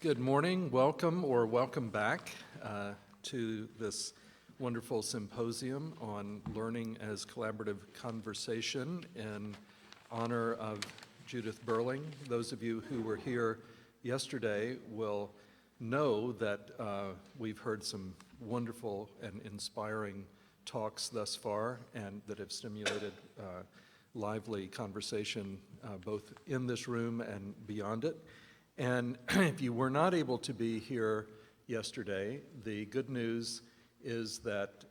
Good morning, welcome or welcome back to this wonderful symposium on learning as collaborative conversation in honor of Judith Berling. Those of you who were here yesterday will know that we've heard some wonderful and inspiring talks thus far and that have stimulated lively conversation both in this room and beyond it. And if you were not able to be here yesterday, the good news is that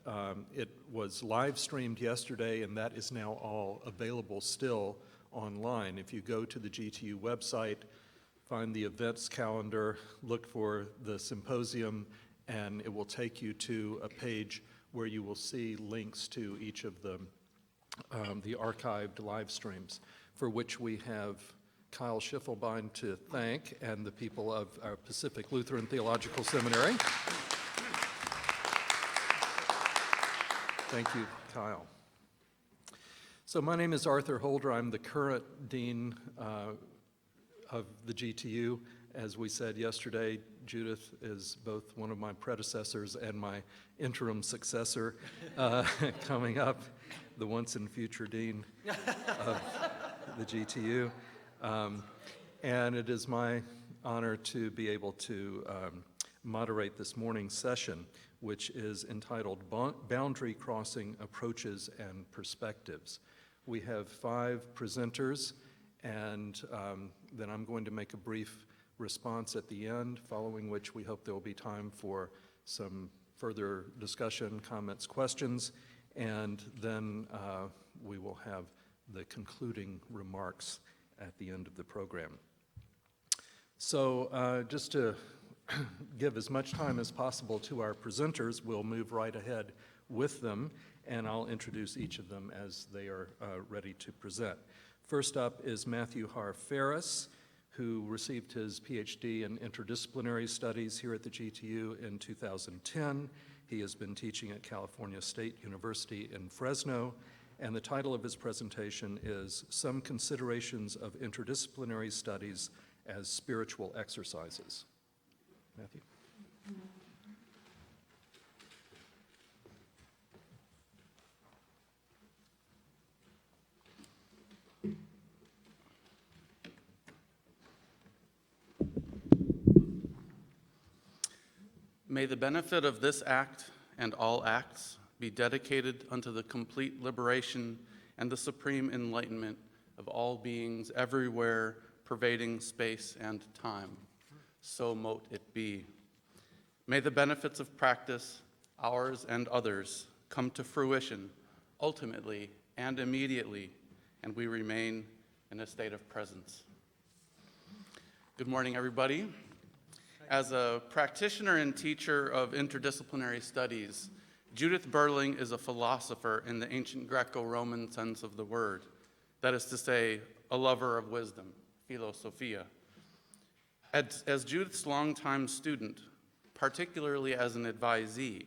it was live streamed yesterday, and that is now all available still online. If you go to the GTU website, find the events calendar, look for the symposium, and it will take you to a page where you will see links to each of the archived live streams, for which we have Kyle Schiffelbein to thank, and the people of our Pacific Lutheran Theological Seminary. Thank you, Kyle. So my name is Arthur Holder. I'm the current dean of the GTU. As we said yesterday, Judith is both one of my predecessors and my interim successor coming up, the once and future dean of the GTU. And it is my honor to be able to moderate this morning's session, which is entitled Boundary Crossing Approaches and Perspectives. We have 5 presenters, and then I'm going to make a brief response at the end, following which we hope there will be time for some further discussion, comments, questions, and then we will have the concluding remarks at the end of the program. So just to give as much time as possible to our presenters, we'll move right ahead with them, and I'll introduce each of them as they are ready to present. First up is Matthew Haar Farris, who received his PhD in Interdisciplinary Studies here at the GTU in 2010. He has been teaching at California State University in Fresno, and the title of his presentation is Some Considerations of Interdisciplinary Studies as Spiritual Exercises. Matthew. May the benefit of this act and all acts be dedicated unto the complete liberation and the supreme enlightenment of all beings everywhere, pervading space and time. So mote it be. May the benefits of practice, ours and others, come to fruition ultimately and immediately, and we remain in a state of presence. Good morning, everybody. As a practitioner and teacher of interdisciplinary studies, Judith Berling is a philosopher in the ancient Greco-Roman sense of the word. That is to say, a lover of wisdom, philosophia. As Judith's longtime student, particularly as an advisee,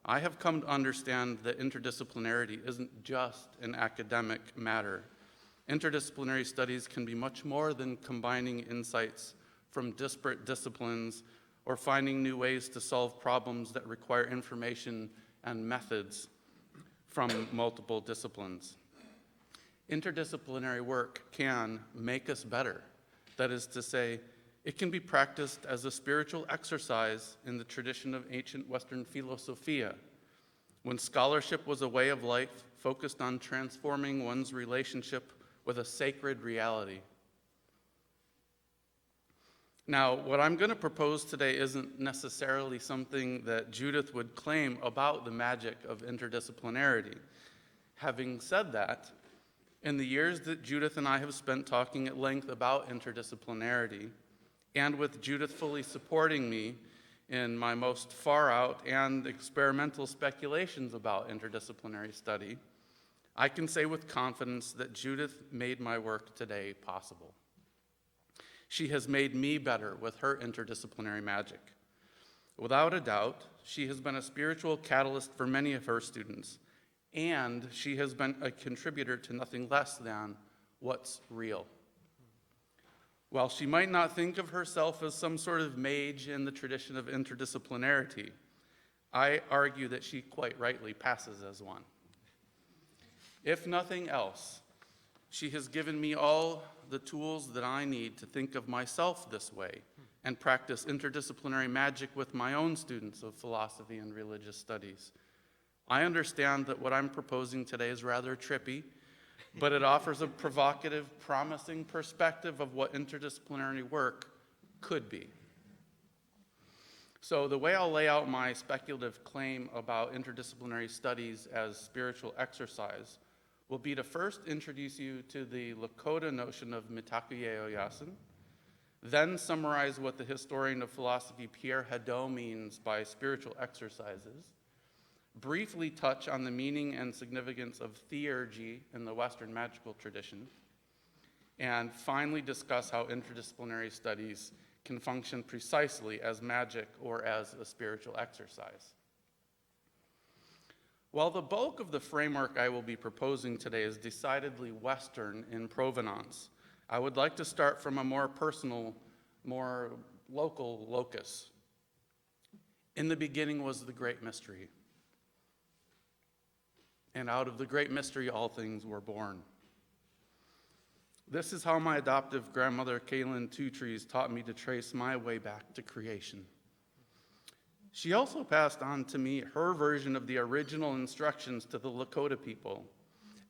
I have come to understand that interdisciplinarity isn't just an academic matter. Interdisciplinary studies can be much more than combining insights from disparate disciplines or finding new ways to solve problems that require information and methods from multiple disciplines. Interdisciplinary work can make us better. That is to say, it can be practiced as a spiritual exercise in the tradition of ancient Western philosophia, when scholarship was a way of life focused on transforming one's relationship with a sacred reality. Now, what I'm going to propose today isn't necessarily something that Judith would claim about the magic of interdisciplinarity. Having said that, in the years that Judith and I have spent talking at length about interdisciplinarity, and with Judith fully supporting me in my most far-out and experimental speculations about interdisciplinary study, I can say with confidence that Judith made my work today possible. She has made me better with her interdisciplinary magic. Without a doubt, she has been a spiritual catalyst for many of her students, and she has been a contributor to nothing less than what's real. While she might not think of herself as some sort of mage in the tradition of interdisciplinarity, I argue that she quite rightly passes as one. If nothing else, she has given me all the tools that I need to think of myself this way and practice interdisciplinary magic with my own students of philosophy and religious studies. I understand that what I'm proposing today is rather trippy, but it offers a provocative, promising perspective of what interdisciplinary work could be. So the way I'll lay out my speculative claim about interdisciplinary studies as spiritual exercise will be to first introduce you to the Lakota notion of Mitaka Yasin, then summarize what the historian of philosophy Pierre Hadot means by spiritual exercises, briefly touch on the meaning and significance of theurgy in the Western magical tradition, and finally discuss how interdisciplinary studies can function precisely as magic or as a spiritual exercise. While the bulk of the framework I will be proposing today is decidedly Western in provenance, I would like to start from a more personal, more local locus. In the beginning was the great mystery, and out of the great mystery all things were born. This is how my adoptive grandmother, Kaylin Two Trees, taught me to trace my way back to creation. She also passed on to me her version of the original instructions to the Lakota people.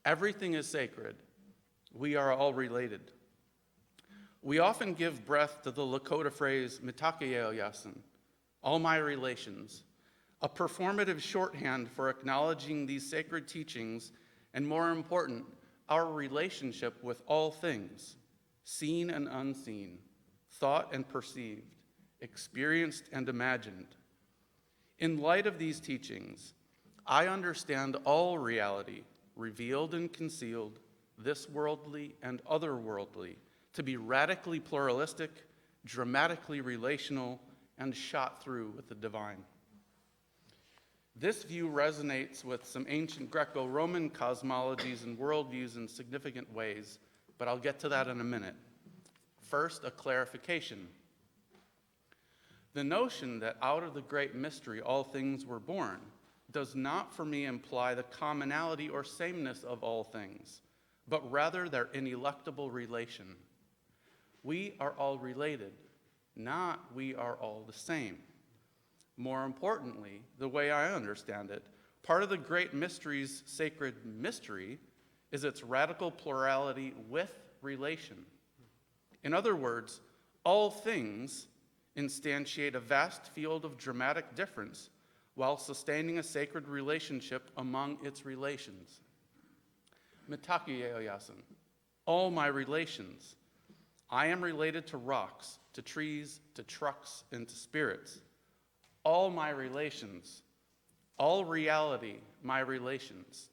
Everything is sacred. We are all related. We often give breath to the Lakota phrase, Mitaka Yasin, all my relations, a performative shorthand for acknowledging these sacred teachings, and more important, our relationship with all things, seen and unseen, thought and perceived, experienced and imagined. In light of these teachings, I understand all reality, revealed and concealed, this worldly and otherworldly, to be radically pluralistic, dramatically relational, and shot through with the divine. This view resonates with some ancient Greco-Roman cosmologies and worldviews in significant ways, but I'll get to that in a minute. First, a clarification. The notion that out of the great mystery all things were born does not for me imply the commonality or sameness of all things, but rather their ineluctable relation. We are all related, not we are all the same. More importantly, the way I understand it, part of the great mystery's sacred mystery is its radical plurality with relation. In other words, all things instantiate a vast field of dramatic difference while sustaining a sacred relationship among its relations. Mitaka Yasin, all my relations. I am related to rocks, to trees, to trucks, and to spirits. All my relations, all reality, my relations.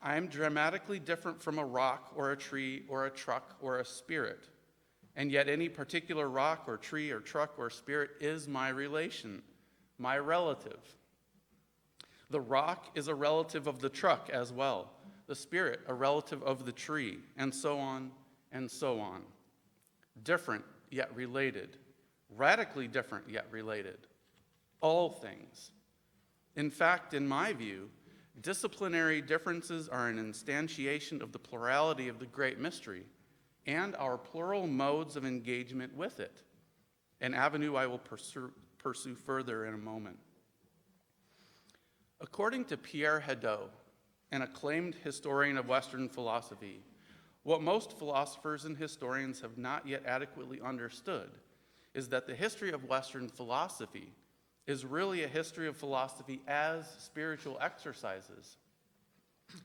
I am dramatically different from a rock or a tree or a truck or a spirit, and yet any particular rock or tree or truck or spirit is my relation, my relative. The rock is a relative of the truck as well, the spirit a relative of the tree, and so on and so on. Different yet related. Radically different yet related. All things. In fact, in my view, disciplinary differences are an instantiation of the plurality of the great mystery and our plural modes of engagement with it, an avenue I will pursue further in a moment. According to Pierre Hadot, an acclaimed historian of Western philosophy, what most philosophers and historians have not yet adequately understood is that the history of Western philosophy is really a history of philosophy as spiritual exercises.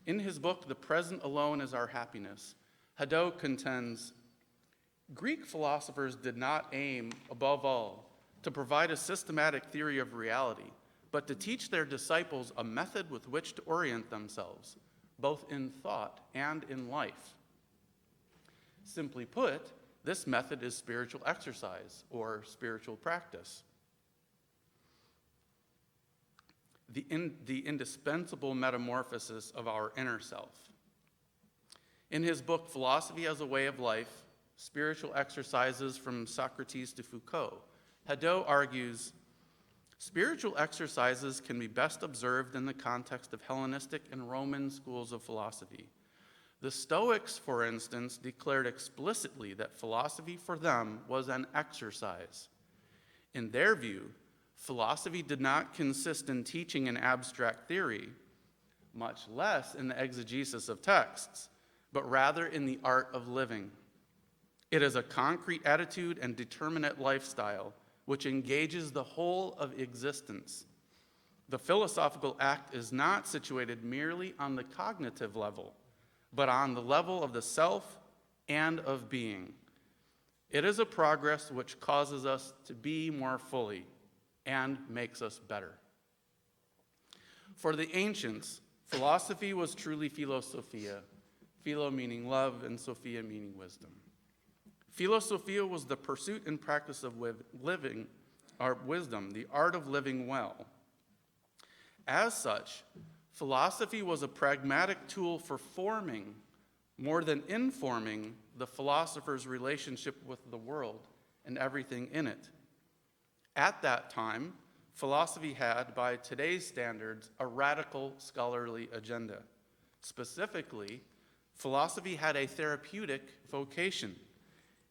In his book, The Present Alone is Our Happiness, Hadot contends, Greek philosophers did not aim, above all, to provide a systematic theory of reality, but to teach their disciples a method with which to orient themselves, both in thought and in life. Simply put, this method is spiritual exercise or spiritual practice. The indispensable metamorphosis of our inner self. In his book, Philosophy as a Way of Life, Spiritual Exercises from Socrates to Foucault, Hadot argues, spiritual exercises can be best observed in the context of Hellenistic and Roman schools of philosophy. The Stoics, for instance, declared explicitly that philosophy for them was an exercise. In their view, philosophy did not consist in teaching an abstract theory, much less in the exegesis of texts, but rather in the art of living. It is a concrete attitude and determinate lifestyle which engages the whole of existence. The philosophical act is not situated merely on the cognitive level, but on the level of the self and of being. It is a progress which causes us to be more fully and makes us better. For the ancients, philosophy was truly philosophia, philo meaning love and sophia meaning wisdom. Philosophia was the pursuit and practice of living, or wisdom, the art of living well. As such, philosophy was a pragmatic tool for forming, more than informing, the philosopher's relationship with the world and everything in it. At that time, philosophy had, by today's standards, a radical scholarly agenda. Specifically, philosophy had a therapeutic vocation.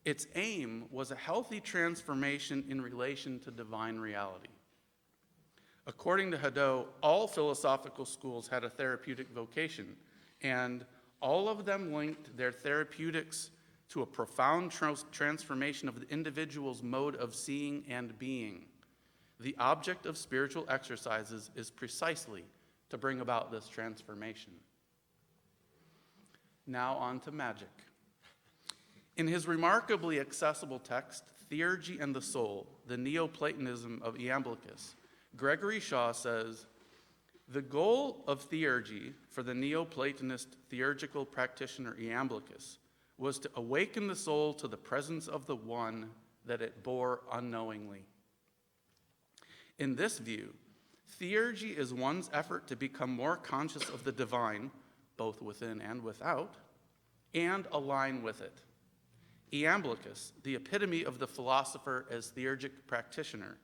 Its aim was a healthy transformation in relation to divine reality. According to Hadot, all philosophical schools had a therapeutic vocation, and all of them linked their therapeutics to a profound transformation of the individual's mode of seeing and being. The object of spiritual exercises is precisely to bring about this transformation. Now on to magic. In his remarkably accessible text, Theology and the Soul, the Neoplatonism of Iamblichus, Gregory Shaw says, the goal of theurgy for the Neoplatonist theurgical practitioner Iamblichus was to awaken the soul to the presence of the one that it bore unknowingly. In this view, theurgy is one's effort to become more conscious of the divine, both within and without, and align with it. Iamblichus, the epitome of the philosopher as theurgic practitioner,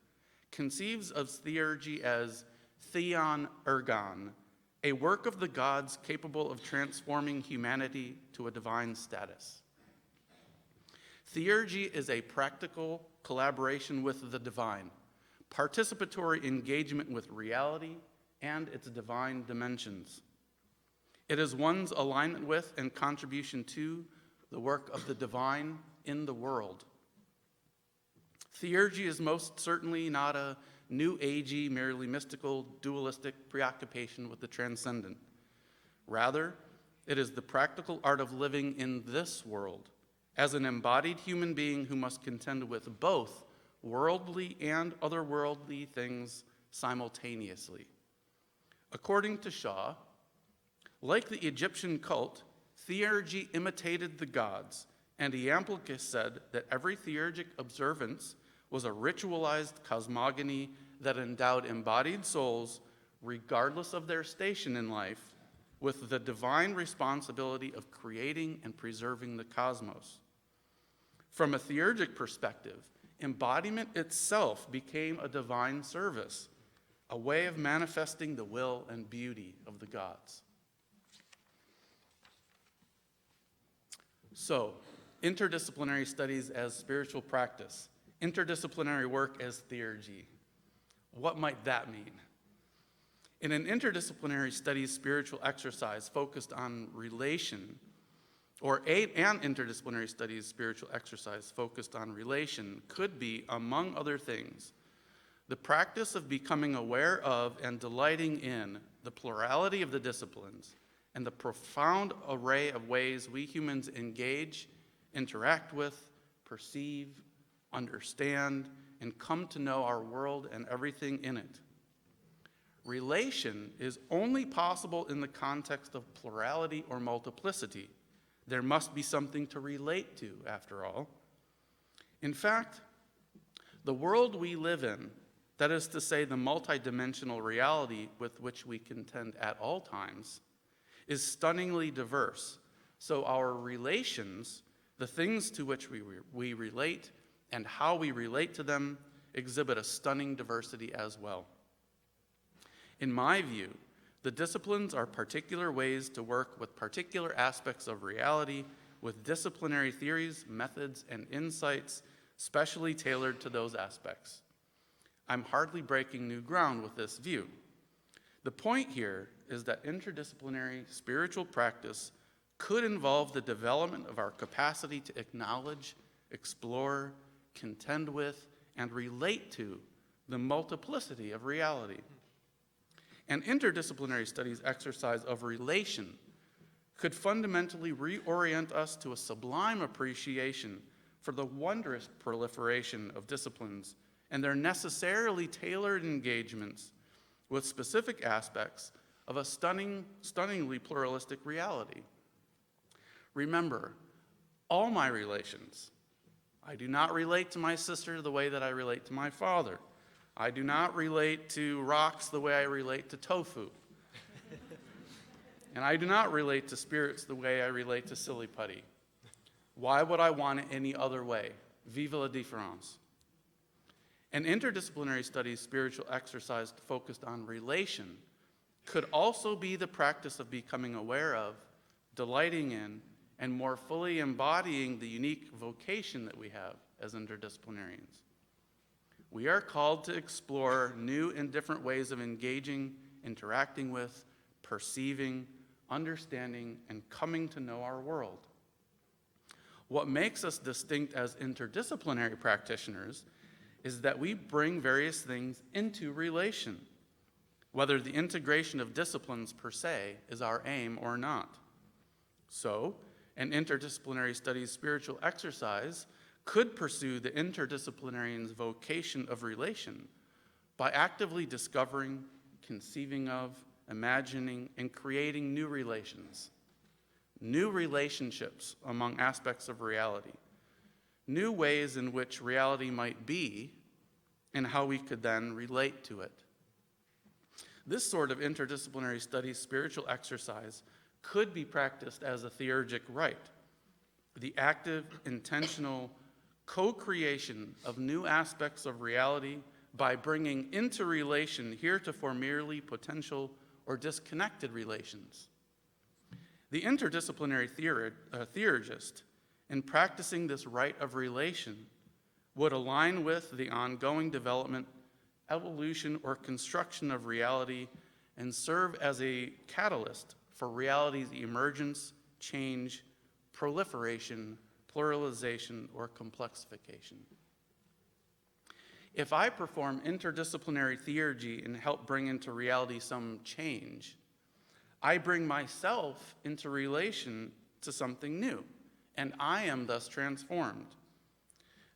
conceives of theurgy as theon ergon, a work of the gods capable of transforming humanity to a divine status. Theurgy is a practical collaboration with the divine, participatory engagement with reality and its divine dimensions. It is one's alignment with and contribution to the work of the divine in the world. Theurgy is most certainly not a new agey, merely mystical, dualistic preoccupation with the transcendent. Rather, it is the practical art of living in this world as an embodied human being who must contend with both worldly and otherworldly things simultaneously. According to Shaw, like the Egyptian cult, theurgy imitated the gods, and Iamblichus said that every theurgic observance was a ritualized cosmogony that endowed embodied souls, regardless of their station in life, with the divine responsibility of creating and preserving the cosmos. From a theurgic perspective, embodiment itself became a divine service, a way of manifesting the will and beauty of the gods. So, interdisciplinary studies as spiritual practice, interdisciplinary work as theurgy. What might that mean? In an interdisciplinary studies spiritual exercise focused on relation, or an interdisciplinary studies spiritual exercise focused on relation could be, among other things, the practice of becoming aware of and delighting in the plurality of the disciplines and the profound array of ways we humans engage, interact with, perceive, understand, and come to know our world and everything in it. Relation is only possible in the context of plurality or multiplicity. There must be something to relate to, after all. In fact, the world we live in, that is to say, the multidimensional reality with which we contend at all times, is stunningly diverse, So our relations, the things to which we relate and how we relate to them, exhibit a stunning diversity as well. In my view, the disciplines are particular ways to work with particular aspects of reality with disciplinary theories, methods, and insights specially tailored to those aspects. I'm hardly breaking new ground with this view. The point here is that interdisciplinary spiritual practice could involve the development of our capacity to acknowledge, explore, contend with, and relate to the multiplicity of reality. An interdisciplinary studies exercise of relation could fundamentally reorient us to a sublime appreciation for the wondrous proliferation of disciplines and their necessarily tailored engagements with specific aspects of a stunningly pluralistic reality. Remember, all my relations, I do not relate to my sister the way that I relate to my father. I do not relate to rocks the way I relate to tofu. And I do not relate to spirits the way I relate to silly putty. Why would I want it any other way? Vive la différence. An interdisciplinary studies spiritual exercise focused on relation could also be the practice of becoming aware of, delighting in, and more fully embodying the unique vocation that we have as interdisciplinarians. We are called to explore new and different ways of engaging, interacting with, perceiving, understanding, and coming to know our world. What makes us distinct as interdisciplinary practitioners is that we bring various things into relation, whether the integration of disciplines per se is our aim or not. So, an interdisciplinary studies spiritual exercise could pursue the interdisciplinarian's vocation of relation by actively discovering, conceiving of, imagining, and creating new relations, new relationships among aspects of reality, new ways in which reality might be, and how we could then relate to it. This sort of interdisciplinary studies spiritual exercise could be practiced as a theurgic rite, the active, intentional co-creation of new aspects of reality by bringing into relation heretofore merely potential or disconnected relations. The interdisciplinary theurgist, in practicing this rite of relation, would align with the ongoing development, evolution, or construction of reality and serve as a catalyst for reality's emergence, change, proliferation, pluralization, or complexification. If I perform interdisciplinary theurgy and help bring into reality some change, I bring myself into relation to something new, and I am thus transformed.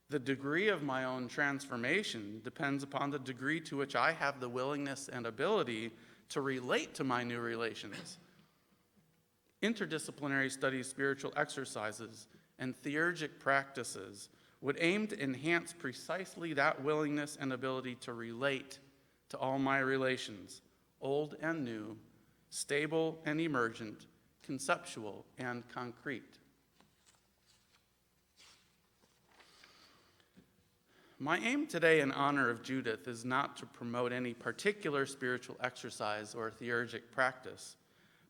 The degree of my own transformation depends upon the degree to which I have the willingness and ability to relate to my new relations. Interdisciplinary studies spiritual exercises and theurgic practices would aim to enhance precisely that willingness and ability to relate to all my relations, old and new, stable and emergent, conceptual and concrete. My aim today in honor of Judith is not to promote any particular spiritual exercise or theurgic practice,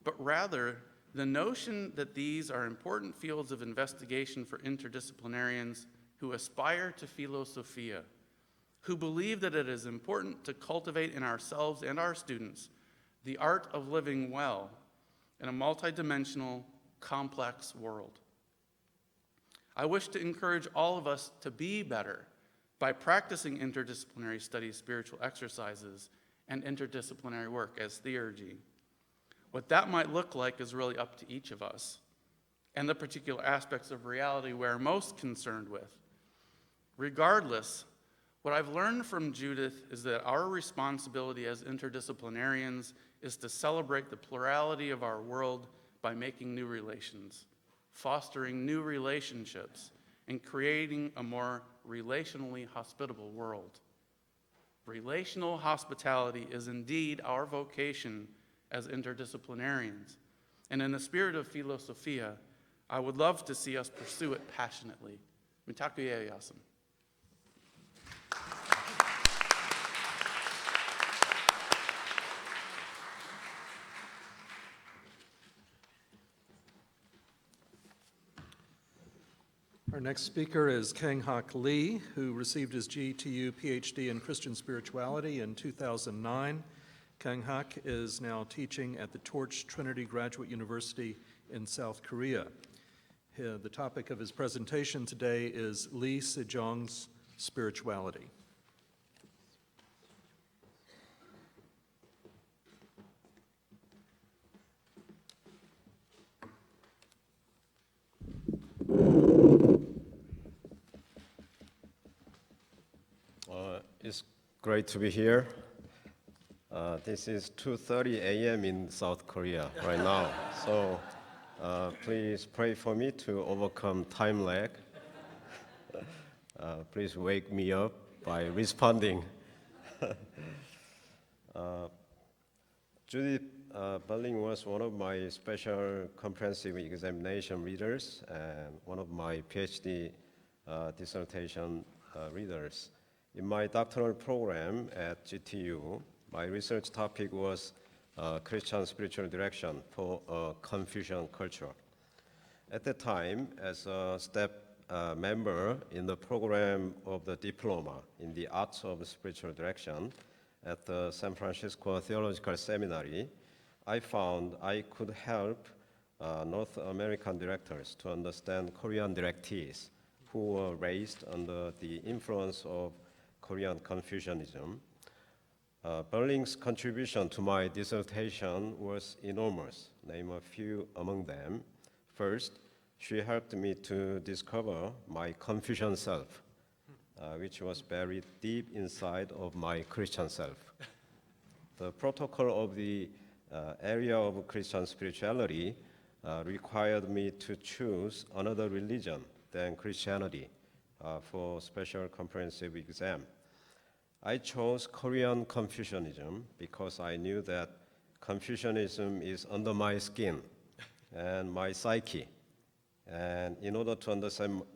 but rather the notion that these are important fields of investigation for interdisciplinarians who aspire to philosophia, who believe that it is important to cultivate in ourselves and our students the art of living well in a multidimensional, complex world. I wish to encourage all of us to be better by practicing interdisciplinary studies, spiritual exercises, and interdisciplinary work as theurgy. What that might look like is really up to each of us and the particular aspects of reality we're most concerned with. Regardless, what I've learned from Judith is that our responsibility as interdisciplinarians is to celebrate the plurality of our world by making new relations, fostering new relationships, and creating a more relationally hospitable world. Relational hospitality is indeed our vocation as interdisciplinarians. And in the spirit of philosophia, I would love to see us pursue it passionately. Mitaku yasun. Our next speaker is Kang Lee, who received his GTU PhD in Christian Spirituality in 2009. Kang is now teaching at the Torch Trinity Graduate University in South Korea. The topic of his presentation today is Lee Sejong's spirituality. It's great to be here. This is 2:30 a.m. in South Korea right now, so please pray for me to overcome time lag. Please wake me up by responding. Judith Berling was one of my special comprehensive examination readers and one of my PhD dissertation readers. In my doctoral program at GTU, my research topic was Christian spiritual direction for a Confucian culture. At that time, as a step member in the program of the diploma in the arts of spiritual direction at the San Francisco Theological Seminary, I found I could help North American directors to understand Korean directees who were raised under the influence of Korean Confucianism. Berling's contribution to my dissertation was enormous. Name a few among them. First, she helped me to discover my Confucian self, which was buried deep inside of my Christian self. The protocol of the area of Christian spirituality required me to choose another religion than Christianity for special comprehensive exam. I chose Korean Confucianism because I knew that Confucianism is under my skin and my psyche. And in order to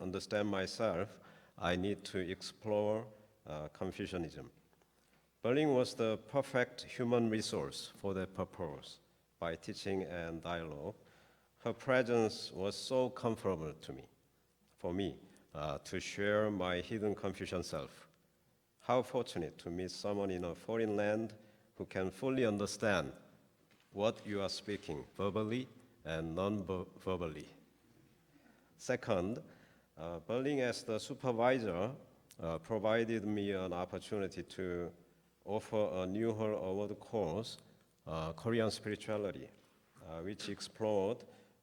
understand myself, I need to explore Confucianism. Berling was the perfect human resource for that purpose by teaching and dialogue. Her presence was so comfortable for me to share my hidden Confucian self. How fortunate to meet someone in a foreign land who can fully understand what you are speaking verbally and non-verbally. Second, Berling as the supervisor provided me an opportunity to offer a New Haar Award course, Korean Spirituality, which explored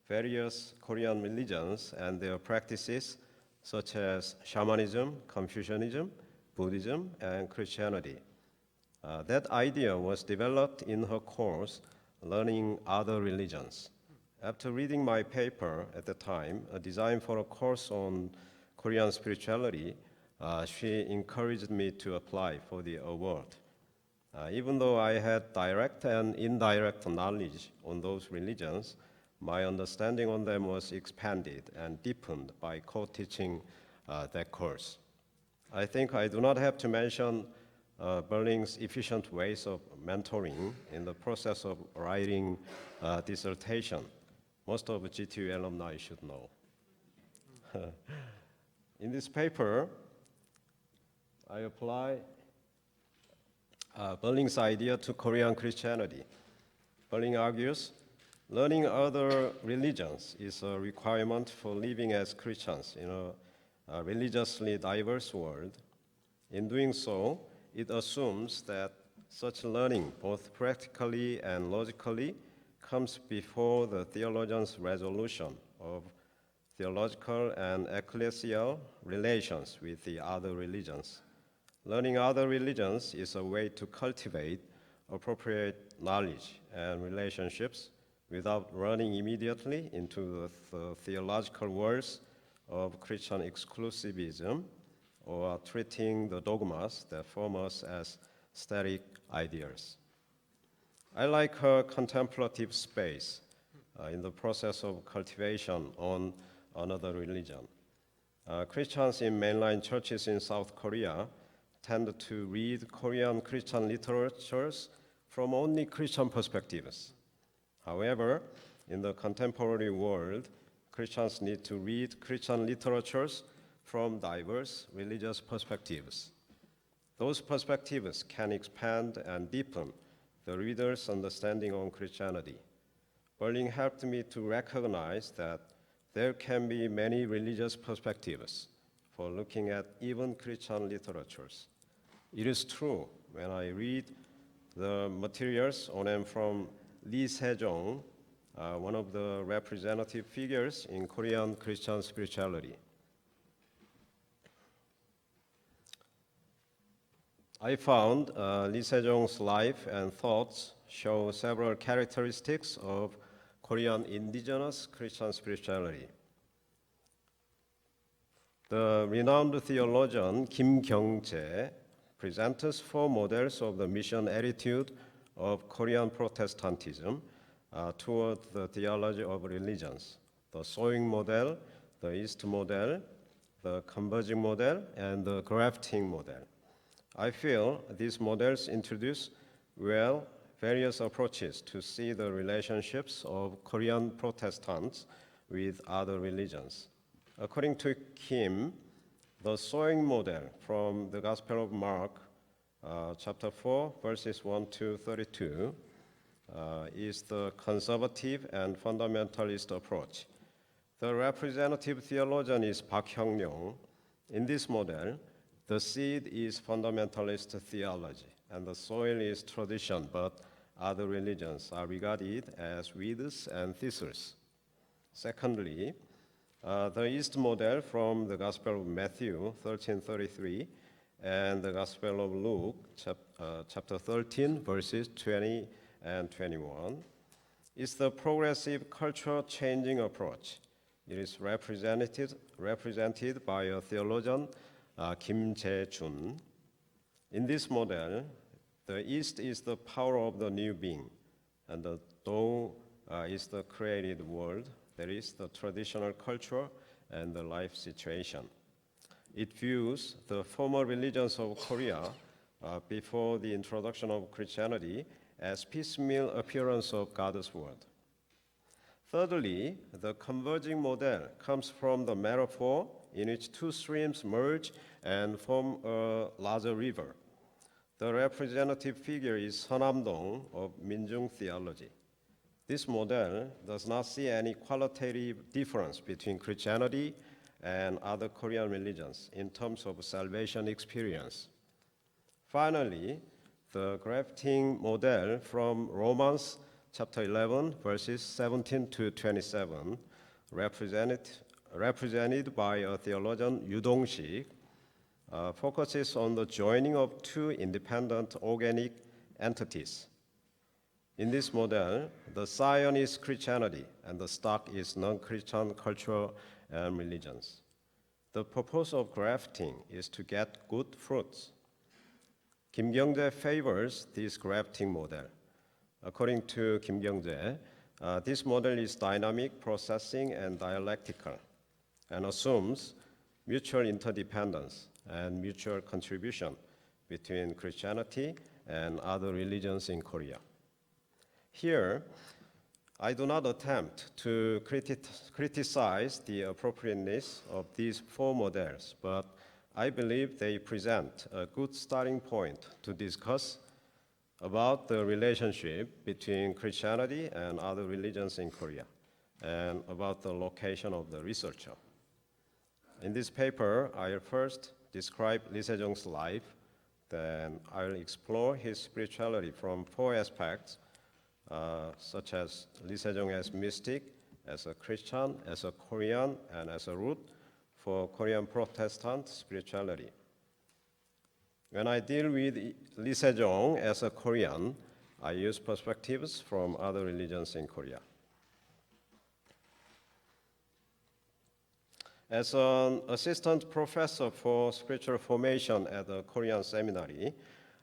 various Korean religions and their practices such as shamanism, Confucianism, Buddhism, and Christianity. That idea was developed in her course, Learning Other Religions. After reading my paper at the time, a design for a course on Korean spirituality, she encouraged me to apply for the award. Even though I had direct and indirect knowledge on those religions, my understanding on them was expanded and deepened by co-teaching that course. I think I do not have to mention Berling's efficient ways of mentoring in the process of writing a dissertation. Most of GTU alumni should know. In this paper, I apply Berling's idea to Korean Christianity. Berling argues, learning other religions is a requirement for living as Christians in a religiously diverse world. In doing so, it assumes that such learning, both practically and logically, comes before the theologian's resolution of theological and ecclesial relations with the other religions. Learning other religions is a way to cultivate appropriate knowledge and relationships without running immediately into the theological worlds of Christian exclusivism or treating the dogmas that form us as static ideas. I like her contemplative space, in the process of cultivation on another religion. Christians in mainline churches in South Korea tend to read Korean Christian literatures from only Christian perspectives. However, in the contemporary world, Christians need to read Christian literatures from diverse religious perspectives. Those perspectives can expand and deepen the reader's understanding on Christianity. Berling helped me to recognize that there can be many religious perspectives for looking at even Christian literatures. It is true when I read the materials on and from Sejong, one of the representative figures in Korean Christian spirituality. I found Sejong's life and thoughts show several characteristics of Korean indigenous Christian spirituality. The renowned theologian Kim Kyung-jae presents 4 models of the mission attitude of Korean Protestantism toward the theology of religions: the sowing model, the East model, the converging model, and the grafting model. I feel these models introduce various approaches to see the relationships of Korean Protestants with other religions. According to Kim, the sowing model from the Gospel of Mark, chapter 4, verses 1 to 32, is the conservative and fundamentalist approach. The representative theologian is Park Hyung-ryong. In this model, the seed is fundamentalist theology, and the soil is tradition, but other religions are regarded as weeds and thistles. Secondly, the East model from the Gospel of Matthew 13:33 and the Gospel of Luke chapter 13 verses 20 and 21 is the progressive culture changing approach. It is represented by a theologian, Kim Jae-jun. In this model, the East is the power of the new being, and the Do is the created world, that is the traditional culture and the life situation. It views the former religions of Korea before the introduction of Christianity as piecemeal appearance of God's word. Thirdly, the converging model comes from the metaphor in which 2 streams merge and form a larger river. The representative figure is Seonam-dong of Minjung theology. This model does not see any qualitative difference between Christianity and other Korean religions in terms of salvation experience. Finally, the grafting model from Romans chapter 11, verses 17 to 27, represented by a theologian Yu Dong-sik, focuses on the joining of 2 independent organic entities. In this model, the scion is Christianity and the stock is non-Christian culture and religions. The purpose of grafting is to get good fruits. Kim Kyung-jae favors this grafting model. According to Kim Kyung-jae, this model is dynamic, processing, and dialectical, and assumes mutual interdependence and mutual contribution between Christianity and other religions in Korea. Here, I do not attempt to criticize the appropriateness of these 4 models, but I believe they present a good starting point to discuss about the relationship between Christianity and other religions in Korea, and about the location of the researcher. In this paper, I'll first describe Sejong's life, then I'll explore his spirituality from 4 aspects, such as Sejong as mystic, as a Christian, as a Korean, and as a root for Korean Protestant spirituality. When I deal with Sejong as a Korean, I use perspectives from other religions in Korea. As an assistant professor for spiritual formation at the Korean Seminary,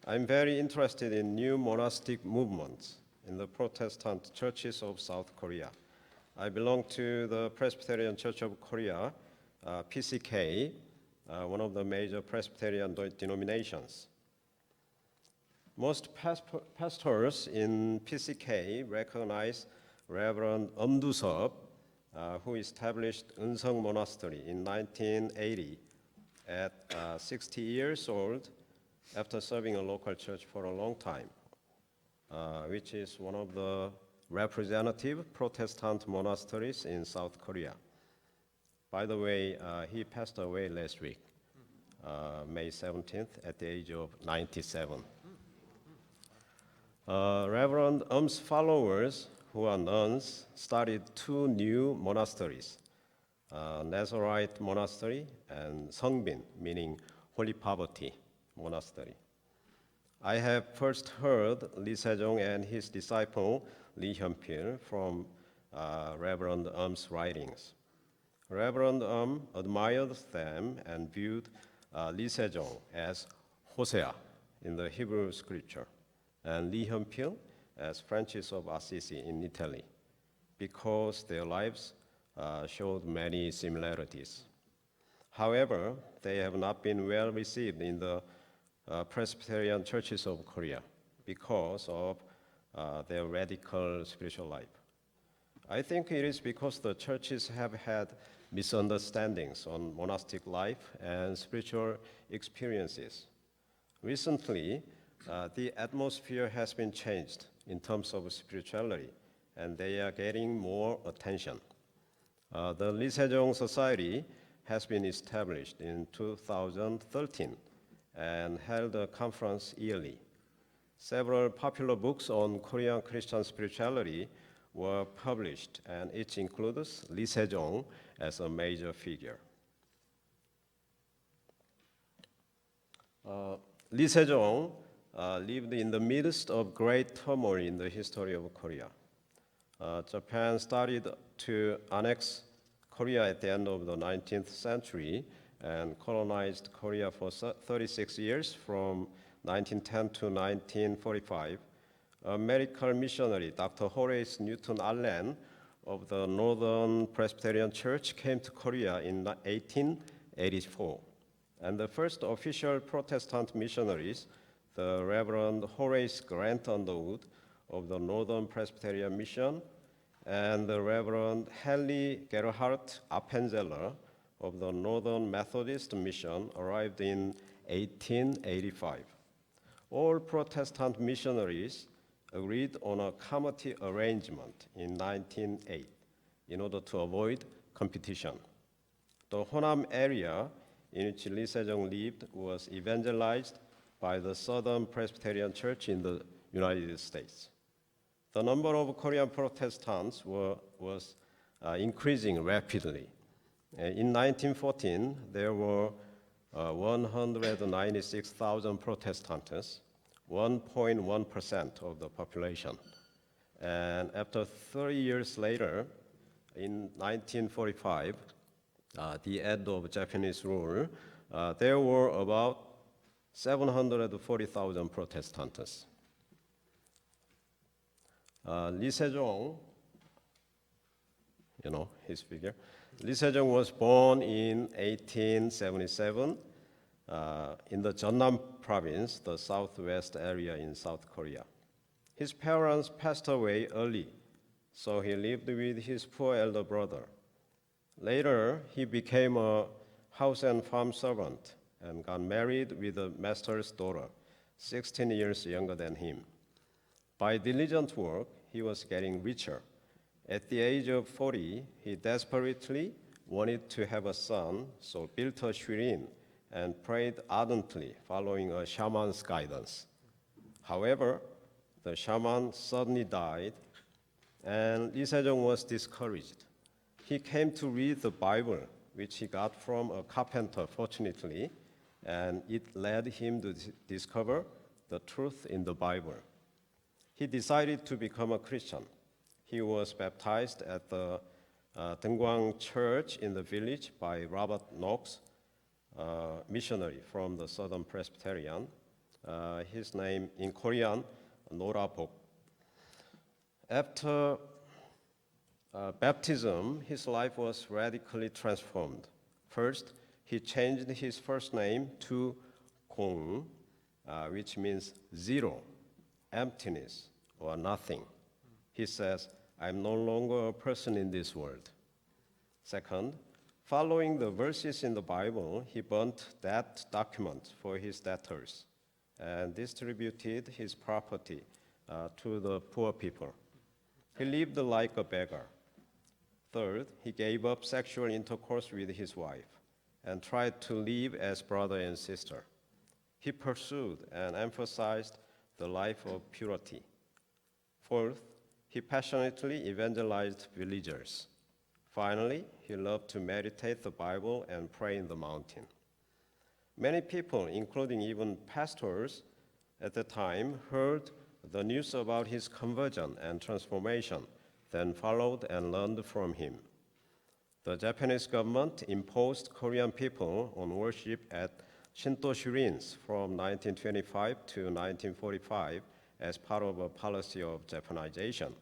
I'm very interested in new monastic movements in the Protestant churches of South Korea. I belong to the Presbyterian Church of Korea, PCK, one of the major Presbyterian denominations. Most pastors in PCK recognize Reverend Dusop, who established Eunseong Monastery in 1980 at 60 years old after serving a local church for a long time, which is one of the representative Protestant monasteries in South Korea. By the way, he passed away last week, May 17th, at the age of 97. Reverend followers, who are nuns, started two new monasteries, Nazarite Monastery and Seongbin, meaning Holy Poverty Monastery. I have first heard Lee Sejong and his disciple Lee Hyun-pil from Reverend writings. Reverend admired them and viewed Lee Sejong as Hosea in the Hebrew scripture, and Lee Hyun-pil as Francis of Assisi in Italy, because their lives showed many similarities. However, they have not been well received in the Presbyterian churches of Korea because of their radical spiritual life. I think it is because the churches have had misunderstandings on monastic life and spiritual experiences. Recently, the atmosphere has been changed in terms of spirituality, and they are getting more attention. The Lee Sejong Society has been established in 2013 and held a conference yearly. Several popular books on Korean Christian spirituality were published, and it includes Lee Sejong as a major figure. Lee Sejong lived in the midst of great turmoil in the history of Korea. Japan started to annex Korea at the end of the 19th century and colonized Korea for 36 years from 1910 to 1945. A medical missionary, Dr. Horace Newton Allen of the Northern Presbyterian Church, came to Korea in 1884. And the first official Protestant missionaries, the Reverend Horace Grant Underwood of the Northern Presbyterian Mission and the Reverend Henry Gerhard Appenzeller of the Northern Methodist Mission, arrived in 1885. All Protestant missionaries agreed on a committee arrangement in 1908 in order to avoid competition. The Honam area in which Lee Sejong lived was evangelized by the Southern Presbyterian Church in the United States. The number of Korean Protestants was increasing rapidly. In 1914, there were 196,000 Protestants, 1.1% of the population. And after 30 years later, in 1945, the end of Japanese rule, there were about 740,000 Protestants. Lee Sejong, you know his figure. Lee Sejong was born in 1877 in the Jeonnam province, the southwest area in South Korea. His parents passed away early, so he lived with his poor elder brother. Later, he became a house and farm servant and got married with a master's daughter, 16 years younger than him. By diligent work, he was getting richer. At the age of 40, he desperately wanted to have a son, so built a shrine and prayed ardently, following a shaman's guidance. However, the shaman suddenly died, and Lee Sejong was discouraged. He came to read the Bible, which he got from a carpenter, fortunately, and it led him to discover the truth in the Bible. He decided to become a Christian. He was baptized at the Deungwang Church in the village by Robert Knox, missionary from the Southern Presbyterian. His name in Korean, Norabok. After baptism, his life was radically transformed. First, he changed his first name to Kang, which means zero, emptiness, or nothing. He says, I'm no longer a person in this world. Second, following the verses in the Bible, he burnt that document for his debtors and distributed his property to the poor people. He lived like a beggar. Third, he gave up sexual intercourse with his wife and tried to live as brother and sister. He pursued and emphasized the life of purity. Fourth, he passionately evangelized villagers. Finally, he loved to meditate the Bible and pray in the mountain. Many people, including even pastors at the time, heard the news about his conversion and transformation, then followed and learned from him. The Japanese government imposed Korean people on worship at Shinto shrines from 1925 to 1945 as part of a policy of Japanization.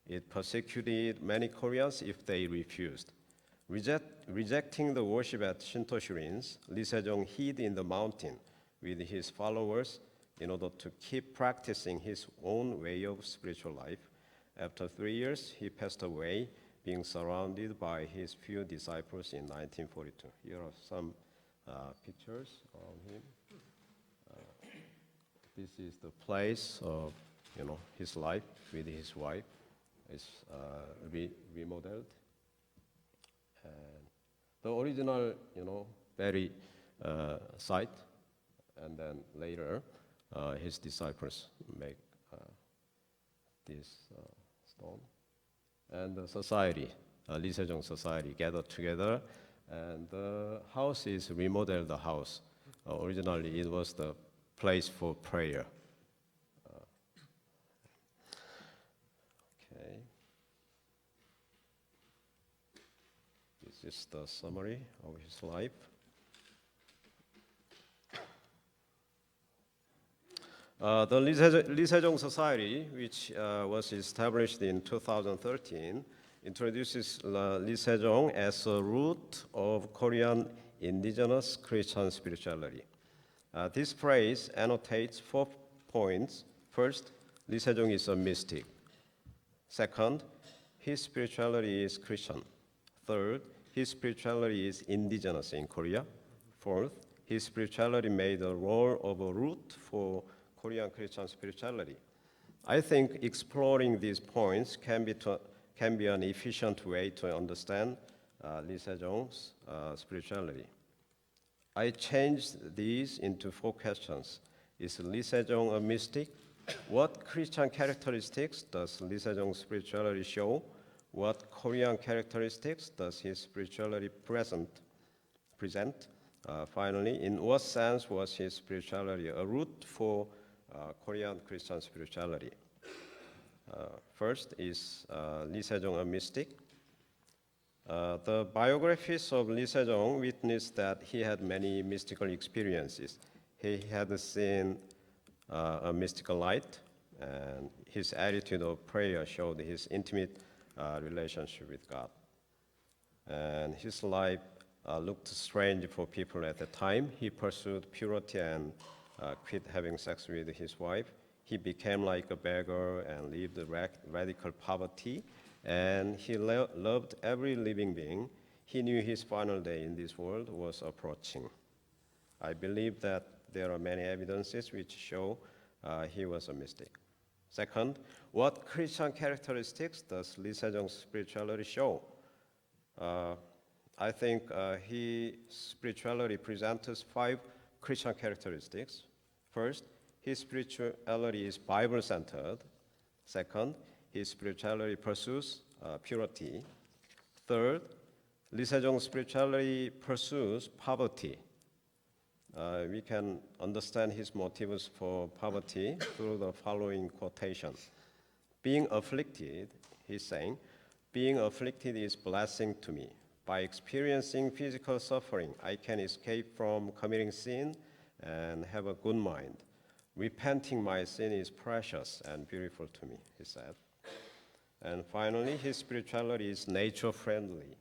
It persecuted many Koreans if they refused. Rejecting the worship at Shinto shrines, Lee Sejong hid in the mountain with his followers in order to keep practicing his own way of spiritual life. After 3 years, he passed away, being surrounded by his few disciples in 1942. Here are some pictures of him. This is the place of, his life with his wife. It's remodeled. And the original, very site, and then later his disciples make this stone. And the society, Lee Sejong Society, gathered together, and the house is remodeled. The house originally it was the place for prayer. Okay, this is the summary of his life. The Lee Sejong Society, which was established in 2013, introduces Lee Sejong as a root of Korean indigenous Christian spirituality. This phrase annotates 4 points. First, Lee Sejong is a mystic. Second, his spirituality is Christian. Third, his spirituality is indigenous in Korea. Fourth, his spirituality made the role of a root for Korean Christian spirituality. I think exploring these points can be an efficient way to understand Lee Sejong's spirituality. I changed these into 4 questions. Is Lee Sejong a mystic? What Christian characteristics does Lee Sejong's spirituality show? What Korean characteristics does his spirituality present? Finally, in what sense was his spirituality a root for Korean Christian spirituality? First, is Lee Sejong a mystic? The biographies of Lee Sejong witness that he had many mystical experiences. He had seen a mystical light, and his attitude of prayer showed his intimate relationship with God. And his life looked strange for people at the time. He pursued purity and quit having sex with his wife. He became like a beggar and lived radical poverty, and he loved every living being. He knew his final day in this world was approaching. I believe that there are many evidences which show he was a mystic. Second, what Christian characteristics does Lee Sejong's spirituality show? I think his spirituality presents 5 Christian characteristics. First, his spirituality is Bible-centered. Second, his spirituality pursues purity. Third, Lee Sejong's spirituality pursues poverty. We can understand his motives for poverty through the following quotation. Being afflicted, he's saying, being afflicted is blessing to me. By experiencing physical suffering, I can escape from committing sin and have a good mind. Repenting my sin is precious and beautiful to me, he said. And finally, his spirituality is nature-friendly.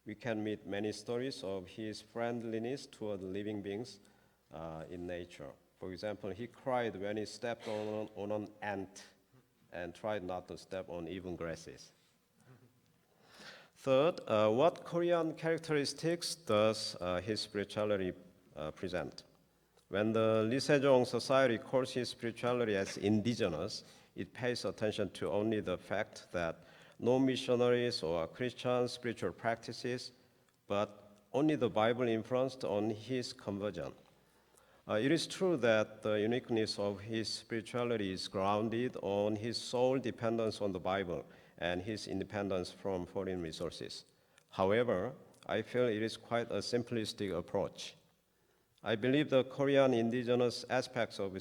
We can meet many stories of his friendliness toward living beings in nature. For example, he cried when he stepped on an ant and tried not to step on even grasses. Third, what Korean characteristics does his spirituality present? When the Lee Sejong Society calls his spirituality as indigenous, it pays attention to only the fact that no missionaries or Christian spiritual practices, but only the Bible influenced on his conversion. It is true that the uniqueness of his spirituality is grounded on his sole dependence on the Bible and his independence from foreign resources. However, I feel it is quite a simplistic approach. I believe the Korean indigenous aspects of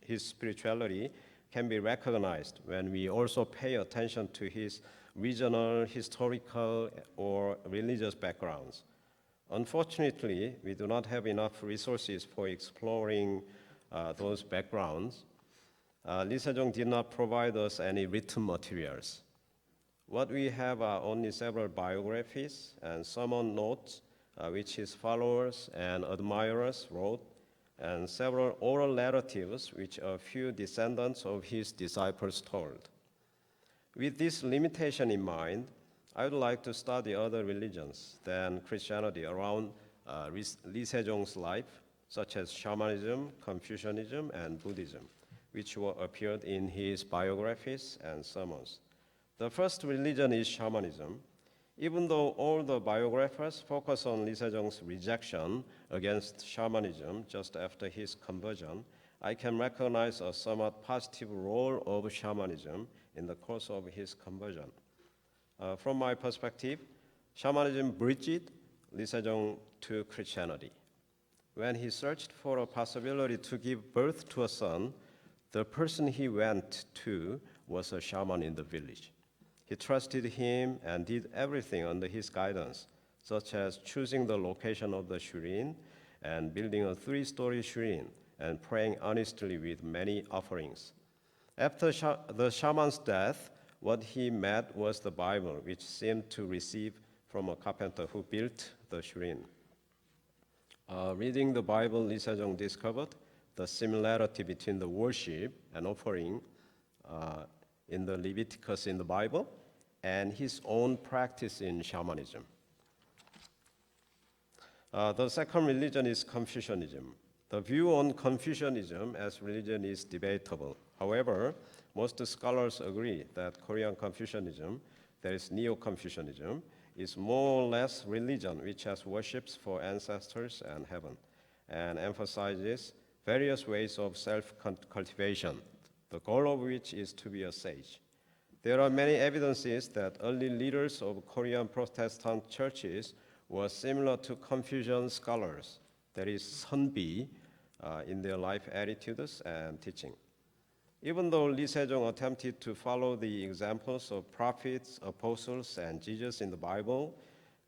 his spirituality can be recognized when we also pay attention to his regional, historical, or religious backgrounds. Unfortunately, we do not have enough resources for exploring those backgrounds. Lee Sejong did not provide us any written materials. What we have are only several biographies and sermon notes, which his followers and admirers wrote, and several oral narratives which a few descendants of his disciples told. With this limitation in mind, I would like to study other religions than Christianity around Lee Sejong's life, such as shamanism, Confucianism, and Buddhism, which appeared in his biographies and sermons. The first religion is shamanism. Even though all the biographers focus on Lee Sejong's rejection against shamanism just after his conversion, I can recognize a somewhat positive role of shamanism in the course of his conversion. From my perspective, shamanism bridged Lee Sejong to Christianity. When he searched for a possibility to give birth to a son, the person he went to was a shaman in the village. He trusted him and did everything under his guidance, such as choosing the location of the shurin and building a 3-story shurin and praying earnestly with many offerings. After the shaman's death, what he met was the Bible, which seemed to receive from a carpenter who built the shurin. Reading the Bible, Lee Sejong discovered the similarity between the worship and offering in the Leviticus in the Bible and his own practice in shamanism. The second religion is Confucianism. The view on Confucianism as religion is debatable. However, most scholars agree that Korean Confucianism, that is Neo-Confucianism, is more or less religion which has worships for ancestors and heaven, and emphasizes various ways of self-cultivation, the goal of which is to be a sage. There are many evidences that early leaders of Korean Protestant churches were similar to Confucian scholars, that is, Sunbi, in their life attitudes and teaching. Even though Lee Sejong attempted to follow the examples of prophets, apostles, and Jesus in the Bible,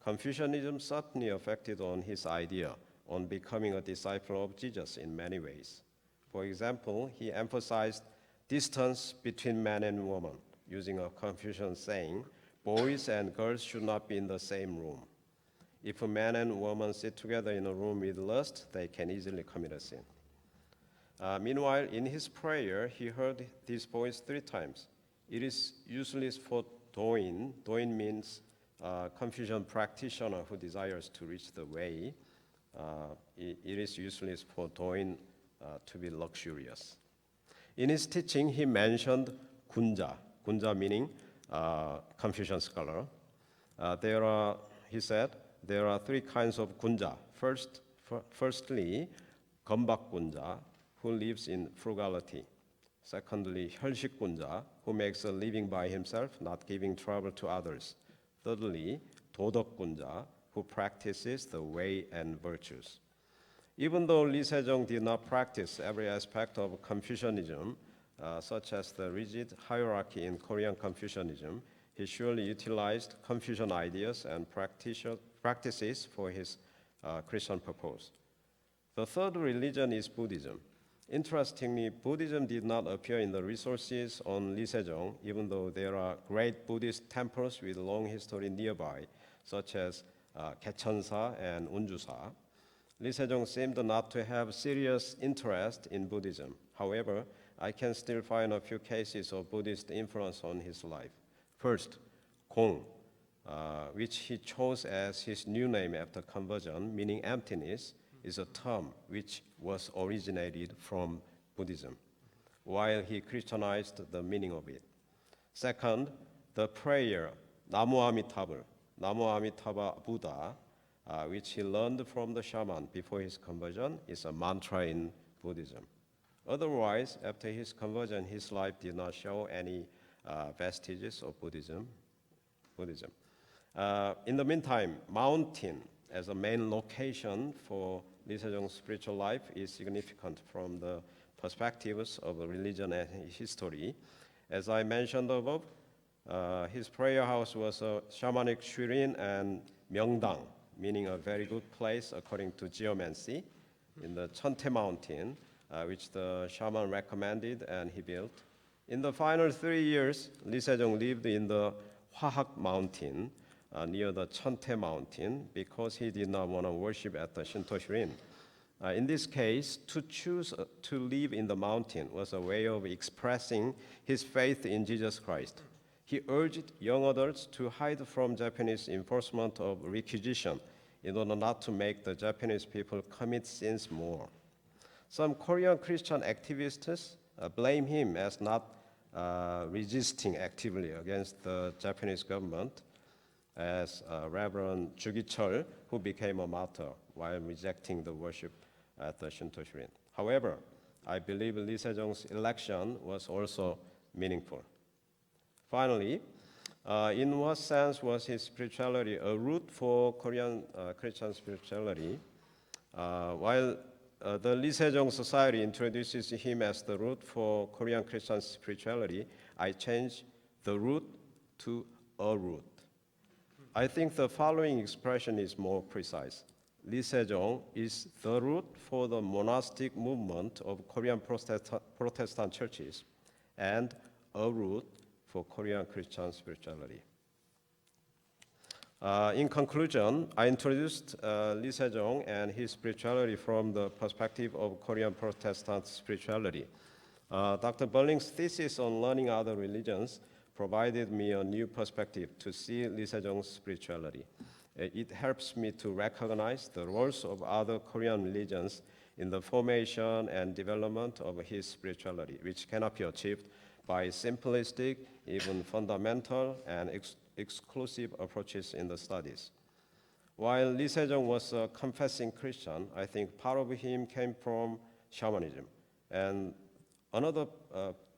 Confucianism certainly affected on his idea on becoming a disciple of Jesus in many ways. For example, he emphasized distance between man and woman, using a Confucian saying, boys and girls should not be in the same room. If a man and woman sit together in a room with lust, they can easily commit a sin. Meanwhile, in his prayer, he heard this voice 3 times. It is useless for Doin. Doin means Confucian practitioner who desires to reach the way. It is useless for Doin to be luxurious. In his teaching, he mentioned Gunja. Gunja meaning Confucian scholar. He said, there are 3 kinds of Gunja. Firstly, Gombak Gunja, who lives in frugality. Secondly, Hyolshik Gunja, who makes a living by himself, not giving trouble to others. Thirdly, Dodok Gunja, who practices the way and virtues. Even though Lee Sejong did not practice every aspect of Confucianism, such as the rigid hierarchy in Korean Confucianism, he surely utilized Confucian ideas and practices for his Christian purpose. The third religion is Buddhism. Interestingly, Buddhism did not appear in the resources on Lee Sejong, even though there are great Buddhist temples with long history nearby, such as Gaecheonsa and Unjusa. Lee Sejong seemed not to have serious interest in Buddhism. However, I can still find a few cases of Buddhist influence on his life. First, Gong, which he chose as his new name after conversion, meaning emptiness, is a term which was originated from Buddhism, while he Christianized the meaning of it. Second, the prayer, Namu Amitabha, Namu Amitabha Buddha, which he learned from the shaman before his conversion, is a mantra in Buddhism. Otherwise, after his conversion, his life did not show any vestiges of Buddhism. In the meantime, mountain as a main location for Lee Sejong's spiritual life is significant from the perspectives of religion and history. As I mentioned above, his prayer house was a shamanic shurin and myeongdang, meaning a very good place according to geomancy, in the Cheontae Mountain, which the shaman recommended and he built. In the final 3 years, Lee Sejong lived in the Hwahak Mountain, near the Cheontae Mountain, because he did not want to worship at the Shinto Shurin. In this case, to choose to live in the mountain was a way of expressing his faith in Jesus Christ. He urged young adults to hide from Japanese enforcement of requisition in order not to make the Japanese people commit sins more. Some Korean Christian activists blame him as not resisting actively against the Japanese government, as Reverend Jugichol, who became a martyr while rejecting the worship at the Shinto Shurin. However, I believe Lee Sejong's election was also meaningful. Finally, in what sense was his spirituality a root for Korean Christian spirituality? While the Lee Sejong Society introduces him as the root for Korean Christian spirituality, I changed the root to a root. I think the following expression is more precise. Lee Sejong is the root for the monastic movement of Korean Protestant churches and a root for Korean Christian spirituality. In conclusion, I introduced Lee Sejong and his spirituality from the perspective of Korean Protestant spirituality. Dr. Berling's thesis on learning other religions provided me a new perspective to see Lee Sejong's spirituality. It helps me to recognize the roles of other Korean religions in the formation and development of his spirituality, which cannot be achieved by simplistic, even fundamental, and exclusive approaches in the studies. While Lee Sejong was a confessing Christian, I think part of him came from shamanism, and another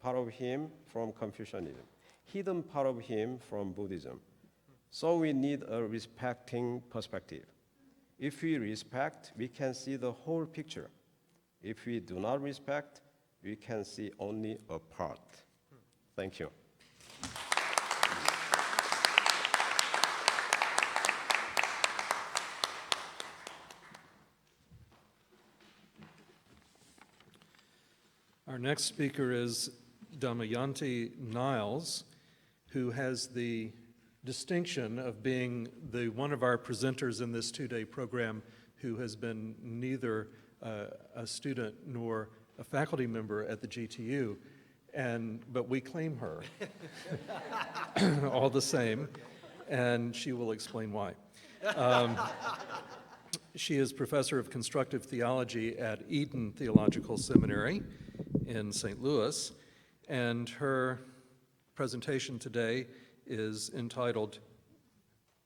part of him from Confucianism, hidden part of him from Buddhism. So we need a respecting perspective. If we respect, we can see the whole picture. If we do not respect, we can see only a part. Thank you. Our next speaker is Damayanthi Niles, who has the distinction of being the one of our presenters in this two-day program who has been neither a student nor a faculty member at the GTU, but we claim her all the same, and she will explain why. She is professor of constructive theology at Eden Theological Seminary in St. Louis, and her presentation today is entitled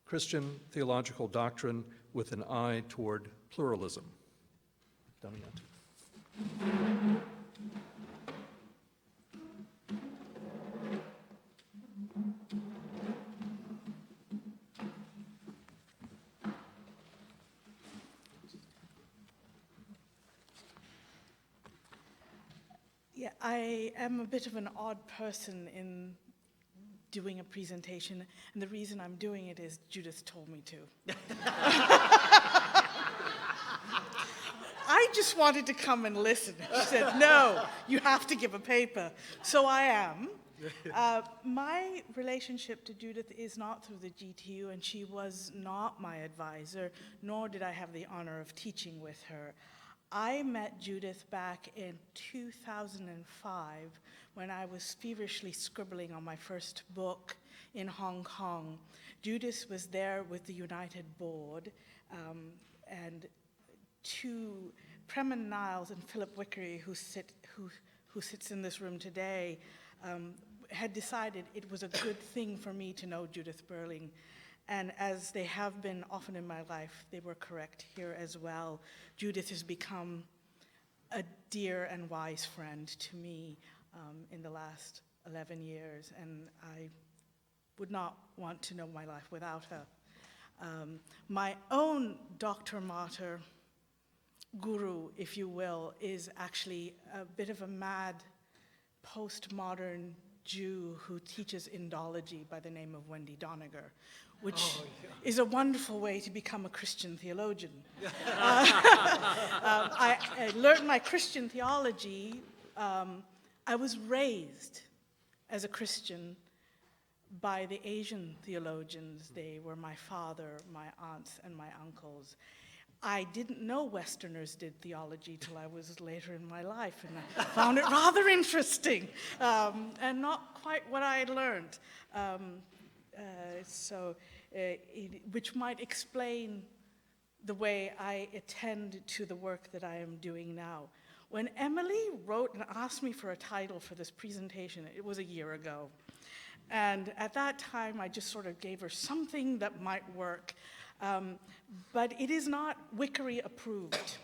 Christian Theological Doctrine with an Eye Toward Pluralism. Damayanthi. Yeah, I am a bit of an odd person in doing a presentation, and the reason I'm doing it is Judith told me to. I just wanted to come and listen. She said, no, you have to give a paper. So I am. My relationship to Judith is not through the GTU, and she was not my advisor, nor did I have the honor of teaching with her. I met Judith back in 2005 when I was feverishly scribbling on my first book in Hong Kong. Judith was there with the United Board, and two, Preman Niles and Philip Wickery, who sits in this room today, had decided it was a good thing for me to know Judith Berling. And as they have been often in my life, they were correct here as well. Judith has become a dear and wise friend to me in the last 11 years, and I would not want to know my life without her. My own Dr. Mater guru, if you will, is actually a bit of a mad postmodern Jew who teaches Indology by the name of Wendy Doniger, which is a wonderful way to become a Christian theologian. I learned my Christian theology. I was raised as a Christian by the Asian theologians. They were my father, my aunts, and my uncles. I didn't know Westerners did theology till I was later in my life, and I found it rather interesting, and not quite what I had learned. Which might explain the way I attend to the work that I am doing now. When Emily wrote and asked me for a title for this presentation, it was a year ago. And at that time, I just sort of gave her something that might work. But it is not Wickery approved.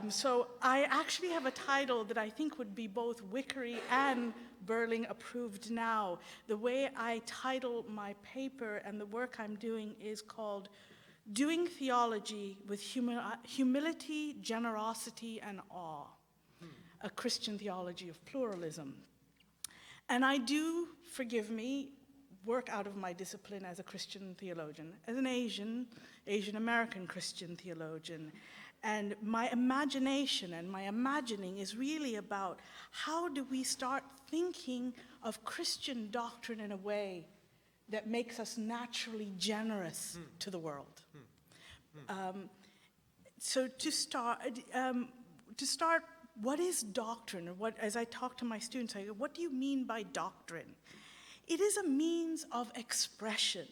So I actually have a title that I think would be both Wickery and Berling approved now. The way I title my paper and the work I'm doing is called Doing Theology with Humility, Generosity, and Awe, a Christian Theology of Pluralism. And I do, forgive me, work out of my discipline as a Christian theologian, as an Asian American Christian theologian. And my imagination and my imagining is really about how do we start thinking of Christian doctrine in a way that makes us naturally generous to the world. So to start, what is doctrine? Or what, as I talk to my students, I go, what do you mean by doctrine? It is a means of expression.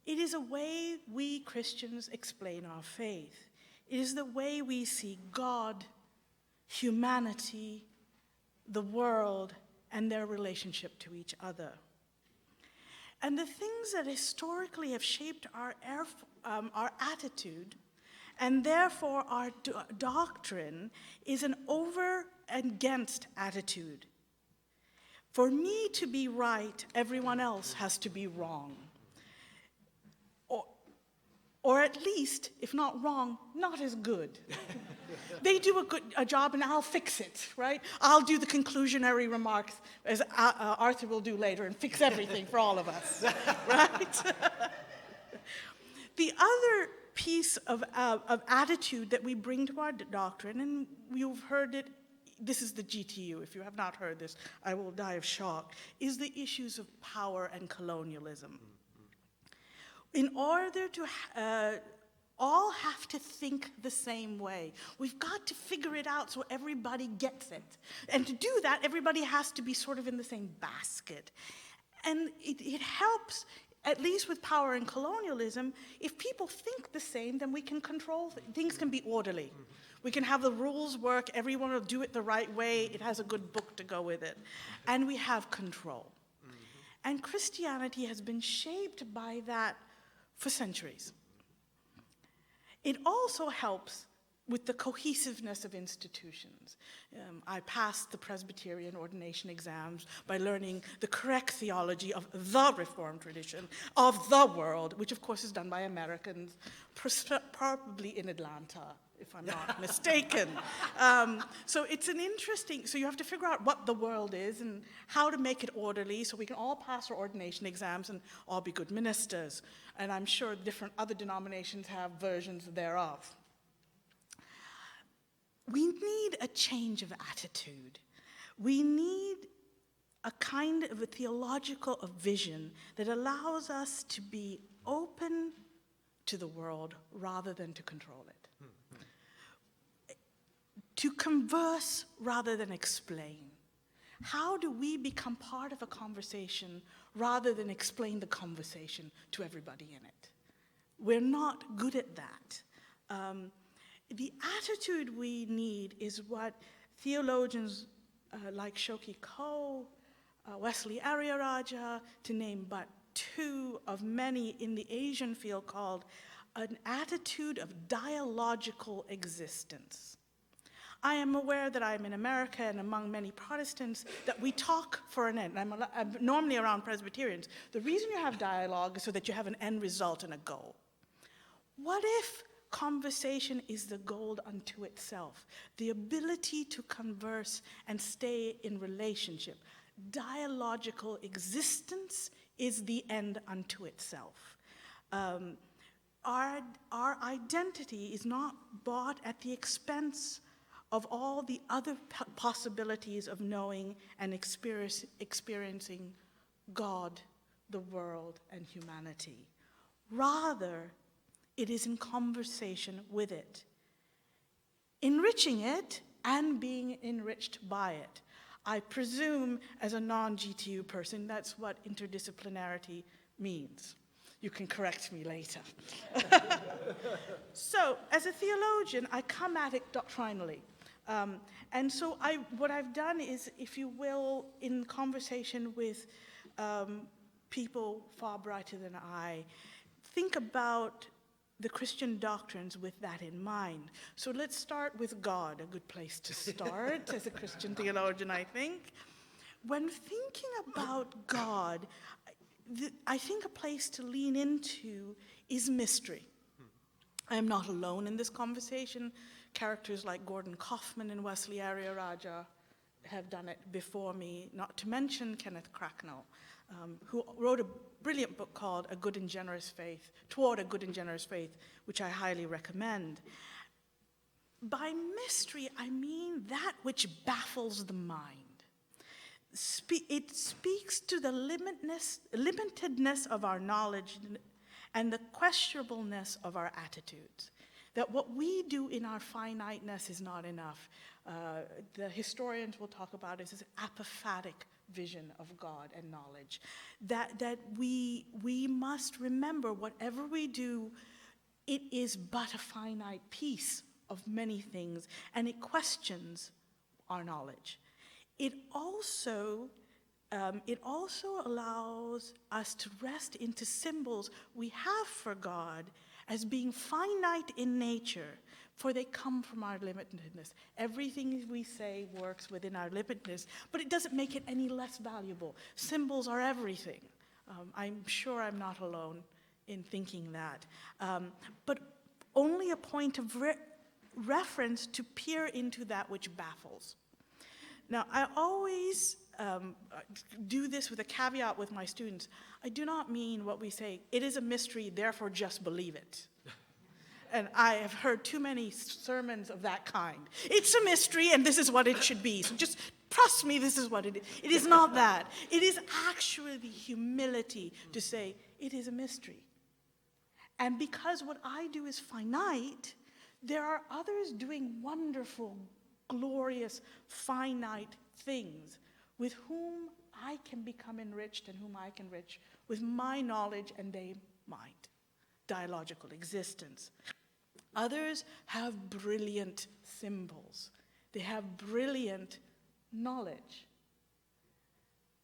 It is a way we Christians explain our faith. It is the way we see God, humanity, the world, and their relationship to each other. And the things that historically have shaped our attitude, and therefore our doctrine, is an over and against attitude. For me to be right, everyone else has to be wrong. Or at least, if not wrong, not as good. They do a job and I'll fix it, right? I'll do the conclusionary remarks, as Arthur will do later, and fix everything for all of us, right? The other piece of attitude that we bring to our doctrine, and you've heard it, this is the GTU. If you have not heard this, I will die of shock, is the issues of power and colonialism. In order to all have to think the same way, we've got to figure it out so everybody gets it. And to do that, everybody has to be sort of in the same basket. And it helps, at least with power and colonialism, if people think the same, then we can control, things can be orderly. We can have the rules work, everyone will do it the right way, it has a good book to go with it. And we have control. And Christianity has been shaped by that for centuries. It also helps with the cohesiveness of institutions. I passed the Presbyterian ordination exams by learning the correct theology of the Reformed tradition of the world, which of course is done by Americans, probably in Atlanta, if I'm not mistaken. So it's an interesting, so you have to figure out what the world is and how to make it orderly so we can all pass our ordination exams and all be good ministers. And I'm sure different other denominations have versions thereof. we need a change of attitude. We need a kind of a theological vision that allows us to be open to the world rather than to control it. To converse rather than explain. How do we become part of a conversation rather than explain the conversation to everybody in it? We're not good at that. The attitude we need is what theologians like Shoki Ko, Wesley Aryaraja, to name but two of many in the Asian field, called an attitude of dialogical existence. I am aware that I'm in America and among many Protestants that we talk for an end. I'm normally around Presbyterians. The reason you have dialogue is so that you have an end result and a goal. What if conversation is the goal unto itself? The ability to converse and stay in relationship. Dialogical existence is the end unto itself. Our identity is not bought at the expense of all the other possibilities of knowing and experiencing God, the world, and humanity. Rather, it is in conversation with it, enriching it and being enriched by it. I presume, as a non-GTU person, that's what interdisciplinarity means. You can correct me later. So, as a theologian, I come at it doctrinally. And so what I've done is, if you will, in conversation with people far brighter than I, think about the Christian doctrines with that in mind. So let's start with God, a good place to start as a Christian theologian, I think. When thinking about God, I think a place to lean into is mystery. I am not alone in this conversation. Characters like Gordon Kaufman and Wesley Aryaraja have done it before me, not to mention Kenneth Cracknell, who wrote a brilliant book called A Good and Generous Faith, Toward a Good and Generous Faith, which I highly recommend. By mystery, I mean that which baffles the mind. It speaks to the limitedness of our knowledge and the questionableness of our attitudes. That what we do in our finiteness is not enough. The historians will talk about it as an apophatic vision of God and knowledge. That we must remember whatever we do, it is but a finite piece of many things, and it questions our knowledge. It also allows us to rest into symbols we have for God as being finite in nature, for they come from our limitedness. Everything we say works within our limitedness, but it doesn't make it any less valuable. Symbols are everything. I'm sure I'm not alone in thinking that. But only a point of reference to peer into that which baffles. Now, I always do this with a caveat with my students. I do not mean what we say, it is a mystery, therefore just believe it. And I have heard too many sermons of that kind. It's a mystery and this is what it should be. So just trust me, this is what it is. It is not that. It is actually the humility to say, it is a mystery. And because what I do is finite, there are others doing wonderful, glorious, finite things with whom I can become enriched and whom I can enrich with my knowledge and they mind. Dialogical existence. Others have brilliant symbols. They have brilliant knowledge.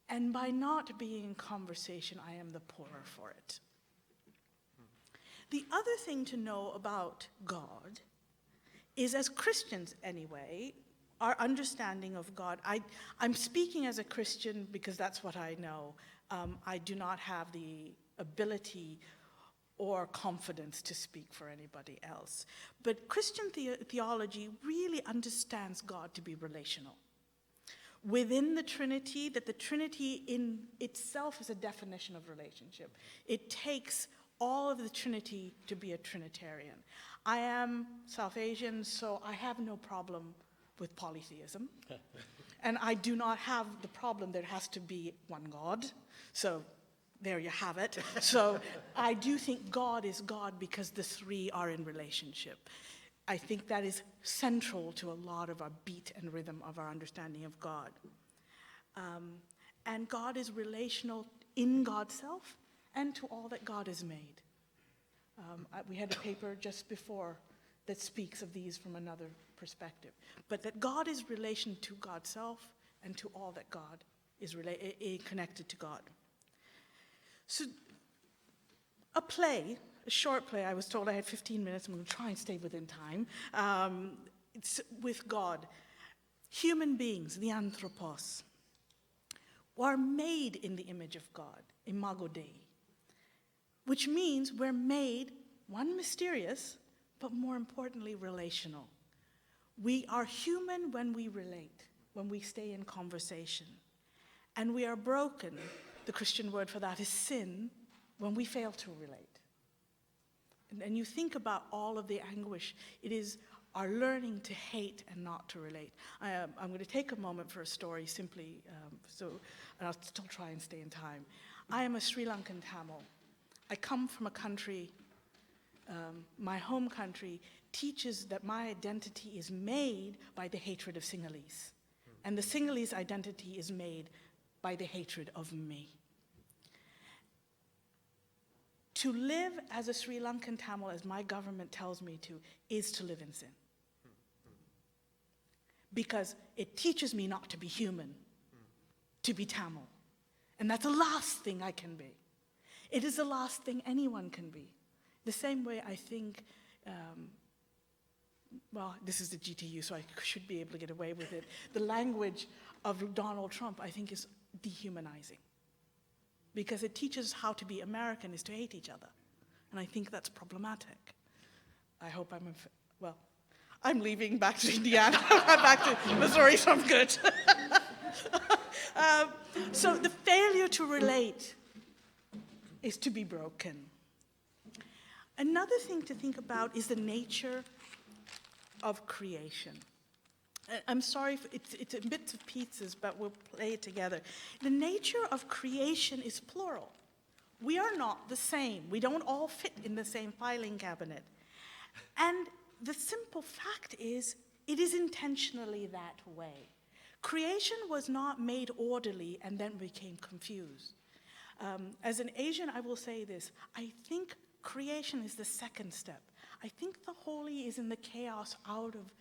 And by not being in conversation, I am the poorer for it. The other thing to know about God is, as Christians anyway, our understanding of God. I'm speaking as a Christian because that's what I know. I do not have the ability or confidence to speak for anybody else. But Christian theology really understands God to be relational. Within the Trinity, that the Trinity in itself is a definition of relationship. It takes all of the Trinity to be a Trinitarian. I am South Asian, so I have no problem with polytheism. And I do not have the problem there has to be one God. So there you have it. So I do think God is God because the three are in relationship. I think that is central to a lot of our beat and rhythm of our understanding of God. And God is relational in God's self and to all that God has made. We had a paper just before that speaks of these from another perspective. But that God is relation to God's self and to all that God is connected to God. So a play, a short play, I was told I had 15 minutes. I'm going to try and stay within time. It's with God. Human beings, the anthropos, are made in the image of God, imago Dei, which means we're made, one, mysterious, but more importantly, relational. We are human when we relate, when we stay in conversation. And we are broken, the Christian word for that is sin, when we fail to relate. And you think about all of the anguish. It is our learning to hate and not to relate. I'm going to take a moment for a story simply, and I'll still try and stay in time. I am a Sri Lankan Tamil. I come from a country, my home country teaches that my identity is made by the hatred of Sinhalese. And the Sinhalese identity is made by the hatred of me. To live as a Sri Lankan Tamil, as my government tells me to, is to live in sin. Because it teaches me not to be human, to be Tamil. And that's the last thing I can be. It is the last thing anyone can be. The same way I think, well, this is the GTU, so I should be able to get away with it. The language of Donald Trump, I think, is dehumanizing. Because it teaches how to be American is to hate each other. And I think that's problematic. I hope I'm leaving back to Indiana, back to Missouri, so I'm good. So the failure to relate is to be broken. Another thing to think about is the nature of creation. I'm sorry, it's in bits of pieces, but we'll play it together. The nature of creation is plural. We are not the same. We don't all fit in the same filing cabinet. And the simple fact is, it is intentionally that way. Creation was not made orderly and then became confused. As an Asian, I will say this. I think creation is the second step. I think the holy is in the chaos out of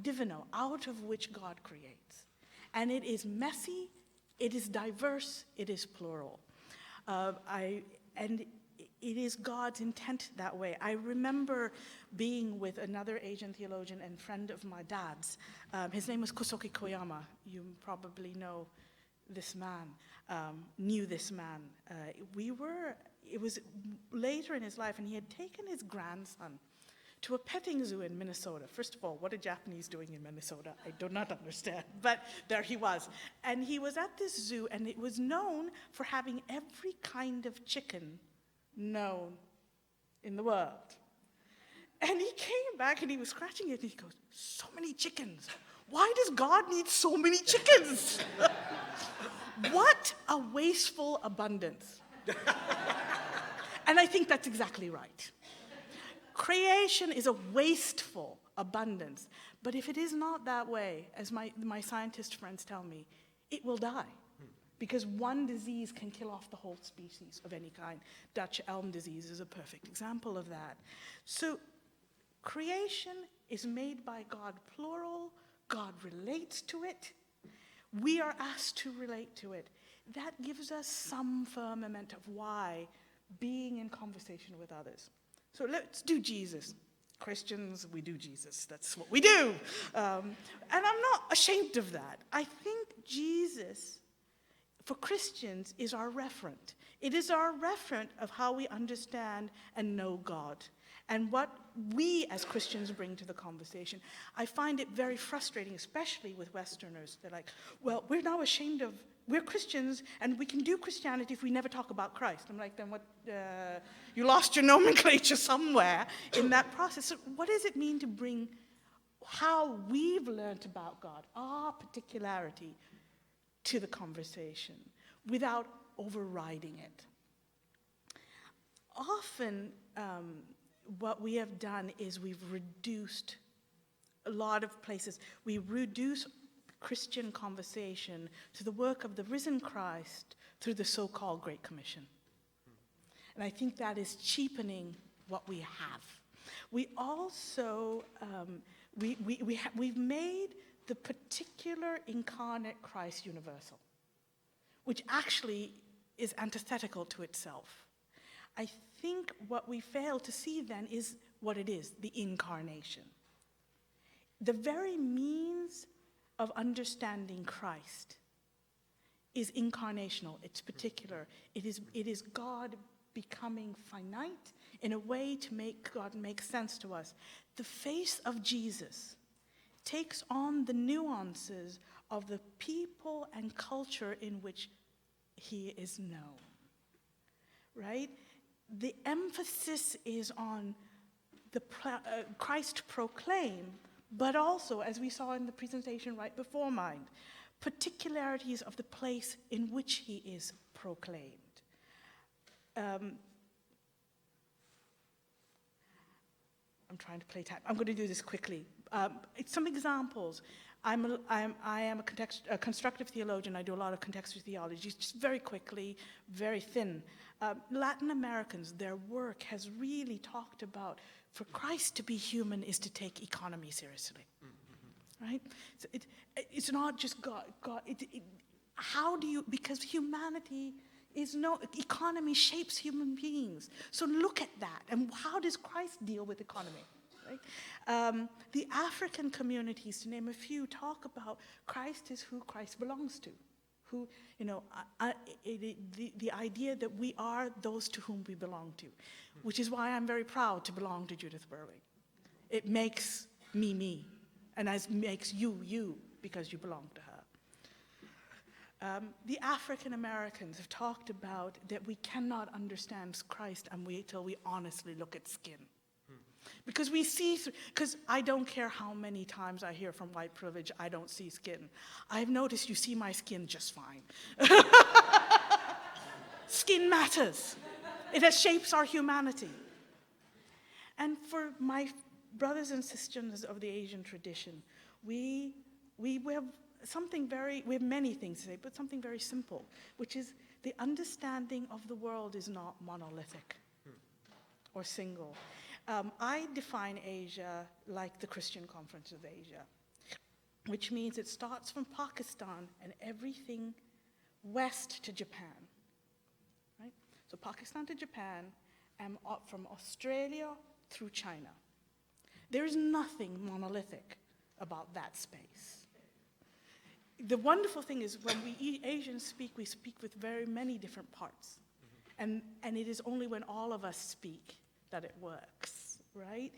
divino, out of which God creates. And it is messy, it is diverse, it is plural. And it is God's intent that way. I remember being with another Asian theologian and friend of my dad's. His name was Kosuke Koyama. You probably know this man, knew this man. It was later in his life, and he had taken his grandson to a petting zoo in Minnesota. First of all, what are Japanese doing in Minnesota? I do not understand, but there he was. And he was at this zoo, and it was known for having every kind of chicken known in the world. And he came back, and he was scratching it, and he goes, so many chickens. Why does God need so many chickens? What a wasteful abundance. And I think that's exactly right. Creation is a wasteful abundance. But if it is not that way, as my scientist friends tell me, it will die. Because one disease can kill off the whole species of any kind. Dutch elm disease is a perfect example of that. So creation is made by God plural. God relates to it. We are asked to relate to it. That gives us some firmament of why being in conversation with others. So let's do Jesus. Christians, we do Jesus. That's what we do. And I'm not ashamed of that. I think Jesus, for Christians, is our referent. It is our referent of how we understand and know God. and what we as Christians bring to the conversation. I find it very frustrating, especially with Westerners. They're like, well, we're now ashamed of, we're Christians, and we can do Christianity if we never talk about Christ. I'm like, then what, you lost your nomenclature somewhere in that process. So what does it mean to bring how we've learned about God, our particularity, to the conversation without overriding it? Often, what we have done is we've reduced a lot of places. We reduce Christian conversation to the work of the risen Christ through the so-called Great Commission. And I think that is cheapening what we have. We also, we've made the particular incarnate Christ universal, which actually is antithetical to itself. I think what we fail to see then is what it is, the incarnation. The very means of understanding Christ is incarnational, it's particular. It is God becoming finite in a way to make God make sense to us. The face of Jesus takes on the nuances of the people and culture in which he is known, right? The emphasis is on the Christ proclaim, but also, as we saw in the presentation right before mine, particularities of the place in which he is proclaimed. I'm trying to play time. I'm going to do this quickly. Some examples. I am a constructive theologian. I do a lot of contextual theology. Just very quickly, very thin. Latin Americans, their work has really talked about, for Christ to be human is to take economy seriously, right? So it's not just God. How do you, because humanity is economy shapes human beings. So look at that, and how does Christ deal with economy? Right? The African communities, to name a few, talk about Christ is who Christ belongs to. Who, the idea that we are those to whom we belong to, which is why I'm very proud to belong to Judith Berling. It makes me me, and as makes you you, because you belong to her. The African Americans have talked about that we cannot understand Christ until we honestly look at skin. Because we see, because I don't care how many times I hear from white privilege, I don't see skin. I've noticed you see my skin just fine. Skin matters. It shapes our humanity. And for my brothers and sisters of the Asian tradition, we have something we have many things to say, but something very simple, which is the understanding of the world is not monolithic or single. I define Asia like the Christian Conference of Asia, which means it starts from Pakistan and everything west to Japan, right? So Pakistan to Japan, and up from Australia through China. There is nothing monolithic about that space. The wonderful thing is when we Asians speak, we speak with very many different parts. And it is only when all of us speak that it works, right?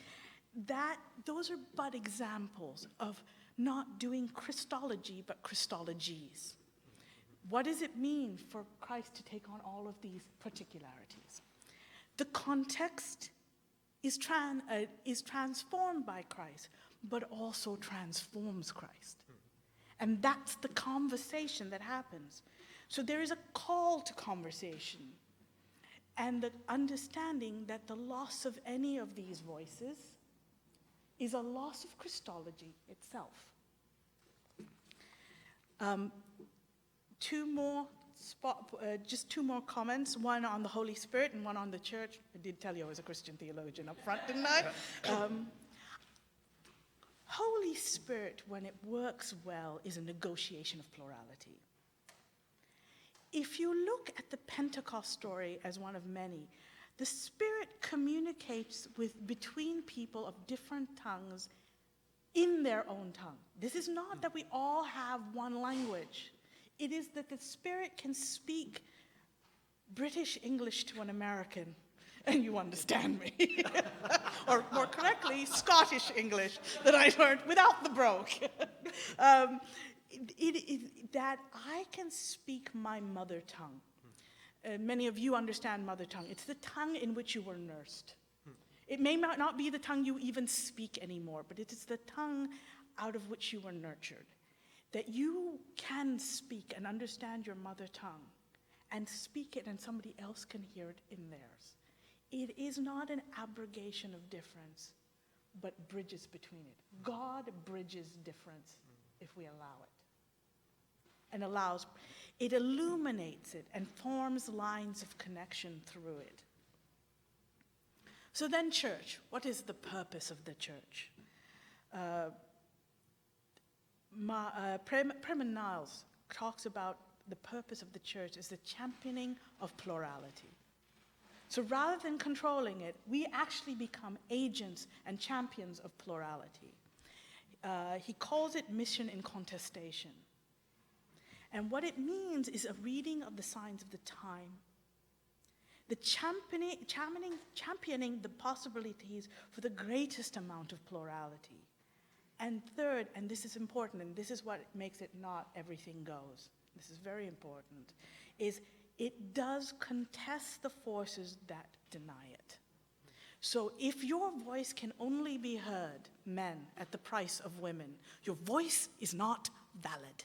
Those are but examples of not doing Christology, but Christologies. What does it mean for Christ to take on all of these particularities? The context is transformed by Christ, but also transforms Christ. And that's the conversation that happens. So there is a call to conversation, and the understanding that the loss of any of these voices is a loss of Christology itself. Just two more comments, one on the Holy Spirit and one on the church. I did tell you I was a Christian theologian up front, didn't I? Holy Spirit, when it works well, is a negotiation of plurality. If you look at the Pentecost story as one of many, the Spirit communicates between people of different tongues in their own tongue. This is not that we all have one language. It is that the Spirit can speak British English to an American and you understand me. Or more correctly, Scottish English that I learned without the brogue. That I can speak my mother tongue. Many of you understand mother tongue. It's the tongue in which you were nursed. It may not be the tongue you even speak anymore, but it is the tongue out of which you were nurtured. That you can speak and understand your mother tongue and speak it and somebody else can hear it in theirs. It is not an abrogation of difference, but bridges between it. God bridges difference if we allow it. And it illuminates it and forms lines of connection through it. So then church, what is the purpose of the church? Niles talks about the purpose of the church as the championing of plurality. So rather than controlling it, we actually become agents and champions of plurality. He calls it mission in contestation. And what it means is a reading of the signs of the time, the championing the possibilities for the greatest amount of plurality. And third, and this is important, and this is what makes it not everything goes, this is very important, is it does contest the forces that deny it. So if your voice can only be heard, men, at the price of women, your voice is not valid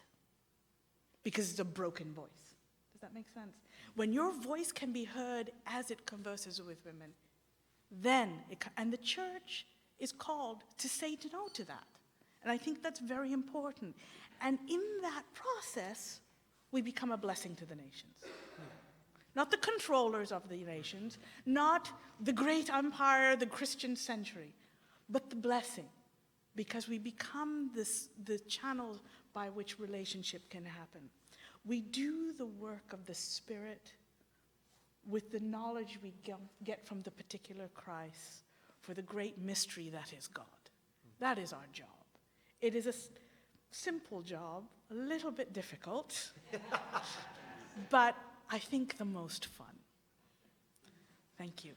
because it's a broken voice. Does that make sense? When your voice can be heard as it converses with women, then, and the church is called to say no to that. And I think that's very important. And in that process, we become a blessing to the nations. Not the controllers of the nations, not the great empire, the Christian century, but the blessing. Because we become the channel by which relationship can happen. We do the work of the Spirit with the knowledge we get from the particular Christ for the great mystery that is God. That is our job. It is a simple job, a little bit difficult, but I think the most fun. Thank you.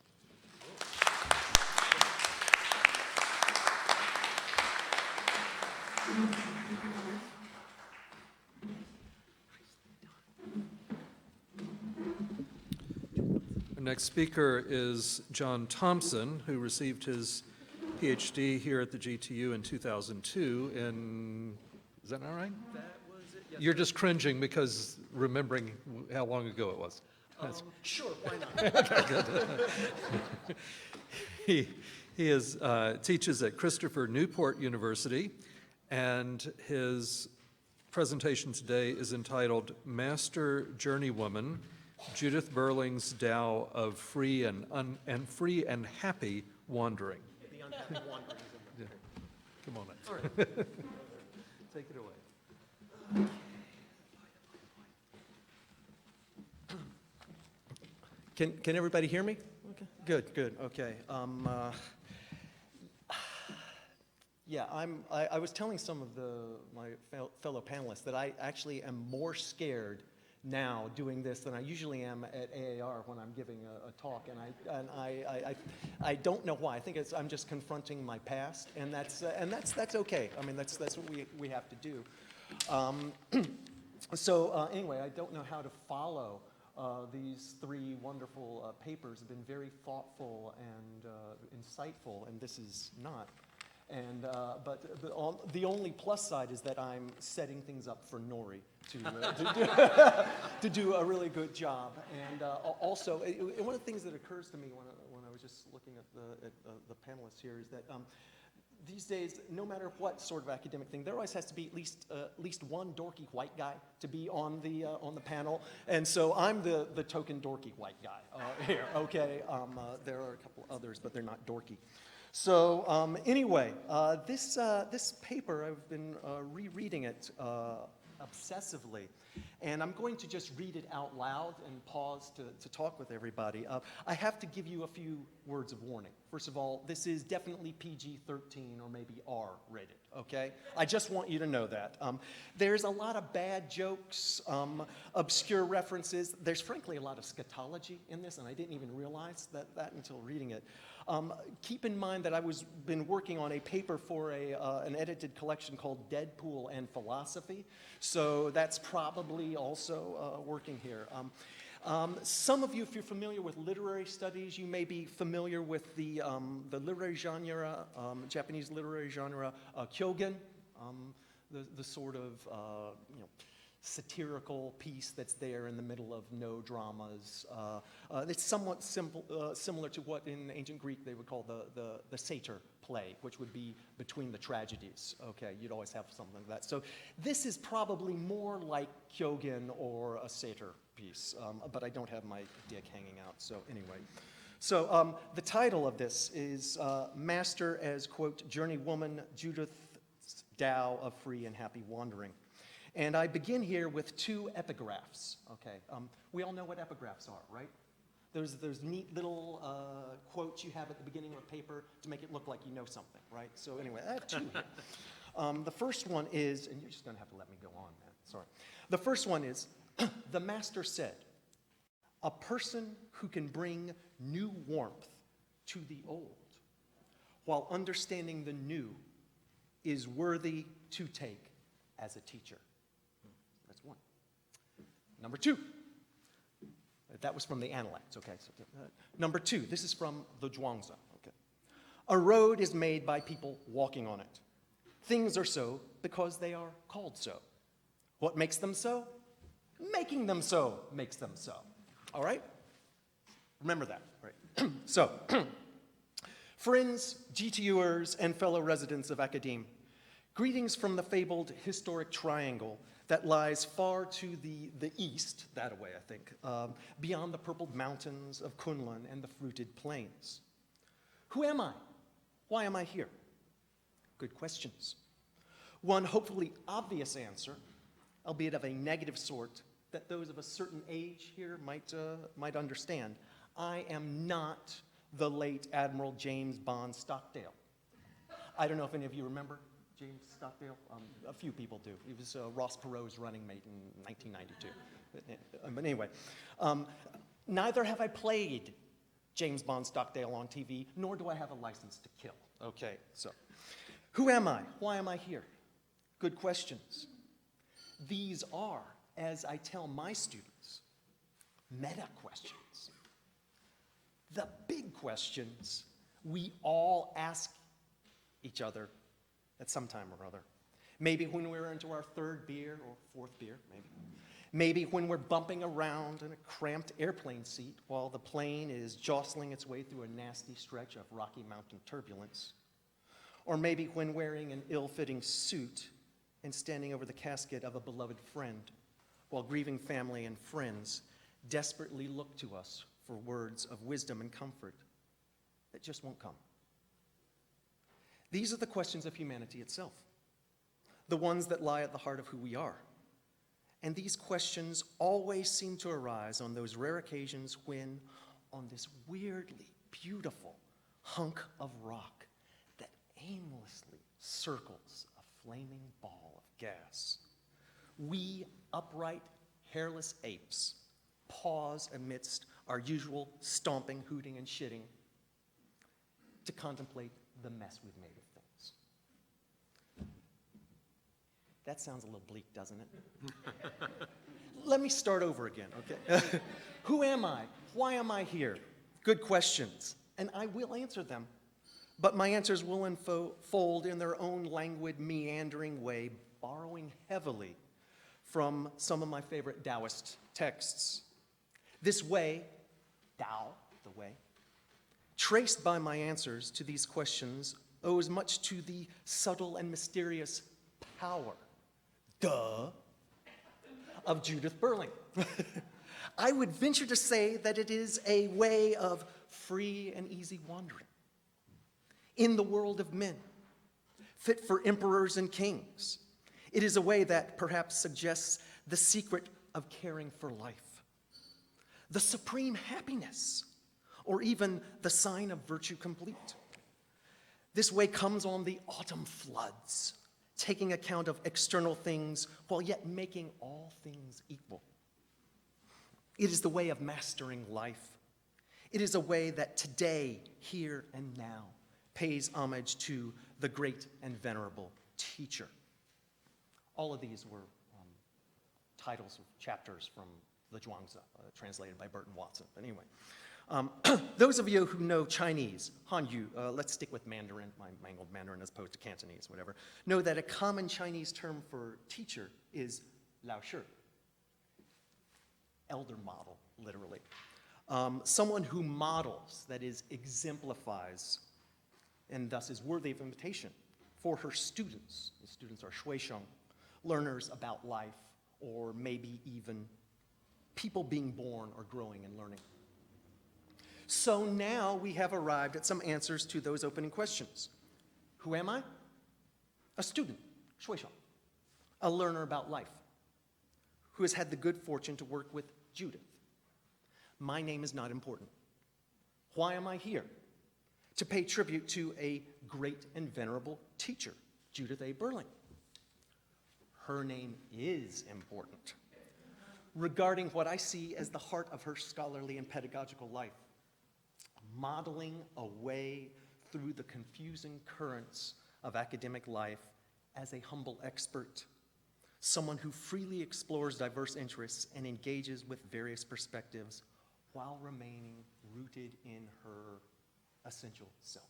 Our next speaker is John Thompson, who received his PhD here at the GTU in 2002 in, is that not right? That was it, yes. You're just cringing because remembering how long ago it was. Sure, why not? He teaches at Christopher Newport University, and his presentation today is entitled Master Journeywoman, Judith Berling's Tao of Free and Happy Wandering. The unhappy wanderings in there. Come on in. All right. Take it away. Can everybody hear me? Okay. Good. Okay. Yeah, I was telling some of my fellow panelists that I actually am more scared now doing this than I usually am at AAR when I'm giving a talk, and I don't know why. I think I'm just confronting my past, and that's okay. I mean, that's what we have to do. So anyway, I don't know how to follow these three wonderful papers. Have been very thoughtful and insightful, and this is not. And but the only plus side is that I'm setting things up for Nori to do a really good job. And also, one of the things that occurs to me when I was just looking at the panelists here is that these days, no matter what sort of academic thing, there always has to be at least one dorky white guy to be on the panel. And so I'm the token dorky white guy here. Okay, there are a couple others, but they're not dorky. So anyway, this paper, I've been rereading it obsessively. And I'm going to just read it out loud and pause to talk with everybody. I have to give you a few words of warning. First of all, this is definitely PG-13 or maybe R rated, okay? I just want you to know that. There's a lot of bad jokes, obscure references. There's frankly a lot of scatology in this, and I didn't even realize that until reading it. Keep in mind that I been working on a paper for an edited collection called Deadpool and Philosophy, so that's probably also working here. Some of you, if you're familiar with literary studies, you may be familiar with the literary genre, Japanese literary genre, kyogen, the sort of satirical piece that's there in the middle of no dramas. It's somewhat similar to what in ancient Greek they would call the satyr play, which would be between the tragedies. Okay, you'd always have something like that. So this is probably more like kyogen or a satyr piece, but I don't have my dick hanging out, so anyway. So the title of this is Master as, quote, Journeywoman Judith's Tao of Free and Happy Wandering. And I begin here with two epigraphs, okay? We all know what epigraphs are, right? There's neat little quotes you have at the beginning of a paper to make it look like you know something, right? So anyway, I have two here. The first one is, and you're just gonna have to let me go on, man, sorry. The first one is, the master said, a person who can bring new warmth to the old while understanding the new is worthy to take as a teacher. That's one. Number two, that was from the Analects, okay. So, number two, this is from the Zhuangzi, okay. A road is made by people walking on it. Things are so because they are called so. What makes them so? Making them so makes them so. All right? Remember that, right? So, friends, GTUers, and fellow residents of academe, greetings from the fabled historic triangle that lies far to the east, that-a-way, I think, beyond the purpled mountains of Kunlun and the fruited plains. Who am I? Why am I here? Good questions. One hopefully obvious answer, albeit of a negative sort, that those of a certain age here might understand. I am not the late Admiral James Bond Stockdale. I don't know if any of you remember James Stockdale. A few people do. He was Ross Perot's running mate in 1992. But anyway, neither have I played James Bond Stockdale on TV, nor do I have a license to kill. Okay, so who am I? Why am I here? Good questions. These are, as I tell my students, meta questions. The big questions we all ask each other at some time or other. Maybe when we're into our third beer or fourth beer, maybe. Maybe when we're bumping around in a cramped airplane seat while the plane is jostling its way through a nasty stretch of Rocky Mountain turbulence. Or maybe when wearing an ill-fitting suit and standing over the casket of a beloved friend while grieving family and friends desperately look to us for words of wisdom and comfort that just won't come. These are the questions of humanity itself, the ones that lie at the heart of who we are. And these questions always seem to arise on those rare occasions when, on this weirdly beautiful hunk of rock that aimlessly circles a flaming ball of gas, we upright, hairless apes pause amidst our usual stomping, hooting, and shitting to contemplate the mess we've made of things. That sounds a little bleak, doesn't it? Let me start over again, okay? Who am I? Why am I here? Good questions, and I will answer them, but my answers will unfold in their own languid, meandering way, borrowing heavily from some of my favorite Taoist texts. This way, Tao, the way, traced by my answers to these questions, owes much to the subtle and mysterious power, of Judith Berling. I would venture to say that it is a way of free and easy wandering in the world of men, fit for emperors and kings, It is a way that perhaps suggests the secret of caring for life, the supreme happiness, or even the sign of virtue complete. This way comes on the autumn floods, taking account of external things while yet making all things equal. It is the way of mastering life. It is a way that today, here and now, pays homage to the great and venerable teacher. All of these were titles of chapters from the Zhuangzi, translated by Burton Watson. But anyway, those of you who know Chinese, Hanyu, let's stick with Mandarin, my mangled Mandarin as opposed to Cantonese, whatever, know that a common Chinese term for teacher is Lao Shi, elder model, literally. Someone who models, that is, exemplifies, and thus is worthy of imitation for her students. The students are Shuisheng, learners about life, or maybe even people being born or growing and learning. So now we have arrived at some answers to those opening questions. Who am I? A student, Shuisheng, a learner about life, who has had the good fortune to work with Judith. My name is not important. Why am I here? To pay tribute to a great and venerable teacher, Judith A. Berling. Her name is important. Regarding what I see as the heart of her scholarly and pedagogical life, modeling a way through the confusing currents of academic life as a humble expert, someone who freely explores diverse interests and engages with various perspectives while remaining rooted in her essential self.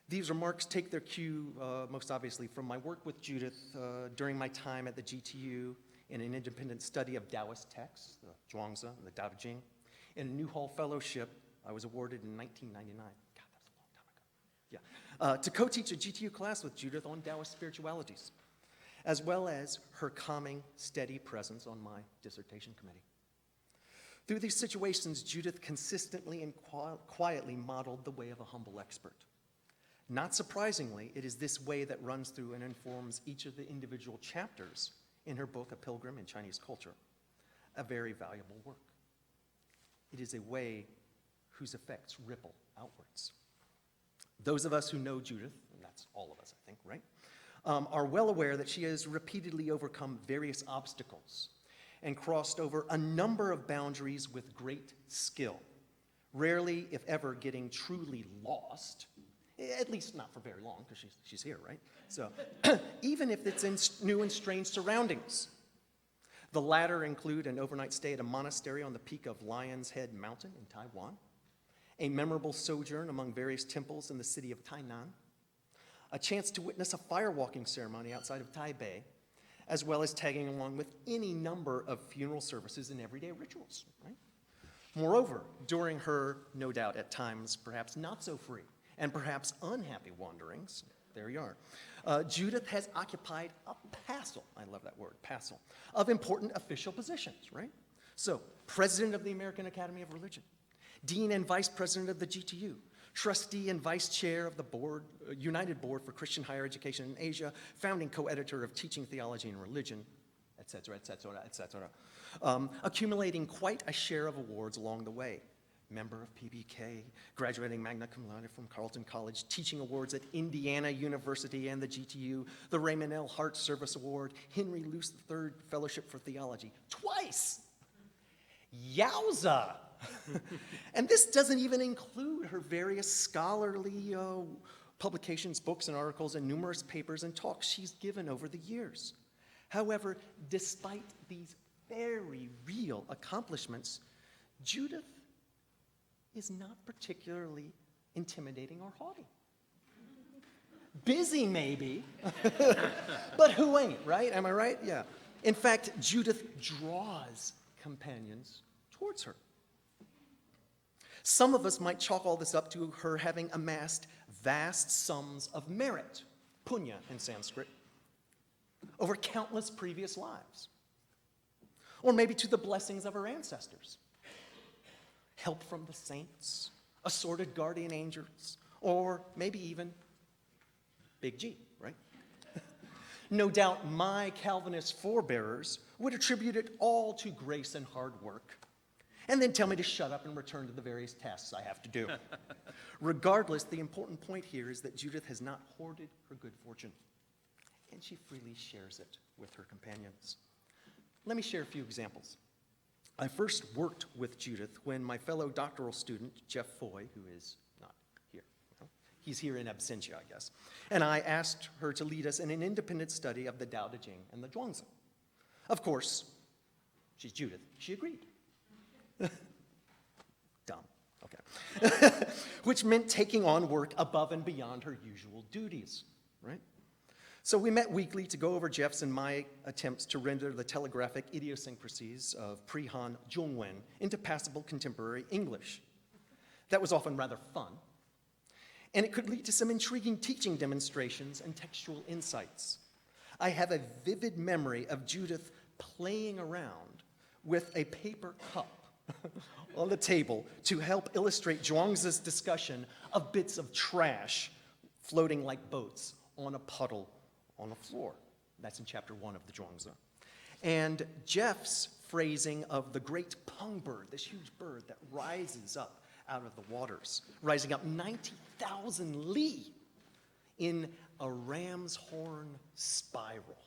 These remarks take their cue, most obviously, from my work with Judith during my time at the GTU in an independent study of Taoist texts, the Zhuangzi and the Tao Te Ching. In a Newhall Fellowship I was awarded in 1999. God, that's a long time ago. Yeah. To co-teach a GTU class with Judith on Taoist spiritualities, as well as her calming, steady presence on my dissertation committee. Through these situations, Judith consistently and quietly modeled the way of a humble expert. Not surprisingly, it is this way that runs through and informs each of the individual chapters in her book, A Pilgrim in Chinese Culture, a very valuable work. It is a way whose effects ripple outwards. Those of us who know Judith, and that's all of us, I think, right, are well aware that she has repeatedly overcome various obstacles and crossed over a number of boundaries with great skill, rarely, if ever, getting truly lost, at least not for very long, because she's here, right? So, even if it's in new and strange surroundings. The latter include an overnight stay at a monastery on the peak of Lion's Head Mountain in Taiwan, a memorable sojourn among various temples in the city of Tainan, a chance to witness a firewalking ceremony outside of Taipei, as well as tagging along with any number of funeral services and everyday rituals, right? Moreover, during her, no doubt at times, perhaps not so free and perhaps unhappy wanderings, there you are, Judith has occupied a passel, I love that word, passel, of important official positions, right? So, President of the American Academy of Religion, Dean and Vice President of the GTU, Trustee and Vice Chair of the Board, United Board for Christian Higher Education in Asia, founding co-editor of Teaching Theology and Religion, et cetera, et cetera, et cetera, accumulating quite a share of awards along the way. Member of PBK, graduating magna cum laude from Carleton College, teaching awards at Indiana University and the GTU, the Raymond L. Hart Service Award, Henry Luce III Fellowship for Theology, twice. Yowza! And this doesn't even include her various scholarly publications, books and articles, and numerous papers and talks she's given over the years. However, despite these very real accomplishments, Judith is not particularly intimidating or haughty. Busy, maybe, but who ain't, right? Am I right? Yeah. In fact, Judith draws companions towards her. Some of us might chalk all this up to her having amassed vast sums of merit, punya in Sanskrit, over countless previous lives. Or maybe to the blessings of her ancestors. Help from the saints, assorted guardian angels, or maybe even Big G, right? No doubt my Calvinist forebearers would attribute it all to grace and hard work, and then tell me to shut up and return to the various tasks I have to do. Regardless, the important point here is that Judith has not hoarded her good fortune, and she freely shares it with her companions. Let me share a few examples. I first worked with Judith when my fellow doctoral student, Jeff Foy, who is not here, he's here in absentia, I guess, and I asked her to lead us in an independent study of the Tao Te Ching and the Zhuangzi. Of course, she's Judith, she agreed. Dumb, okay. Which meant taking on work above and beyond her usual duties, right? So we met weekly to go over Jeff's and my attempts to render the telegraphic idiosyncrasies of pre-Han Zhongwen into passable contemporary English. That was often rather fun, and it could lead to some intriguing teaching demonstrations and textual insights. I have a vivid memory of Judith playing around with a paper cup on the table to help illustrate Zhuangzi's discussion of bits of trash floating like boats on a puddle on the floor. That's in chapter 1 of the Zhuangzi. And Jeff's phrasing of the great pung bird, this huge bird that rises up out of the waters, rising up 90,000 li in a ram's horn spiral.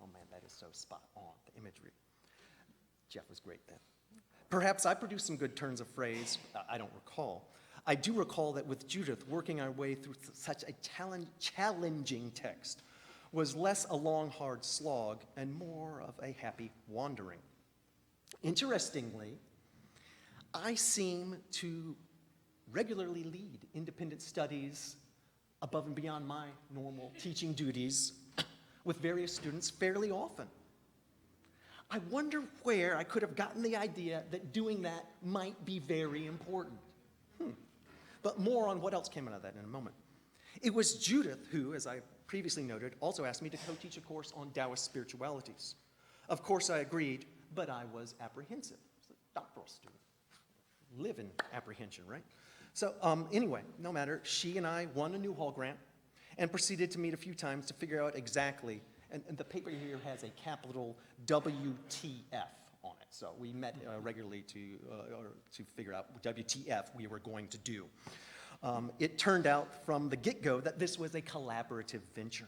Oh man, that is so spot on, the imagery. Jeff was great then. Perhaps I produced some good turns of phrase, I don't recall. I do recall that with Judith, working our way through such a challenging text was less a long, hard slog and more of a happy wandering. Interestingly, I seem to regularly lead independent studies above and beyond my normal teaching duties with various students fairly often. I wonder where I could have gotten the idea that doing that might be very important. But more on what else came out of that in a moment. It was Judith who, as I previously noted, also asked me to co-teach a course on Taoist spiritualities. Of course I agreed, but I was apprehensive. I was a doctoral student. Live in apprehension, right? So anyway, no matter, she and I won a Newhall grant and proceeded to meet a few times to figure out exactly, and the paper here has a capital WTF on it. So we met regularly to figure out WTF we were going to do. It turned out from the get-go that this was a collaborative venture.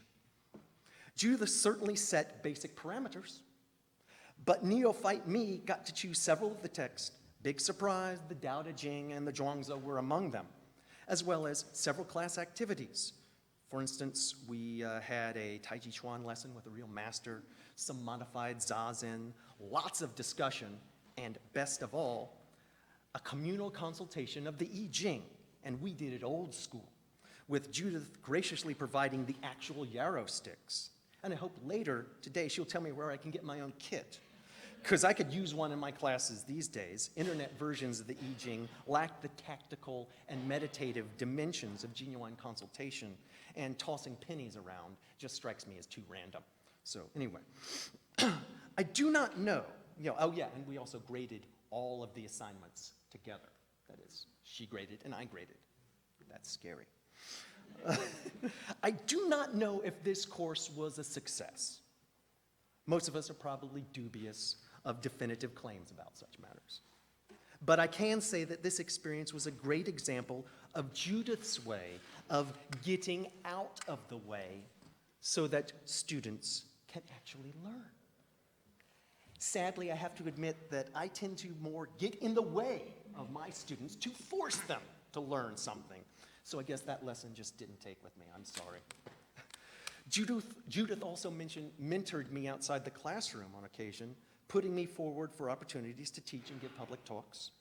Judith certainly set basic parameters, but neophyte me got to choose several of the texts. Big surprise, the Tao Te Ching and the Zhuangzi were among them, as well as several class activities. For instance, we had a Tai Chi Chuan lesson with a real master, some modified Zazen, lots of discussion, and best of all, a communal consultation of the I Ching, and we did it old school, with Judith graciously providing the actual yarrow sticks. And I hope later today she'll tell me where I can get my own kit, because I could use one in my classes these days. Internet versions of the I Ching lack the tactical and meditative dimensions of genuine consultation, and tossing pennies around just strikes me as too random. So anyway, I do not know, oh yeah, and we also graded all of the assignments together. That is, she graded and I graded. That's scary. I do not know if this course was a success. Most of us are probably dubious of definitive claims about such matters. But I can say that this experience was a great example of Judith's way of getting out of the way so that students can actually learn. Sadly, I have to admit that I tend to more get in the way of my students to force them to learn something. So I guess that lesson just didn't take with me. I'm sorry. Judith also mentored me outside the classroom on occasion, putting me forward for opportunities to teach and give public talks.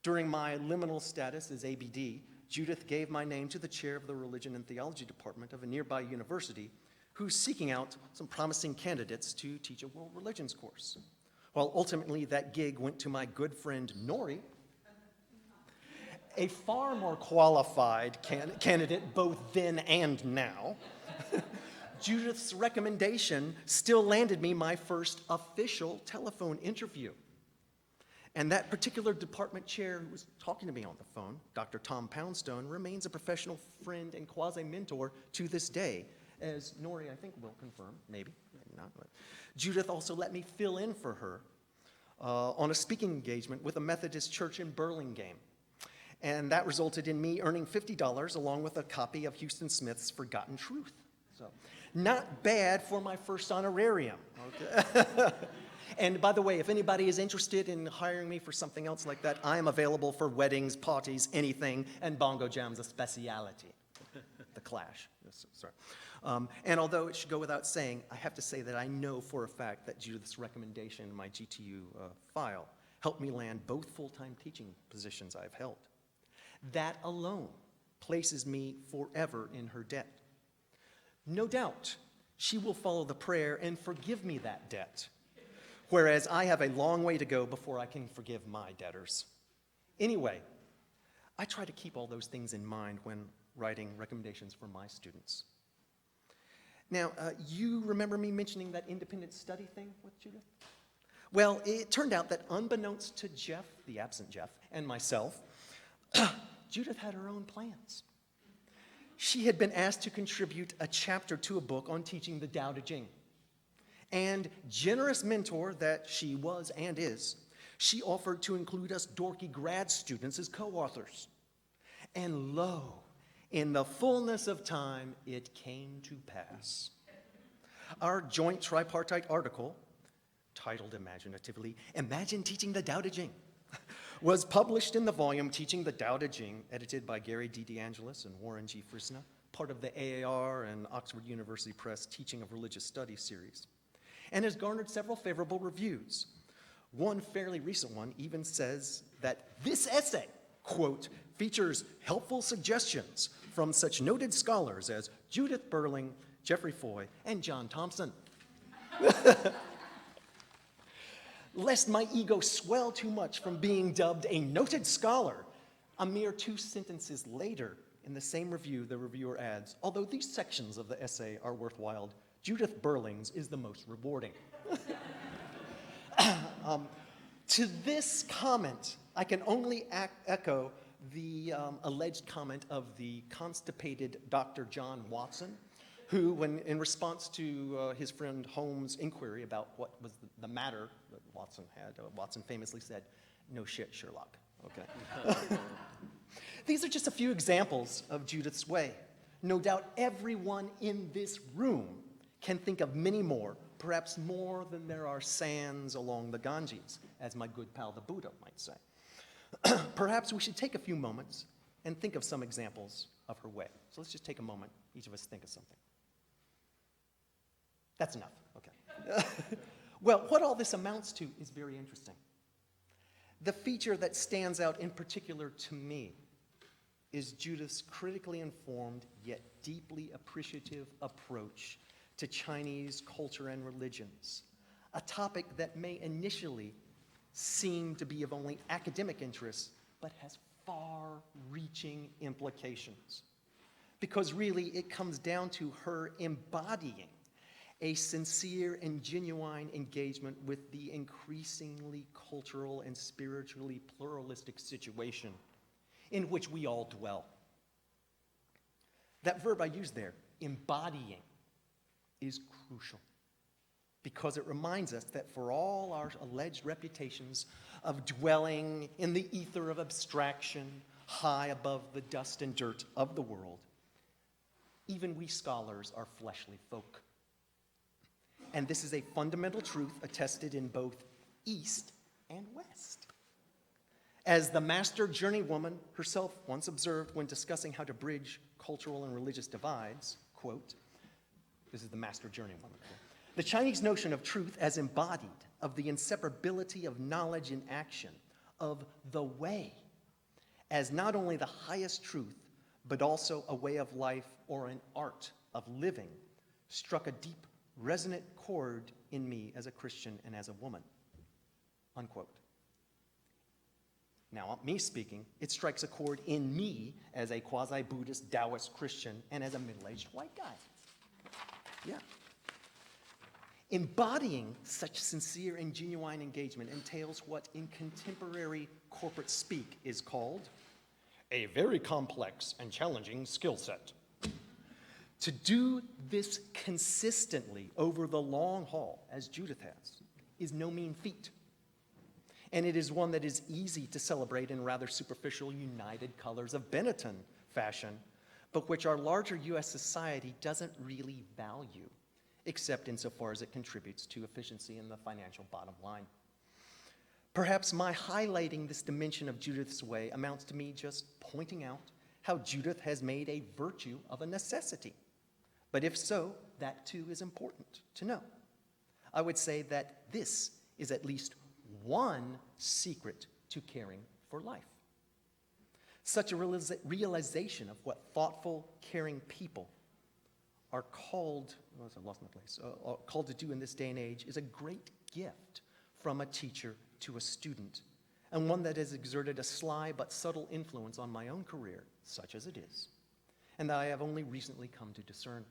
During my liminal status as ABD, Judith gave my name to the chair of the Religion and Theology department of a nearby university who's seeking out some promising candidates to teach a world religions course. While ultimately that gig went to my good friend Norris, a far more qualified candidate both then and now, Judith's recommendation still landed me my first official telephone interview. And that particular department chair who was talking to me on the phone, Dr. Tom Poundstone, remains a professional friend and quasi-mentor to this day, as Nori, I think, will confirm, maybe not. But Judith also let me fill in for her on a speaking engagement with a Methodist church in Berling. And that resulted in me earning $50 along with a copy of Houston Smith's Forgotten Truth. So, not bad for my first honorarium. Okay. And by the way, if anybody is interested in hiring me for something else like that, I am available for weddings, parties, anything, and bongo jam's a speciality. The Clash. Yes, sorry. And although it should go without saying, I have to say that I know for a fact that Judith's recommendation in my GTU file helped me land both full-time teaching positions I've held. That alone places me forever in her debt. No doubt, she will follow the prayer and forgive me that debt, whereas I have a long way to go before I can forgive my debtors. Anyway, I try to keep all those things in mind when writing recommendations for my students. Now, you remember me mentioning that independent study thing with Judith? Well, it turned out that unbeknownst to Jeff, the absent Jeff, and myself, Judith had her own plans. She had been asked to contribute a chapter to a book on teaching the Tao Te Ching. And generous mentor that she was and is, she offered to include us dorky grad students as co-authors. And lo, in the fullness of time, it came to pass. Our joint tripartite article, titled imaginatively, Imagine Teaching the Tao Te Ching, was published in the volume Teaching the Tao Te Ching, edited by Gary D. DeAngelis and Warren G. Fresno, part of the AAR and Oxford University Press Teaching of Religious Studies series, and has garnered several favorable reviews. One fairly recent one even says that this essay, quote, features helpful suggestions from such noted scholars as Judith Berling, Jeffrey Foy, and John Thompson. Lest my ego swell too much from being dubbed a noted scholar, a mere 2 sentences later in the same review, the reviewer adds, although these sections of the essay are worthwhile, Judith Berling's is the most rewarding. To this comment, I can only echo the alleged comment of the constipated Dr. John Watson, who, when in response to his friend Holmes' inquiry about what was the matter that Watson had, Watson famously said, "No shit, Sherlock." Okay. These are just a few examples of Judith's way. No doubt everyone in this room can think of many more, perhaps more than there are sands along the Ganges, as my good pal the Buddha might say. Perhaps we should take a few moments and think of some examples of her way. So let's just take a moment, each of us think of something. That's enough, okay. Well, what all this amounts to is very interesting. The feature that stands out in particular to me is Judith's critically informed yet deeply appreciative approach to Chinese culture and religions, a topic that may initially seem to be of only academic interest, but has far-reaching implications. Because really, it comes down to her embodying a sincere and genuine engagement with the increasingly cultural and spiritually pluralistic situation in which we all dwell. That verb I used there, embodying, is crucial because it reminds us that for all our alleged reputations of dwelling in the ether of abstraction, high above the dust and dirt of the world, even we scholars are fleshly folk. And this is a fundamental truth attested in both East and West. As the master journeywoman herself once observed when discussing how to bridge cultural and religious divides, quote, this is the master journeywoman, the Chinese notion of truth as embodied, of the inseparability of knowledge in action, of the way, as not only the highest truth, but also a way of life or an art of living, struck a deep, resonant chord in me as a Christian and as a woman, unquote. Now, me speaking, it strikes a chord in me as a quasi-Buddhist Taoist Christian and as a middle-aged white guy. Yeah. Embodying such sincere and genuine engagement entails what in contemporary corporate speak is called a very complex and challenging skill set. To do this consistently over the long haul, as Judith has, is no mean feat. And it is one that is easy to celebrate in rather superficial United Colors of Benetton fashion, but which our larger U.S. society doesn't really value, except insofar as it contributes to efficiency in the financial bottom line. Perhaps my highlighting this dimension of Judith's way amounts to me just pointing out how Judith has made a virtue of a necessity. But if so, that too is important to know. I would say that this is at least one secret to caring for life. Such a realization of what thoughtful, caring people are called, I lost my place, called to do in this day and age is a great gift from a teacher to a student, and one that has exerted a sly but subtle influence on my own career, such as it is, and that I have only recently come to discern.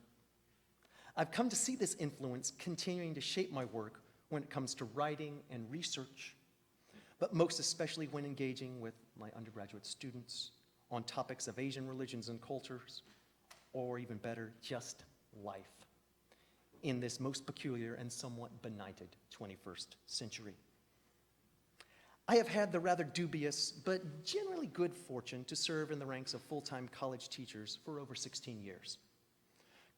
I've come to see this influence continuing to shape my work when it comes to writing and research, but most especially when engaging with my undergraduate students on topics of Asian religions and cultures, or even better, just life in this most peculiar and somewhat benighted 21st century. I have had the rather dubious but generally good fortune to serve in the ranks of full-time college teachers for over 16 years.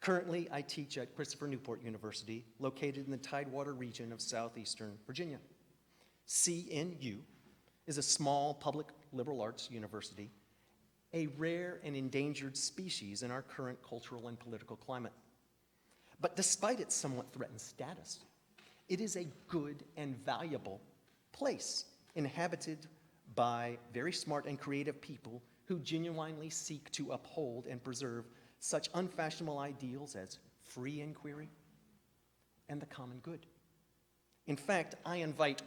Currently, I teach at Christopher Newport University, located in the Tidewater region of southeastern Virginia. CNU is a small public liberal arts university, a rare and endangered species in our current cultural and political climate. But despite its somewhat threatened status, it is a good and valuable place, inhabited by very smart and creative people who genuinely seek to uphold and preserve such unfashionable ideals as free inquiry and the common good. In fact, I invite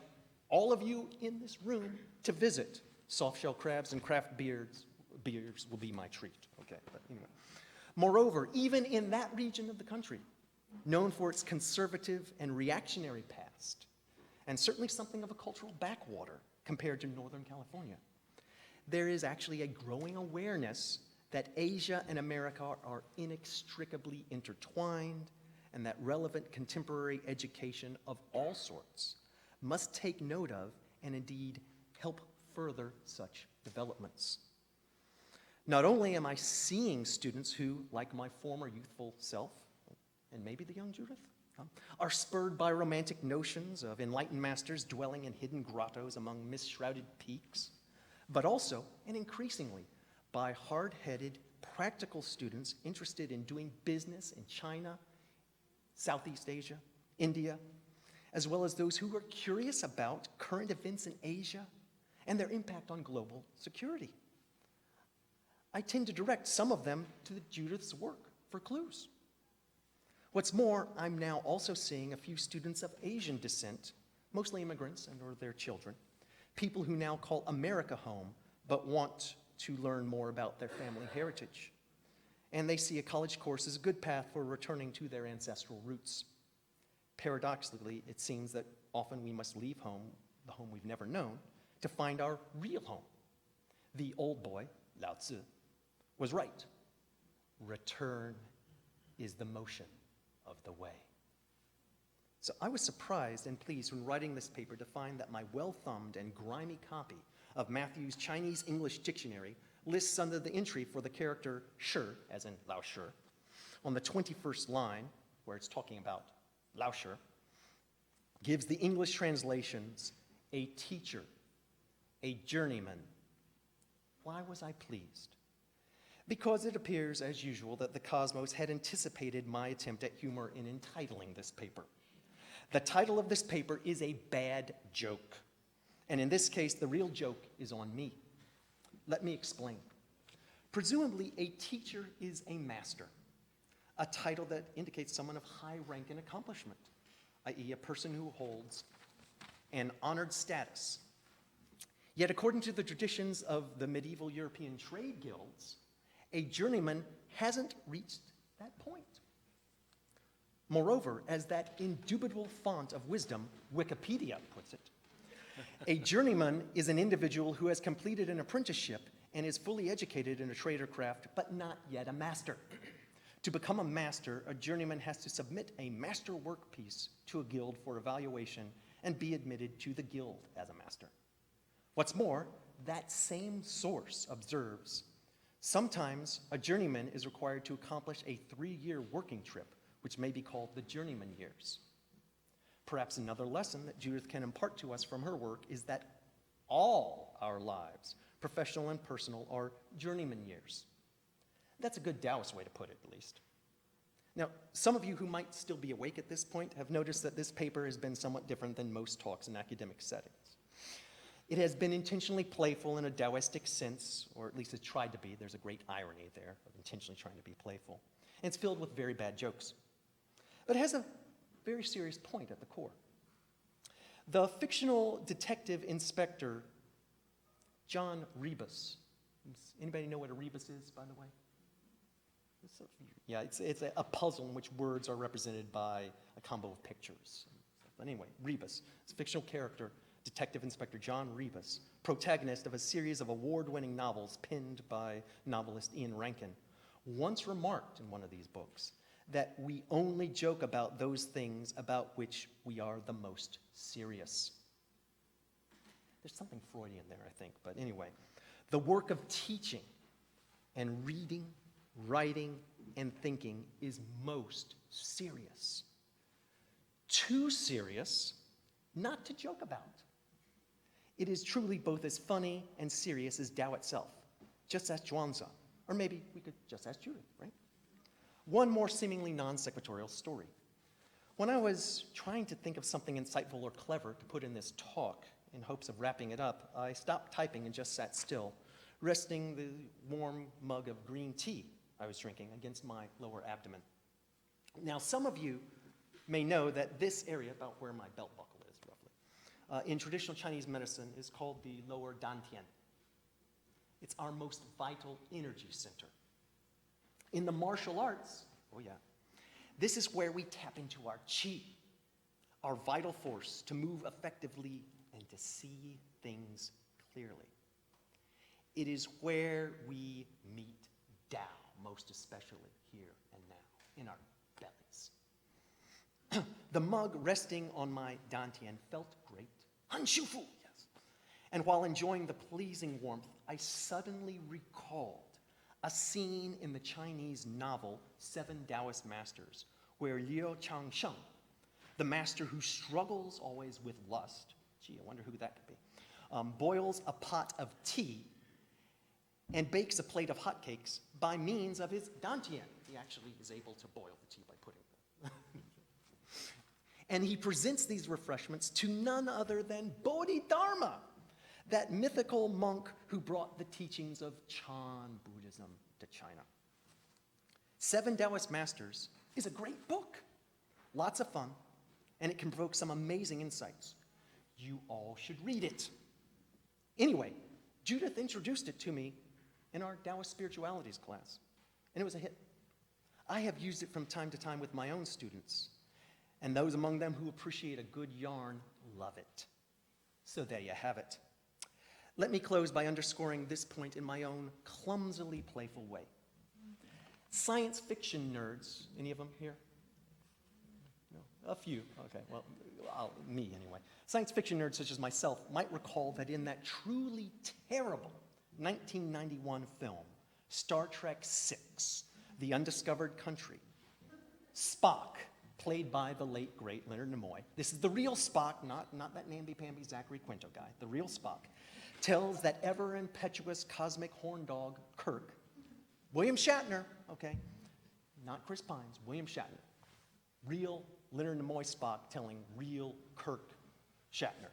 all of you in this room to visit. Soft-shell crabs and craft beers will be my treat, okay? But anyway. Moreover, even in that region of the country, known for its conservative and reactionary past, and certainly something of a cultural backwater compared to Northern California, there is actually a growing awareness that Asia and America are inextricably intertwined, and that relevant contemporary education of all sorts must take note of and indeed help further such developments. Not only am I seeing students who, like my former youthful self, and maybe the young Judith, are spurred by romantic notions of enlightened masters dwelling in hidden grottos among mist-shrouded peaks, but also, and increasingly, by hard-headed, practical students interested in doing business in China, Southeast Asia, India, as well as those who are curious about current events in Asia and their impact on global security. I tend to direct some of them to Judith's work for clues. What's more, I'm now also seeing a few students of Asian descent, mostly immigrants and or their children, people who now call America home but want to learn more about their family heritage. And they see a college course as a good path for returning to their ancestral roots. Paradoxically, it seems that often we must leave home, the home we've never known, to find our real home. The old boy, Lao Tzu, was right. Return is the motion of the way. So I was surprised and pleased when writing this paper to find that my well-thumbed and grimy copy of Matthew's Chinese-English dictionary lists under the entry for the character shi, as in Lao Shi, on the 21st line, where it's talking about Lao Shi, gives the English translations, a teacher, a journeyman. Why was I pleased? Because it appears, as usual, that the cosmos had anticipated my attempt at humor in entitling this paper. The title of this paper is a bad joke. And in this case, the real joke is on me. Let me explain. Presumably, a teacher is a master, a title that indicates someone of high rank and accomplishment, i.e. a person who holds an honored status. Yet according to the traditions of the medieval European trade guilds, a journeyman hasn't reached that point. Moreover, as that indubitable font of wisdom, Wikipedia, puts it, a journeyman is an individual who has completed an apprenticeship and is fully educated in a trade or craft, but not yet a master. To become a master, a journeyman has to submit a master workpiece to a guild for evaluation and be admitted to the guild as a master. What's more, that same source observes, sometimes a journeyman is required to accomplish a 3-year working trip, which may be called the journeyman years. Perhaps another lesson that Judith can impart to us from her work is that all our lives, professional and personal, are journeyman years. That's a good Taoist way to put it, at least. Now, some of you who might still be awake at this point have noticed that this paper has been somewhat different than most talks in academic settings. It has been intentionally playful in a Taoistic sense, or at least it's tried to be. There's a great irony there of intentionally trying to be playful. And it's filled with very bad jokes. But it has a very serious point at the core. The fictional detective inspector, John Rebus. Anybody know what a rebus is, by the way? Yeah, it's a puzzle in which words are represented by a combo of pictures. But anyway, Rebus, it's a fictional character, Detective Inspector John Rebus, protagonist of a series of award-winning novels penned by novelist Ian Rankin, once remarked in one of these books that we only joke about those things about which we are the most serious. There's something Freudian there, I think, but anyway. The work of teaching and reading, writing, and thinking is most serious. Too serious not to joke about. It is truly both as funny and serious as Tao itself. Just ask Zhuangzi, or maybe we could just ask Judith, right? One more seemingly non-sequitorial story. When I was trying to think of something insightful or clever to put in this talk in hopes of wrapping it up, I stopped typing and just sat still, resting the warm mug of green tea I was drinking against my lower abdomen. Now, some of you may know that this area, about where my belt buckle is roughly, in traditional Chinese medicine is called the lower dantian. It's our most vital energy center. In the martial arts, oh yeah, this is where we tap into our qi, our vital force to move effectively and to see things clearly. It is where we meet Tao, most especially here and now, in our bellies. The mug resting on my dantian felt great. Hanshufu, yes. And while enjoying the pleasing warmth, I suddenly recalled a scene in the Chinese novel Seven Taoist Masters, where Liu Changsheng, the master who struggles always with lust, gee, I wonder who that could be, boils a pot of tea and bakes a plate of hotcakes by means of his dantian. He actually is able to boil the tea by putting them. And he presents these refreshments to none other than Bodhidharma, that mythical monk who brought the teachings of Chan Buddhism to China. Seven Taoist Masters is a great book, lots of fun, and it can provoke some amazing insights. You all should read it. Anyway, Judith introduced it to me in our Taoist Spiritualities class, and it was a hit. I have used it from time to time with my own students, and those among them who appreciate a good yarn love it. So there you have it. Let me close by underscoring this point in my own clumsily playful way. Science fiction nerds, any of them here? No? A few, okay, well, me anyway. Science fiction nerds such as myself might recall that in that truly terrible 1991 film, Star Trek VI, The Undiscovered Country, Spock, played by the late, great Leonard Nimoy, this is the real Spock, not that namby-pamby Zachary Quinto guy, the real Spock, tells that ever-impetuous cosmic horn dog, Kirk, William Shatner, okay, not Chris Pines, William Shatner, real Leonard Nimoy Spock telling real Kirk Shatner,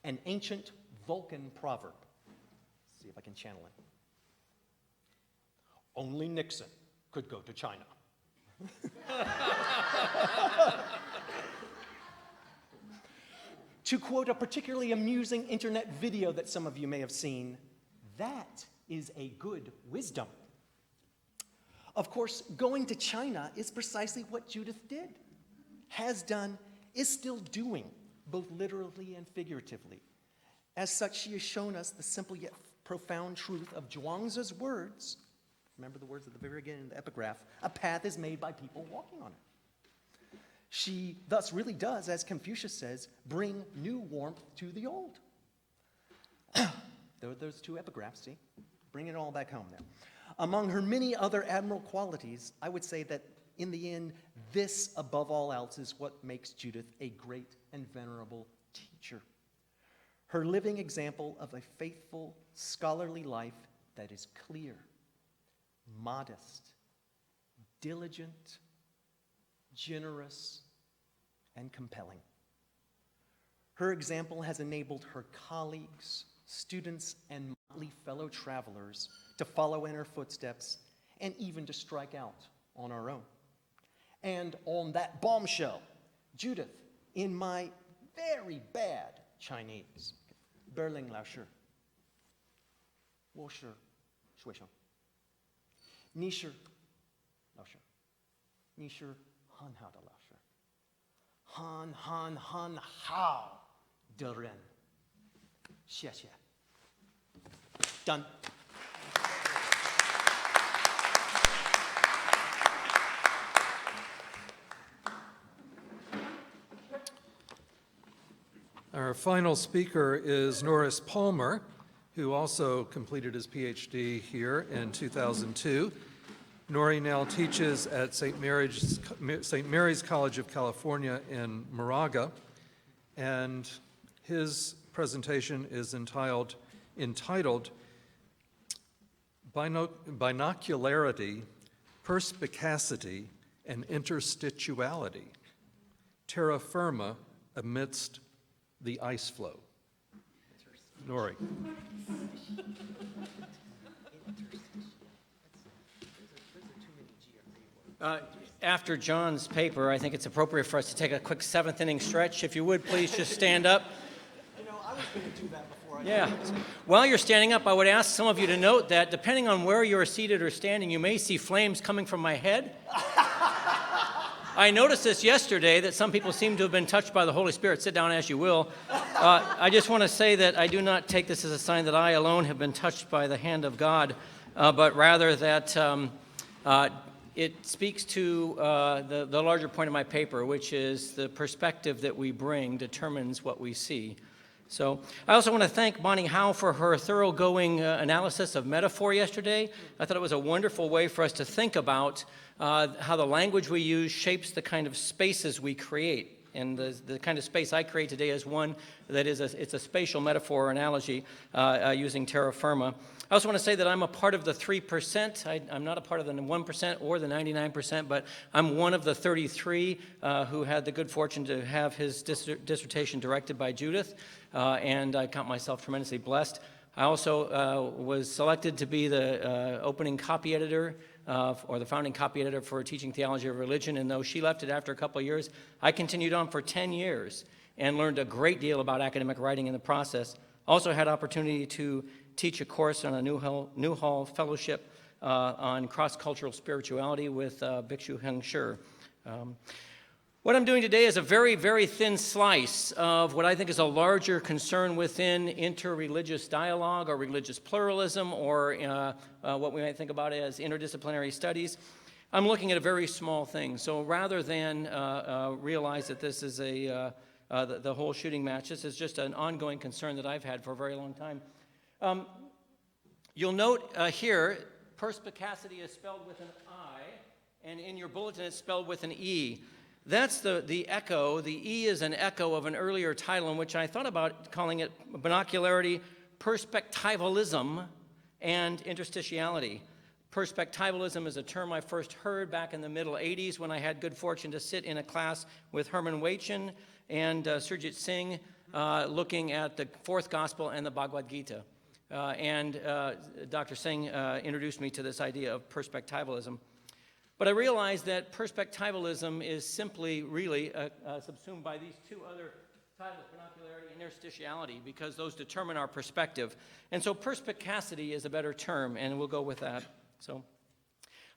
an ancient Vulcan proverb. Let's see if I can channel it. Only Nixon could go to China. To quote a particularly amusing internet video that some of you may have seen, that is a good wisdom. Of course, going to China is precisely what Judith did, has done, is still doing, both literally and figuratively. As such, she has shown us the simple yet profound truth of Zhuangzi's words, Remember the words at the very beginning of the epigraph, a path is made by people walking on it. She thus really does, as Confucius says, bring new warmth to the old. Those two epigraphs, see? Bring it all back home there. Among her many other admirable qualities, I would say that in the end, this above all else is what makes Judith a great and venerable teacher. Her living example of a faithful, scholarly life that is clear, modest, diligent, generous, and compelling. Her example has enabled her colleagues, students, and motley fellow travelers to follow in her footsteps and even to strike out on our own. And on that bombshell, Judith, in my very bad Chinese, Berling Lao Shi, Wo Shi Shui Sheng, Ni Shi Lao Shi, Ni Shi Han Hao de Lao Shi, Han Han Han Hao de Ren. Xie xie. Done. Our final speaker is Norris Palmer, who also completed his PhD here in 2002. Nori now teaches at St. Mary's College of California in Moraga, and his presentation is entitled Binocularity, Perspecacity, and Interstitiality, Terra, Firma, Amidst the Ice Floe. Nori. After John's paper, I think it's appropriate for us to take a quick seventh inning stretch. If you would, please just stand up. You know, I was going to do that before I Yeah. While you're standing up, I would ask some of you to note that depending on where you're seated or standing, you may see flames coming from my head. I noticed this yesterday, that some people seem to have been touched by the Holy Spirit. Sit down as you will. I just want to say that I do not take this as a sign that I alone have been touched by the hand of God, but rather that it speaks to the larger point of my paper, which is the perspective that we bring determines what we see. So I also want to thank Bonnie Howe for her thoroughgoing analysis of metaphor yesterday. I thought it was a wonderful way for us to think about how the language we use shapes the kind of spaces we create. And the kind of space I create today is one that is it's a spatial metaphor or analogy using terra firma. I also want to say that I'm a part of the 3%. I'm not a part of the 1% or the 99%, but I'm one of the 33 who had the good fortune to have his dissertation directed by Judith, and I count myself tremendously blessed. I also was selected to be the opening copy editor or the founding copy editor for Teaching Theology of Religion, and though she left it after a couple of years, I continued on for 10 years and learned a great deal about academic writing in the process. Also had opportunity to teach a course on a Newhall Fellowship on cross-cultural spirituality with Bhikshu Heng Shur. What I'm doing today is a very, very thin slice of what I think is a larger concern within interreligious dialogue or religious pluralism or what we might think about as interdisciplinary studies. I'm looking at a very small thing. So rather than realize that this is the whole shooting match, this is just an ongoing concern that I've had for a very long time. You'll note here, perspicacity is spelled with an I, and in your bulletin it's spelled with an E. That's the echo. The E is an echo of an earlier title in which I thought about calling it Binocularity, Perspectivalism, and Interstitiality. Perspectivalism is a term I first heard back in the middle 80s when I had good fortune to sit in a class with Herman Waichin and Surjit Singh looking at the fourth gospel and the Bhagavad Gita. And Dr. Singh introduced me to this idea of perspectivalism. But I realized that perspectivalism is simply really subsumed by these two other titles, binocularity and interstitiality, because those determine our perspective. And so perspicacity is a better term, and we'll go with that. So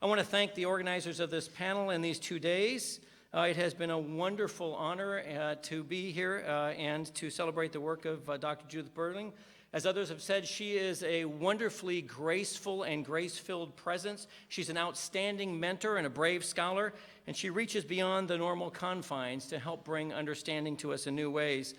I want to thank the organizers of this panel in these 2 days. It has been a wonderful honor to be here and to celebrate the work of Dr. Judith Berling. As others have said, she is a wonderfully graceful and grace-filled presence. She's an outstanding mentor and a brave scholar, and she reaches beyond the normal confines to help bring understanding to us in new ways.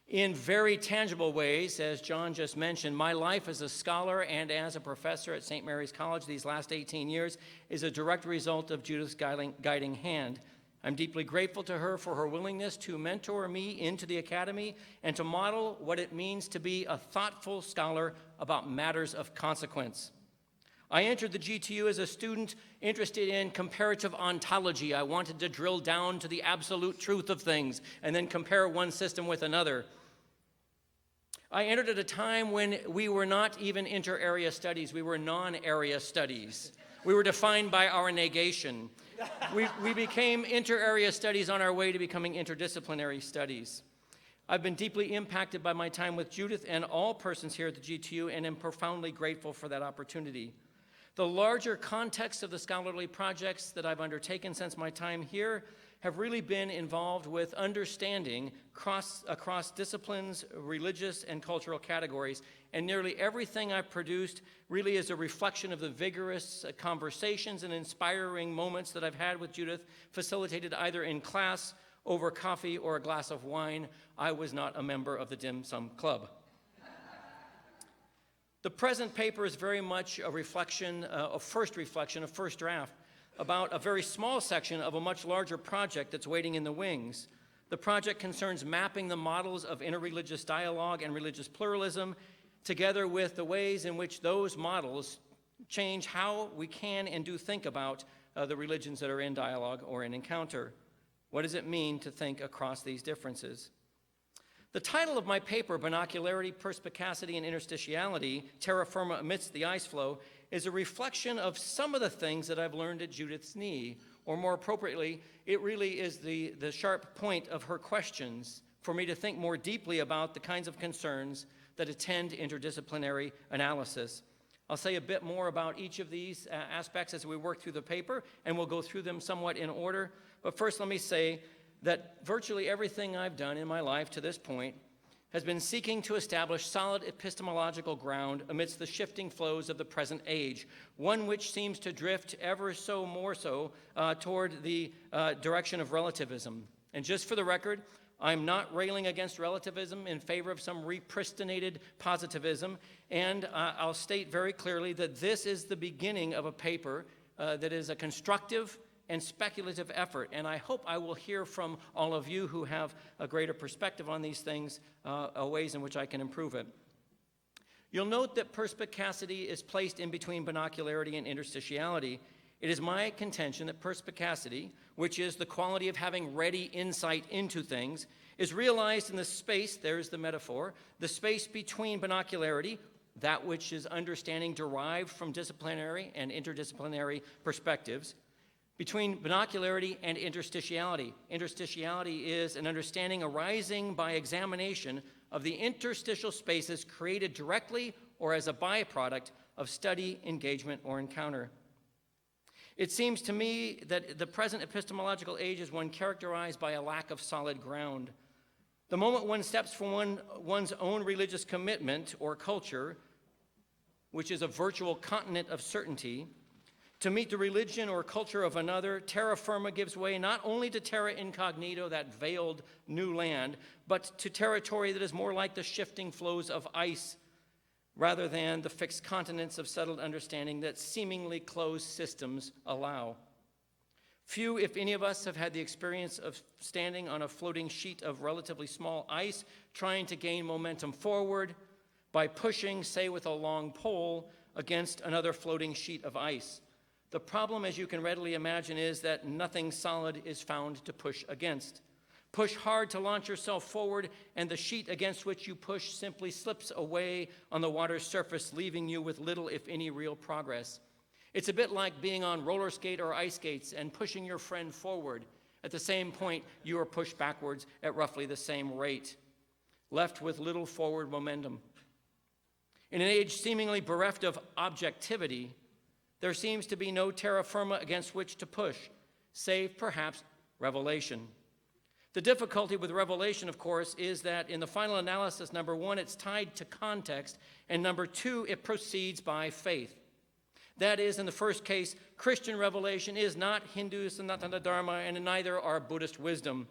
In very tangible ways, as John just mentioned, my life as a scholar and as a professor at St. Mary's College these last 18 years is a direct result of Judith's guiding hand. I'm deeply grateful to her for her willingness to mentor me into the academy and to model what it means to be a thoughtful scholar about matters of consequence. I entered the GTU as a student interested in comparative ontology. I wanted to drill down to the absolute truth of things and then compare one system with another. I entered at a time when we were not even inter-area studies. We were non-area studies. We were defined by our negation. We became inter-area studies on our way to becoming interdisciplinary studies. I've been deeply impacted by my time with Judith and all persons here at the GTU and am profoundly grateful for that opportunity. The larger context of the scholarly projects that I've undertaken since my time here have really been involved with understanding across disciplines, religious and cultural categories, and nearly everything I've produced really is a reflection of the vigorous conversations and inspiring moments that I've had with Judith, facilitated either in class, over coffee, or a glass of wine. I was not a member of the Dim Sum Club. The present paper is very much a reflection, a first draft, about a very small section of a much larger project that's waiting in the wings. The project concerns mapping the models of interreligious dialogue and religious pluralism, together with the ways in which those models change how we can and do think about the religions that are in dialogue or in encounter. What does it mean to think across these differences? The title of my paper, Binocularity, Perspecacity, and Interstitiality, Terra, Firma, Amidst the Ice Floe, is a reflection of some of the things that I've learned at Judith's knee, or more appropriately, it really is the sharp point of her questions for me to think more deeply about the kinds of concerns that attend interdisciplinary analysis. I'll say a bit more about each of these aspects as we work through the paper, and we'll go through them somewhat in order. But first, let me say that virtually everything I've done in my life to this point has been seeking to establish solid epistemological ground amidst the shifting flows of the present age, one which seems to drift ever so more so toward the direction of relativism. And just for the record, I'm not railing against relativism in favor of some repristinated positivism, and I'll state very clearly that this is the beginning of a paper that is a constructive and speculative effort, and I hope I will hear from all of you who have a greater perspective on these things, ways in which I can improve it. You'll note that perspicacity is placed in between binocularity and interstitiality. It is my contention that perspicacity, which is the quality of having ready insight into things, is realized in the space, there's the metaphor, the space between binocularity, that which is understanding derived from disciplinary and interdisciplinary perspectives, between binocularity and interstitiality. Interstitiality is an understanding arising by examination of the interstitial spaces created directly or as a byproduct of study, engagement, or encounter. It seems to me that the present epistemological age is one characterized by a lack of solid ground. The moment one steps from one's own religious commitment or culture, which is a virtual continent of certainty, to meet the religion or culture of another, terra firma gives way not only to terra incognito, that veiled new land, but to territory that is more like the shifting flows of ice rather than the fixed continents of settled understanding that seemingly closed systems allow. Few, if any of us, have had the experience of standing on a floating sheet of relatively small ice, trying to gain momentum forward by pushing, say with a long pole, against another floating sheet of ice. The problem, as you can readily imagine, is that nothing solid is found to push against. Push hard to launch yourself forward, and the sheet against which you push simply slips away on the water's surface, leaving you with little, if any, real progress. It's a bit like being on roller skate or ice skates and pushing your friend forward. At the same point, you are pushed backwards at roughly the same rate, left with little forward momentum. In an age seemingly bereft of objectivity, there seems to be no terra firma against which to push, save perhaps revelation. The difficulty with revelation, of course, is that in the final analysis, number one, it's tied to context, and number two, it proceeds by faith. That is, in the first case, Christian revelation is not Hindu Sanatana Dharma, and neither are Buddhist wisdom.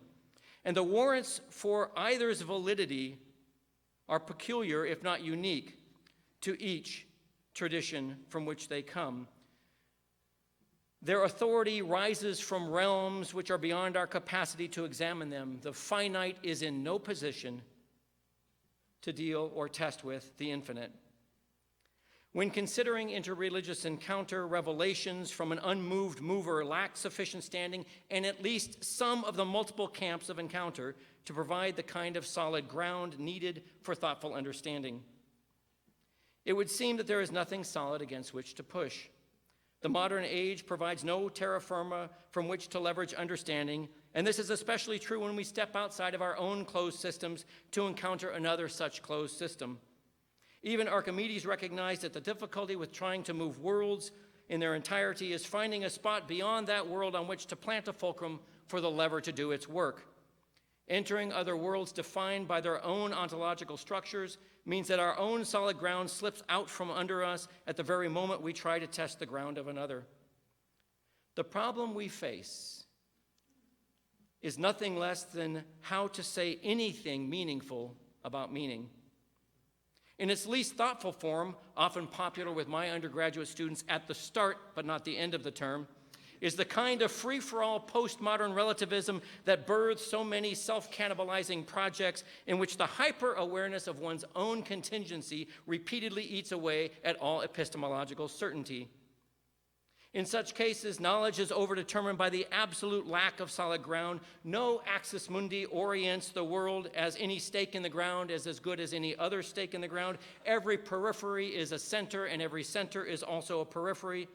And the warrants for either's validity are peculiar, if not unique, to each tradition from which they come. Their authority rises from realms which are beyond our capacity to examine them. The finite is in no position to deal or test with the infinite. When considering interreligious encounter, revelations from an unmoved mover lack sufficient standing in at least some of the multiple camps of encounter to provide the kind of solid ground needed for thoughtful understanding. It would seem that there is nothing solid against which to push. The modern age provides no terra firma from which to leverage understanding, and this is especially true when we step outside of our own closed systems to encounter another such closed system. Even Archimedes recognized that the difficulty with trying to move worlds in their entirety is finding a spot beyond that world on which to plant a fulcrum for the lever to do its work. Entering other worlds defined by their own ontological structures means that our own solid ground slips out from under us at the very moment we try to test the ground of another. The problem we face is nothing less than how to say anything meaningful about meaning. In its least thoughtful form, often popular with my undergraduate students at the start but not the end of the term, is the kind of free-for-all postmodern relativism that births so many self-cannibalizing projects in which the hyper-awareness of one's own contingency repeatedly eats away at all epistemological certainty. In such cases, knowledge is overdetermined by the absolute lack of solid ground. No axis mundi orients the world as any stake in the ground is as good as any other stake in the ground. Every periphery is a center, and every center is also a periphery.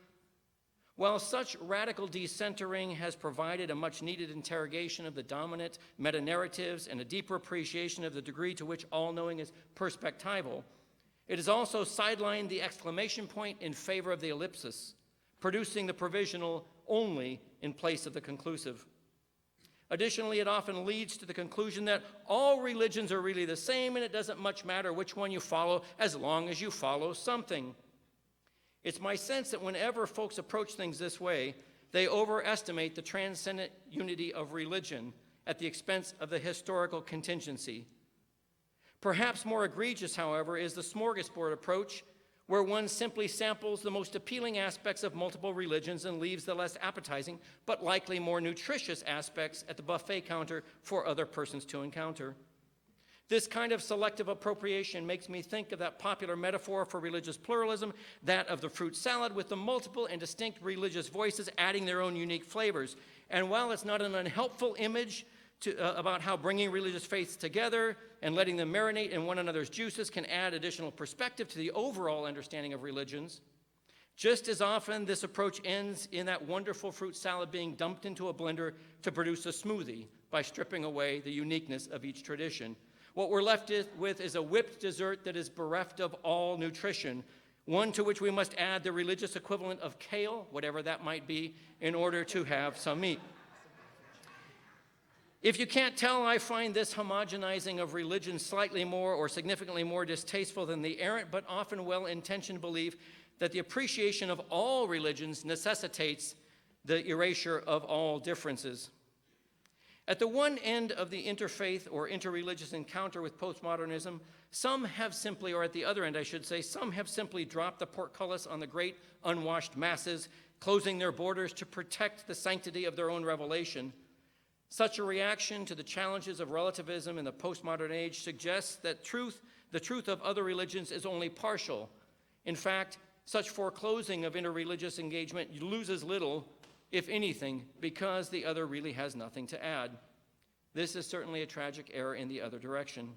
While such radical decentering has provided a much-needed interrogation of the dominant meta-narratives and a deeper appreciation of the degree to which all-knowing is perspectival, it has also sidelined the exclamation point in favor of the ellipsis, producing the provisional only in place of the conclusive. Additionally, it often leads to the conclusion that all religions are really the same and it doesn't much matter which one you follow as long as you follow something. It's my sense that whenever folks approach things this way, they overestimate the transcendent unity of religion at the expense of the historical contingency. Perhaps more egregious, however, is the smorgasbord approach, where one simply samples the most appealing aspects of multiple religions and leaves the less appetizing, but likely more nutritious aspects at the buffet counter for other persons to encounter. This kind of selective appropriation makes me think of that popular metaphor for religious pluralism, that of the fruit salad with the multiple and distinct religious voices adding their own unique flavors. And while it's not an unhelpful image about how bringing religious faiths together and letting them marinate in one another's juices can add additional perspective to the overall understanding of religions, just as often this approach ends in that wonderful fruit salad being dumped into a blender to produce a smoothie by stripping away the uniqueness of each tradition. What we're left with is a whipped dessert that is bereft of all nutrition, one to which we must add the religious equivalent of kale, whatever that might be, in order to have some meat. If you can't tell, I find this homogenizing of religion slightly more or significantly more distasteful than the errant but often well-intentioned belief that the appreciation of all religions necessitates the erasure of all differences. At the one end of the interfaith or interreligious encounter with postmodernism, some have simply, or at the other end I should say, some have simply dropped the portcullis on the great unwashed masses, closing their borders to protect the sanctity of their own revelation. Such a reaction to the challenges of relativism in the postmodern age suggests that the truth of other religions is only partial. In fact, such foreclosing of interreligious engagement loses little, if anything, because the other really has nothing to add. This is certainly a tragic error in the other direction.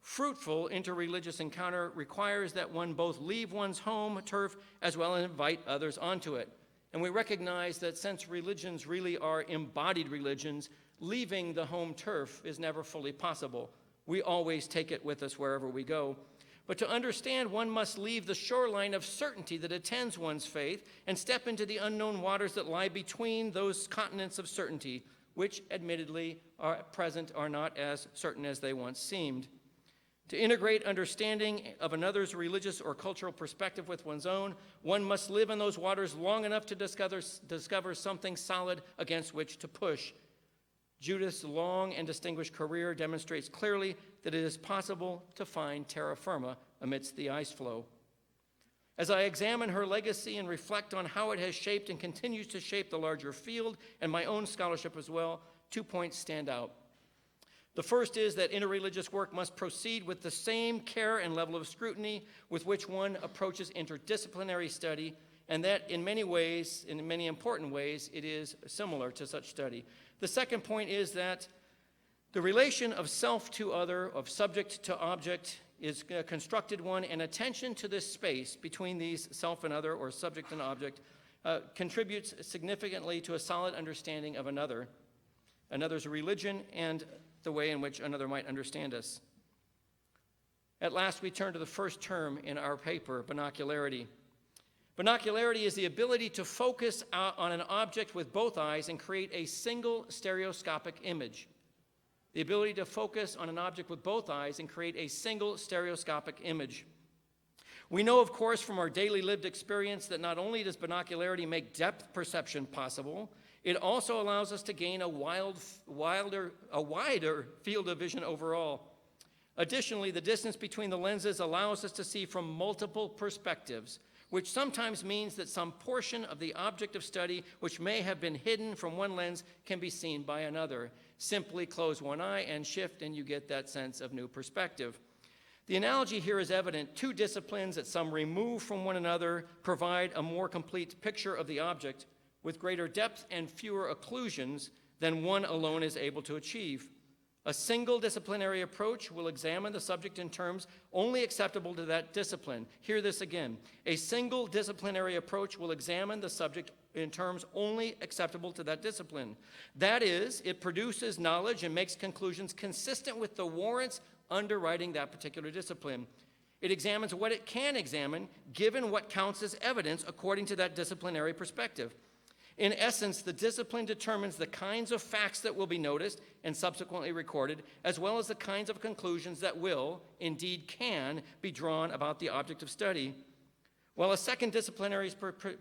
Fruitful interreligious encounter requires that one both leave one's home turf as well as invite others onto it. And we recognize that since religions really are embodied religions, leaving the home turf is never fully possible. We always take it with us wherever we go. But to understand, one must leave the shoreline of certainty that attends one's faith and step into the unknown waters that lie between those continents of certainty, which admittedly are present are not as certain as they once seemed. To integrate understanding of another's religious or cultural perspective with one's own, one must live in those waters long enough to discover something solid against which to push. Judith's long and distinguished career demonstrates clearly that it is possible to find terra firma amidst the ice floe. As I examine her legacy and reflect on how it has shaped and continues to shape the larger field and my own scholarship as well, 2 points stand out. The first is that interreligious work must proceed with the same care and level of scrutiny with which one approaches interdisciplinary study, and that in many ways, in many important ways, it is similar to such study. The second point is that the relation of self to other, of subject to object, is a constructed one, and attention to this space between these self and other, or subject and object, contributes significantly to a solid understanding of another's religion, and the way in which another might understand us. At last, we turn to the first term in our paper, binocularity. Binocularity is the ability to focus on an object with both eyes and create a single stereoscopic image. The ability to focus on an object with both eyes and create a single stereoscopic image. We know, of course, from our daily lived experience that not only does binocularity make depth perception possible, it also allows us to gain a wider field of vision overall. Additionally, the distance between the lenses allows us to see from multiple perspectives, which sometimes means that some portion of the object of study which may have been hidden from one lens can be seen by another. Simply close one eye and shift, and you get that sense of new perspective. The analogy here is evident. Two disciplines at some remove from one another provide a more complete picture of the object with greater depth and fewer occlusions than one alone is able to achieve. A single disciplinary approach will examine the subject in terms only acceptable to that discipline. Hear this again. A single disciplinary approach will examine the subject in terms only acceptable to that discipline. That is, it produces knowledge and makes conclusions consistent with the warrants underwriting that particular discipline. It examines what it can examine, given what counts as evidence according to that disciplinary perspective. In essence, the discipline determines the kinds of facts that will be noticed and subsequently recorded, as well as the kinds of conclusions that will, indeed can, be drawn about the object of study. While a second disciplinary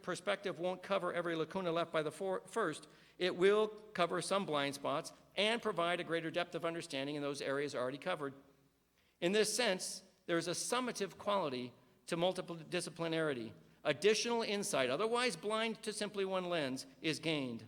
perspective won't cover every lacuna left by the first, it will cover some blind spots and provide a greater depth of understanding in those areas already covered. In this sense, there is a summative quality to multiple disciplinarity. Additional insight, otherwise blind to simply one lens, is gained.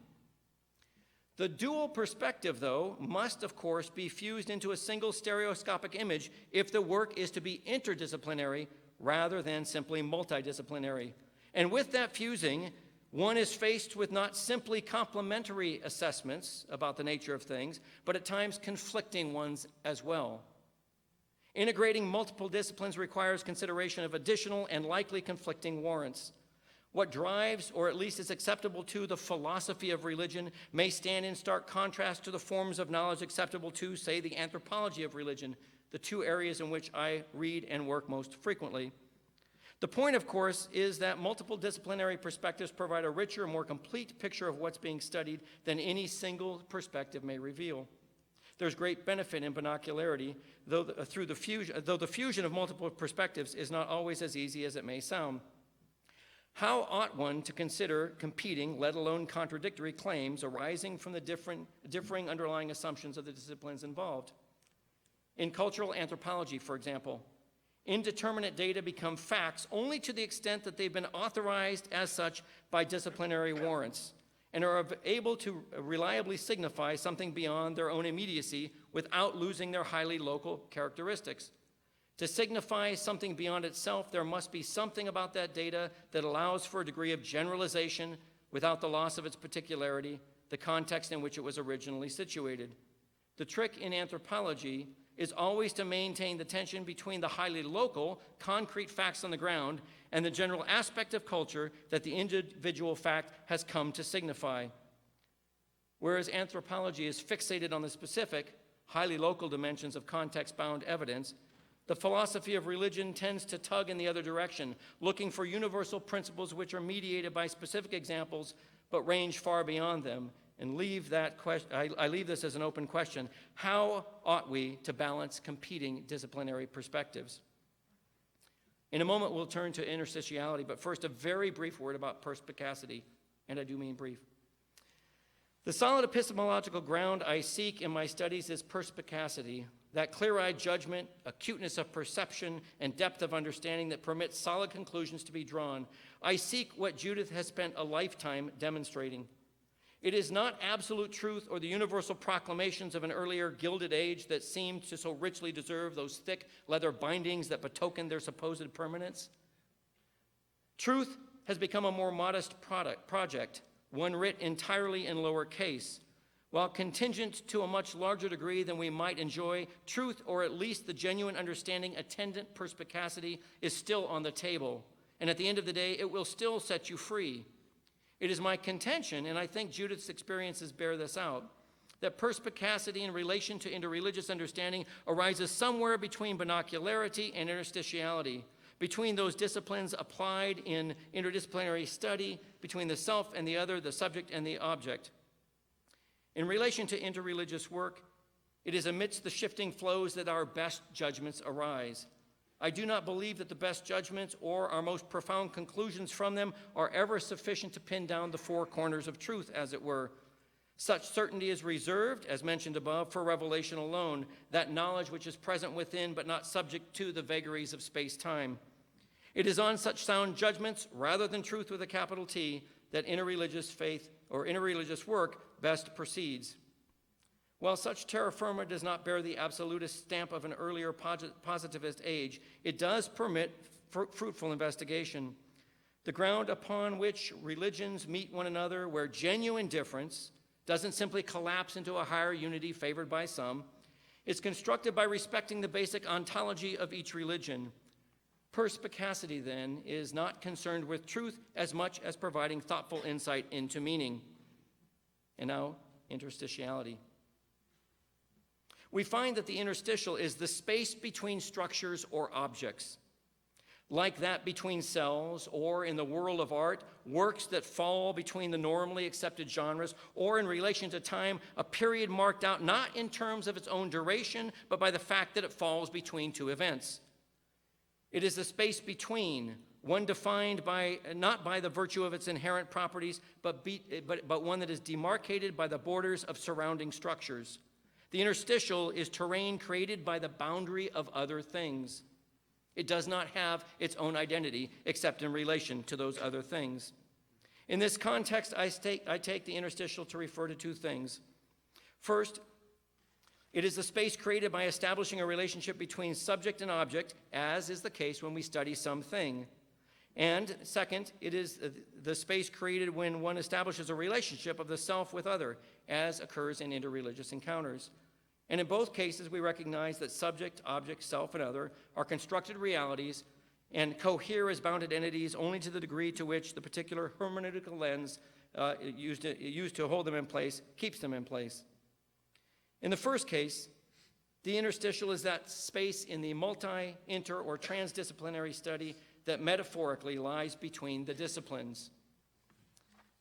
The dual perspective, though, must, of course, be fused into a single stereoscopic image if the work is to be interdisciplinary rather than simply multidisciplinary. And with that fusing, one is faced with not simply complementary assessments about the nature of things, but at times conflicting ones as well. Integrating multiple disciplines requires consideration of additional and likely conflicting warrants. What drives, or at least is acceptable to, the philosophy of religion may stand in stark contrast to the forms of knowledge acceptable to, say, the anthropology of religion, the two areas in which I read and work most frequently. The point, of course, is that multiple disciplinary perspectives provide a richer, more complete picture of what's being studied than any single perspective may reveal. There's great benefit in binocularity, though the fusion of multiple perspectives is not always as easy as it may sound. How ought one to consider competing, let alone contradictory, claims arising from the differing underlying assumptions of the disciplines involved? In cultural anthropology, for example, indeterminate data become facts only to the extent that they've been authorized as such by disciplinary warrants, and are able to reliably signify something beyond their own immediacy without losing their highly local characteristics. To signify something beyond itself, there must be something about that data that allows for a degree of generalization without the loss of its particularity, the context in which it was originally situated. The trick in anthropology is always to maintain the tension between the highly local, concrete facts on the ground and the general aspect of culture that the individual fact has come to signify. Whereas anthropology is fixated on the specific, highly local dimensions of context-bound evidence, the philosophy of religion tends to tug in the other direction, looking for universal principles which are mediated by specific examples but range far beyond them, and leave that question. I leave this as an open question. How ought we to balance competing disciplinary perspectives? In a moment, we'll turn to interstitiality, but first, a very brief word about perspicacity, and I do mean brief. The solid epistemological ground I seek in my studies is perspicacity, that clear-eyed judgment, acuteness of perception, and depth of understanding that permits solid conclusions to be drawn. I seek what Judith has spent a lifetime demonstrating. It is not absolute truth or the universal proclamations of an earlier Gilded Age that seemed to so richly deserve those thick leather bindings that betoken their supposed permanence. Truth has become a more modest project, one writ entirely in lower case. While contingent to a much larger degree than we might enjoy, truth, or at least the genuine understanding attendant perspicacity, is still on the table. And at the end of the day, it will still set you free. It is my contention, and I think Judith's experiences bear this out, that perspicacity in relation to interreligious understanding arises somewhere between binocularity and interstitiality, between those disciplines applied in interdisciplinary study, between the self and the other, the subject and the object. In relation to interreligious work, it is amidst the shifting flows that our best judgments arise. I do not believe that the best judgments or our most profound conclusions from them are ever sufficient to pin down the four corners of truth, as it were. Such certainty is reserved, as mentioned above, for revelation alone, that knowledge which is present within but not subject to the vagaries of space-time. It is on such sound judgments, rather than truth with a capital T, that interreligious faith or interreligious work best proceeds. While such terra firma does not bear the absolutist stamp of an earlier positivist age, it does permit fruitful investigation. The ground upon which religions meet one another, where genuine difference doesn't simply collapse into a higher unity favored by some, is constructed by respecting the basic ontology of each religion. Perspicacity, then, is not concerned with truth as much as providing thoughtful insight into meaning. And now, interstitiality. We find that the interstitial is the space between structures or objects, like that between cells, or in the world of art, works that fall between the normally accepted genres, or in relation to time, a period marked out not in terms of its own duration, but by the fact that it falls between two events. It is the space between, one defined not by the virtue of its inherent properties, but one that is demarcated by the borders of surrounding structures. The interstitial is terrain created by the boundary of other things. It does not have its own identity except in relation to those other things. In this context, I take the interstitial to refer to two things. First, it is the space created by establishing a relationship between subject and object, as is the case when we study something. And second, it is the space created when one establishes a relationship of the self with other, as occurs in interreligious encounters. And in both cases, we recognize that subject, object, self, and other are constructed realities and cohere as bounded entities only to the degree to which the particular hermeneutical lens used to hold them in place keeps them in place. In the first case, the interstitial is that space in the multi, inter, or transdisciplinary study that metaphorically lies between the disciplines.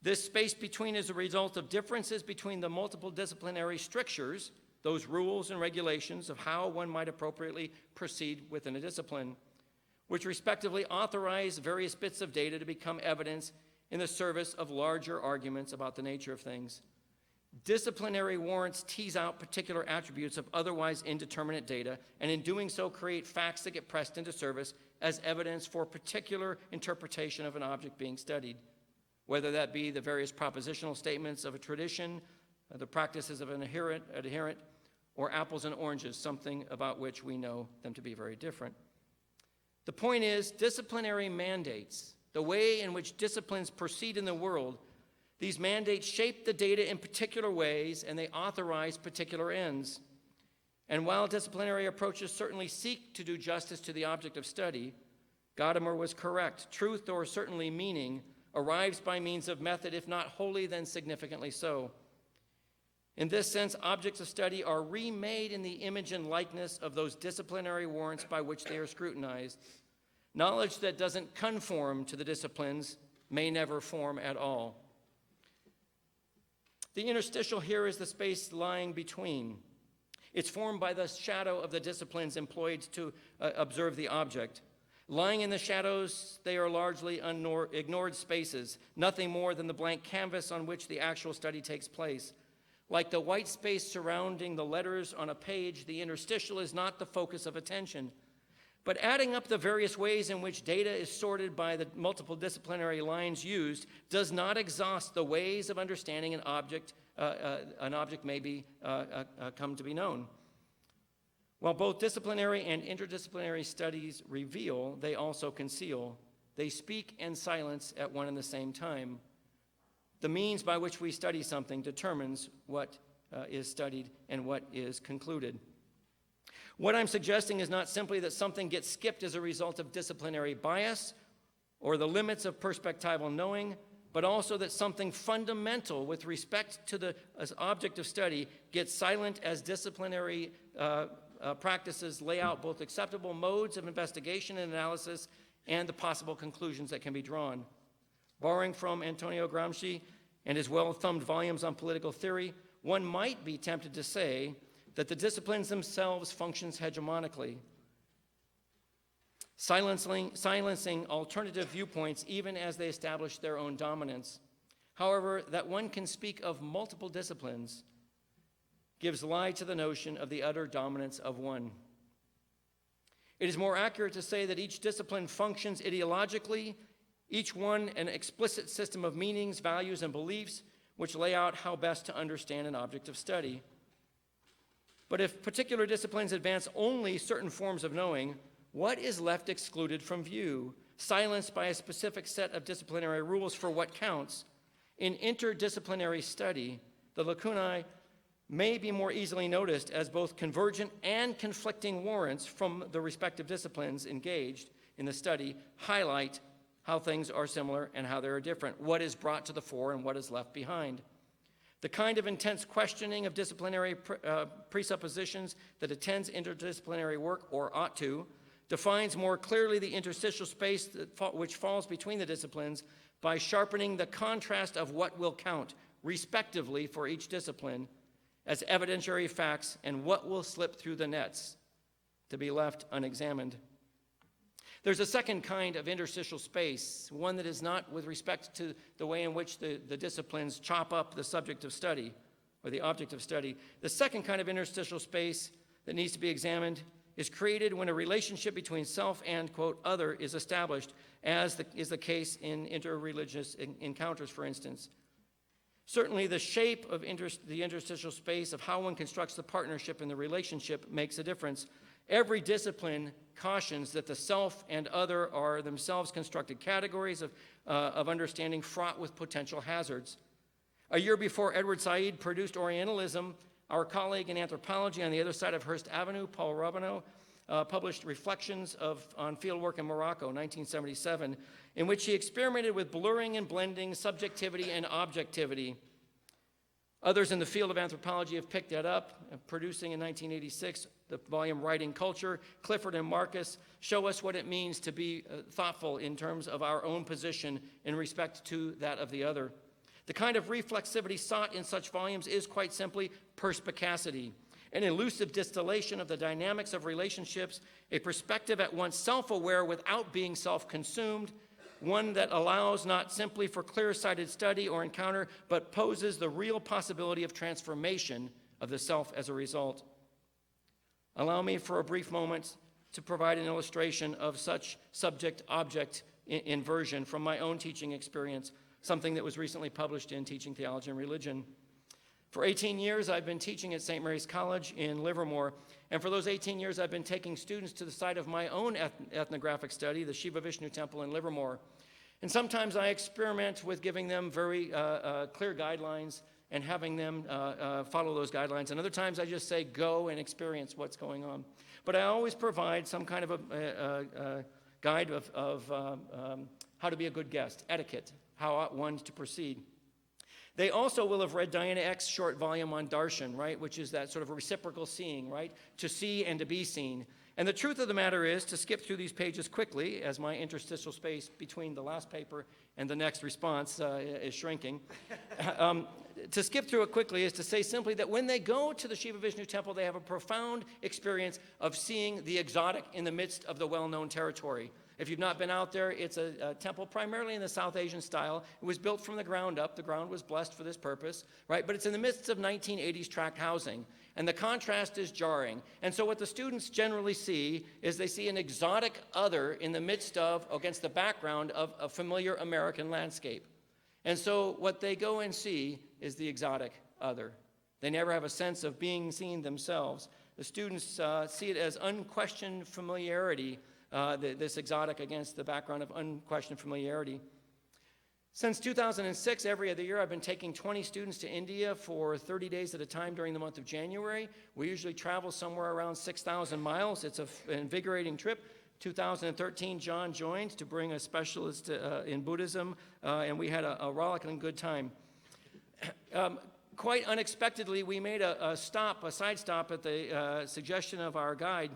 This space between is a result of differences between the multiple disciplinary strictures, those rules and regulations of how one might appropriately proceed within a discipline, which respectively authorize various bits of data to become evidence in the service of larger arguments about the nature of things. Disciplinary warrants tease out particular attributes of otherwise indeterminate data, and in doing so create facts that get pressed into service as evidence for particular interpretation of an object being studied, whether that be the various propositional statements of a tradition, the practices of an adherent, or apples and oranges, something about which we know them to be very different. The point is, disciplinary mandates, the way in which disciplines proceed in the world, these mandates shape the data in particular ways, and they authorize particular ends. And while disciplinary approaches certainly seek to do justice to the object of study, Gadamer was correct. Truth, or certainly meaning, arrives by means of method, if not wholly, then significantly so. In this sense, objects of study are remade in the image and likeness of those disciplinary warrants by which they are scrutinized. Knowledge that doesn't conform to the disciplines may never form at all. The interstitial here is the space lying between. It's formed by the shadow of the disciplines employed to observe the object. Lying in the shadows, they are largely ignored spaces, nothing more than the blank canvas on which the actual study takes place. Like the white space surrounding the letters on a page, the interstitial is not the focus of attention. But adding up the various ways in which data is sorted by the multiple disciplinary lines used does not exhaust the ways of understanding an object may be come to be known. While both disciplinary and interdisciplinary studies reveal, they also conceal. They speak and silence at one and the same time. The means by which we study something determines what is studied and what is concluded. What I'm suggesting is not simply that something gets skipped as a result of disciplinary bias or the limits of perspectival knowing, but also that something fundamental with respect to the object of study gets silent as disciplinary practices lay out both acceptable modes of investigation and analysis and the possible conclusions that can be drawn. Borrowing from Antonio Gramsci and his well-thumbed volumes on political theory, one might be tempted to say that the disciplines themselves functions hegemonically, silencing alternative viewpoints even as they establish their own dominance. However, that one can speak of multiple disciplines gives lie to the notion of the utter dominance of one. It is more accurate to say that each discipline functions ideologically, each one an explicit system of meanings, values, and beliefs which lay out how best to understand an object of study. But if particular disciplines advance only certain forms of knowing, what is left excluded from view, silenced by a specific set of disciplinary rules for what counts? In interdisciplinary study, the lacunae may be more easily noticed as both convergent and conflicting warrants from the respective disciplines engaged in the study highlight how things are similar and how they are different, what is brought to the fore and what is left behind. The kind of intense questioning of disciplinary presuppositions that attends interdisciplinary work, or ought to, defines more clearly the interstitial space which falls between the disciplines by sharpening the contrast of what will count, respectively, for each discipline as evidentiary facts and what will slip through the nets to be left unexamined. There's a second kind of interstitial space, one that is not with respect to the way in which the disciplines chop up the subject of study or the object of study. The second kind of interstitial space that needs to be examined is created when a relationship between self and, quote, other is established, as is the case in interreligious encounters, for instance. Certainly, the shape of the interstitial space of how one constructs the partnership and the relationship makes a difference. Every discipline cautions that the self and other are themselves constructed categories of understanding fraught with potential hazards. A year before Edward Said produced Orientalism, our colleague in anthropology on the other side of Hearst Avenue, Paul Robinot, published Reflections on Fieldwork in Morocco, 1977, in which he experimented with blurring and blending subjectivity and objectivity. Others in the field of anthropology have picked that up, producing in 1986 the volume Writing Culture. Clifford and Marcus show us what it means to be thoughtful in terms of our own position in respect to that of the other. The kind of reflexivity sought in such volumes is quite simply perspicacity, an elusive distillation of the dynamics of relationships, a perspective at once self-aware without being self-consumed, one that allows not simply for clear-sighted study or encounter, but poses the real possibility of transformation of the self as a result. Allow me for a brief moment to provide an illustration of such subject-object inversion from my own teaching experience, something that was recently published in Teaching Theology and Religion. For 18 years, I've been teaching at St. Mary's College in Livermore, and for those 18 years, I've been taking students to the site of my own ethnographic study, the Shiva Vishnu Temple in Livermore. And sometimes I experiment with giving them very clear guidelines and having them follow those guidelines. And other times I just say, go and experience what's going on. But I always provide some kind of a guide of how to be a good guest, etiquette, how ought one to proceed. They also will have read Diana Eck's short volume on darshan, right, which is that sort of reciprocal seeing, right, to see and to be seen. And the truth of the matter is, to skip through these pages quickly, as my interstitial space between the last paper and the next response is shrinking, to skip through it quickly is to say simply that when they go to the Shiva Vishnu temple, they have a profound experience of seeing the exotic in the midst of the well-known territory. If you've not been out there, it's a temple primarily in the South Asian style. It was built from the ground up. The ground was blessed for this purpose, right? But it's in the midst of 1980s tract housing, and the contrast is jarring. And so what the students generally see is they see an exotic other in the midst of, against the background of a familiar American landscape. And so what they go and see is the exotic other. They never have a sense of being seen themselves. The students see it as unquestioned familiarity, this exotic against the background of unquestioned familiarity. Since 2006, every other year, I've been taking 20 students to India for 30 days at a time during the month of January. We usually travel somewhere around 6,000 miles. It's an invigorating trip. 2013, John joined to bring a specialist in Buddhism, and we had a rollicking good time. Quite unexpectedly, we made a side stop at the suggestion of our guide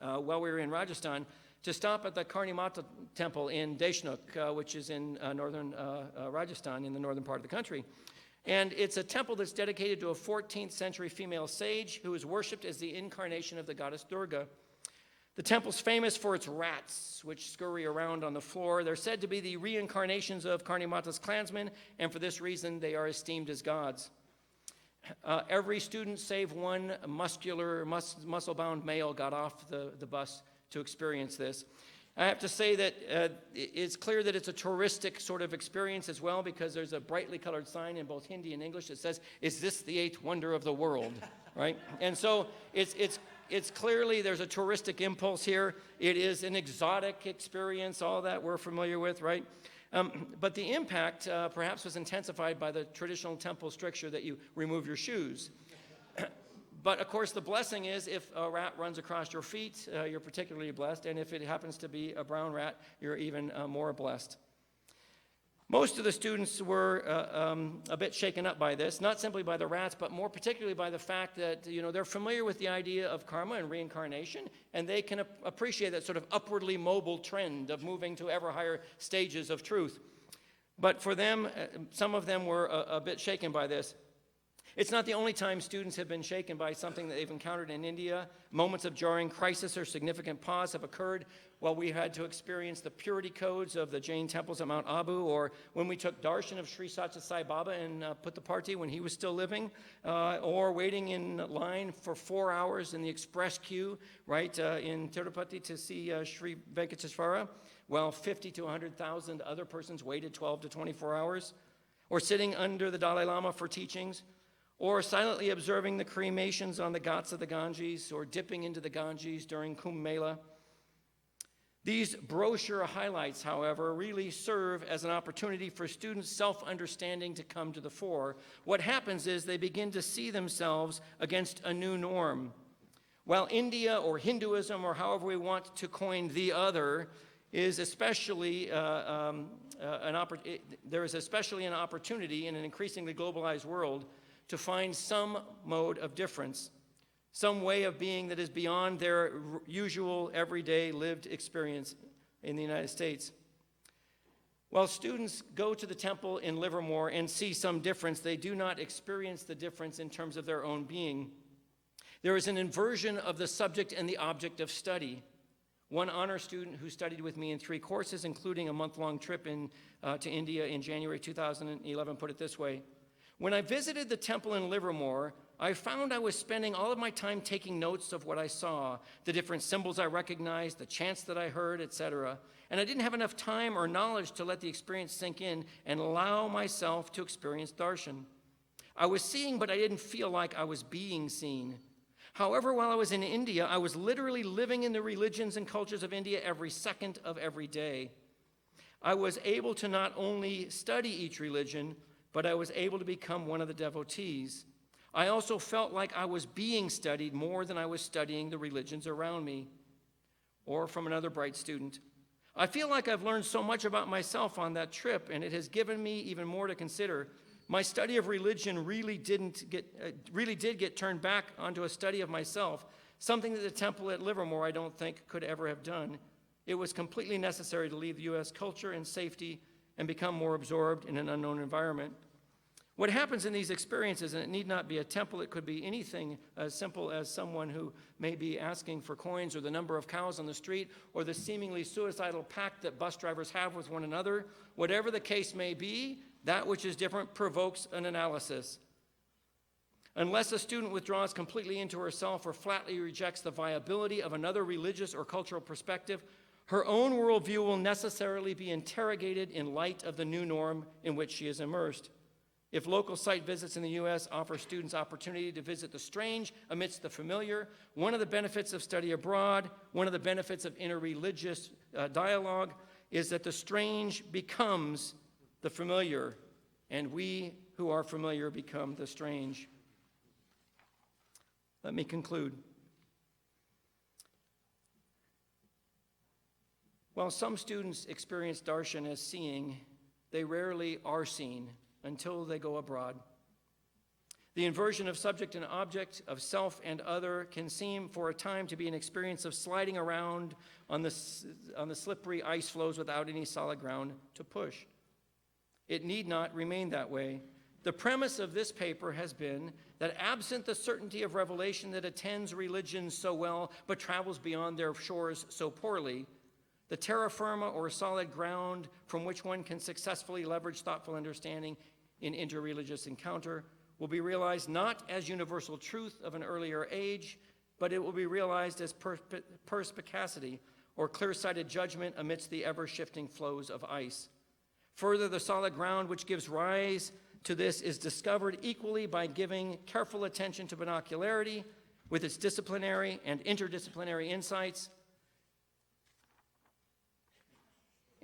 while we were in Rajasthan, to stop at the Karni Mata temple in Deshnuk, which is in northern Rajasthan, in the northern part of the country. And it's a temple that's dedicated to a 14th century female sage who is worshipped as the incarnation of the goddess Durga. The temple's famous for its rats, which scurry around on the floor. They're said to be the reincarnations of Karni Mata's clansmen, and for this reason, they are esteemed as gods. Every student, save one muscle-bound male, got off the bus to experience this. I have to say that it's clear that it's a touristic sort of experience as well, because there's a brightly colored sign in both Hindi and English that says, "Is this the eighth wonder of the world?" Right? And so it's clearly there's a touristic impulse here. It is an exotic experience, all that we're familiar with, right? But the impact perhaps was intensified by the traditional temple stricture that you remove your shoes. But of course, the blessing is if a rat runs across your feet, you're particularly blessed. And if it happens to be a brown rat, you're even more blessed. Most of the students were a bit shaken up by this, not simply by the rats, but more particularly by the fact that they're familiar with the idea of karma and reincarnation, and they can appreciate that sort of upwardly mobile trend of moving to ever higher stages of truth. But for them, some of them were a bit shaken by this. It's not the only time students have been shaken by something that they've encountered in India. Moments of jarring crisis or significant pause have occurred while we had to experience the purity codes of the Jain temples at Mount Abu, or when we took darshan of Sri Satya Sai Baba in Puttaparthi when he was still living, or waiting in line for 4 hours in the express queue, right, in Tirupati to see Sri Venkateswara, while 50 to 100,000 other persons waited 12 to 24 hours, or sitting under the Dalai Lama for teachings, or silently observing the cremations on the ghats of the Ganges, or dipping into the Ganges during Kumbh Mela. These brochure highlights, however, really serve as an opportunity for students' self-understanding to come to the fore. What happens is they begin to see themselves against a new norm. While India, or Hinduism, or however we want to coin the other, is especially there is especially an opportunity in an increasingly globalized world to find some mode of difference, some way of being that is beyond their usual everyday lived experience in the United States. While students go to the temple in Livermore and see some difference, they do not experience the difference in terms of their own being. There is an inversion of the subject and the object of study. One honor student who studied with me in 3 courses, including a month-long trip to India in January 2011, put it this way: "When I visited the temple in Livermore, I found I was spending all of my time taking notes of what I saw, the different symbols I recognized, the chants that I heard, etc. And I didn't have enough time or knowledge to let the experience sink in and allow myself to experience darshan. I was seeing, but I didn't feel like I was being seen. However, while I was in India, I was literally living in the religions and cultures of India every second of every day. I was able to not only study each religion, but I was able to become one of the devotees. I also felt like I was being studied more than I was studying the religions around me." Or from another bright student, "I feel like I've learned so much about myself on that trip, and it has given me even more to consider. My study of religion really did get turned back onto a study of myself, something that the temple at Livermore, I don't think, could ever have done. It was completely necessary to leave the U.S. culture and safety and become more absorbed in an unknown environment. What happens in these experiences, and it need not be a temple, it could be anything as simple as someone who may be asking for coins, or the number of cows on the street, or the seemingly suicidal pact that bus drivers have with one another. Whatever the case may be, that which is different provokes an analysis. Unless a student withdraws completely into herself or flatly rejects the viability of another religious or cultural perspective, her own worldview will necessarily be interrogated in light of the new norm in which she is immersed. If local site visits in the U.S. offer students opportunity to visit the strange amidst the familiar, one of the benefits of study abroad, one of the benefits of interreligious dialogue, is that the strange becomes the familiar, and we who are familiar become the strange. Let me conclude. While some students experience darshan as seeing, they rarely are seen until they go abroad. The inversion of subject and object, of self and other, can seem for a time to be an experience of sliding around on the slippery ice floes without any solid ground to push. It need not remain that way. The premise of this paper has been that absent the certainty of revelation that attends religions so well but travels beyond their shores so poorly, the terra firma, or solid ground from which one can successfully leverage thoughtful understanding in interreligious encounter, will be realized not as universal truth of an earlier age, but it will be realized as perspecacity, or clear-sighted judgment amidst the ever-shifting flows of ice. Further, the solid ground which gives rise to this is discovered equally by giving careful attention to binocularity with its disciplinary and interdisciplinary insights,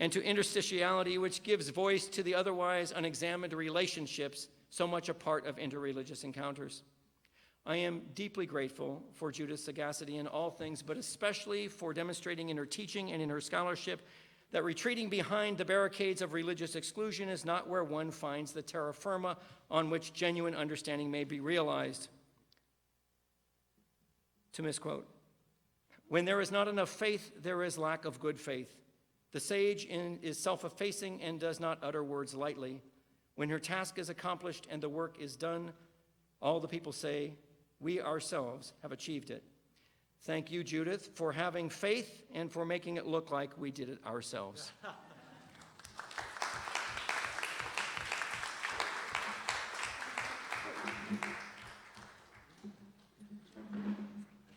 and to interstitiality, which gives voice to the otherwise unexamined relationships so much a part of interreligious encounters. I am deeply grateful for Judith's sagacity in all things, but especially for demonstrating in her teaching and in her scholarship that retreating behind the barricades of religious exclusion is not where one finds the terra firma on which genuine understanding may be realized. To misquote, "When there is not enough faith, there is lack of good faith. The sage is self-effacing and does not utter words lightly. When her task is accomplished and the work is done, all the people say, 'We ourselves have achieved it.' Thank you, Judith, for having faith and for making it look like we did it ourselves."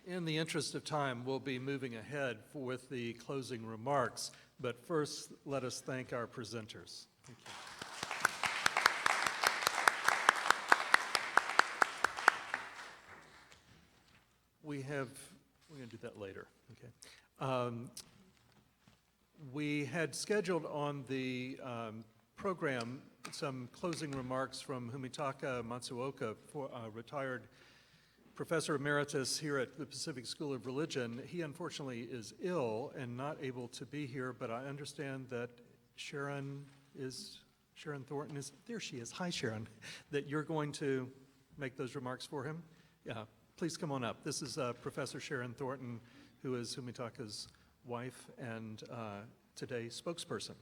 In the interest of time, we'll be moving ahead with the closing remarks, but first, let us thank our presenters. Thank you. We're going to do that later, okay. We had scheduled on the program some closing remarks from Fumitaka Matsuoka, retired Professor Emeritus here at the Pacific School of Religion. He unfortunately is ill and not able to be here, but I understand that Sharon Thornton is, there she is, hi Sharon, that you're going to make those remarks for him? Yeah, please come on up. This is Professor Sharon Thornton, who is Fumitaka's wife and today spokesperson.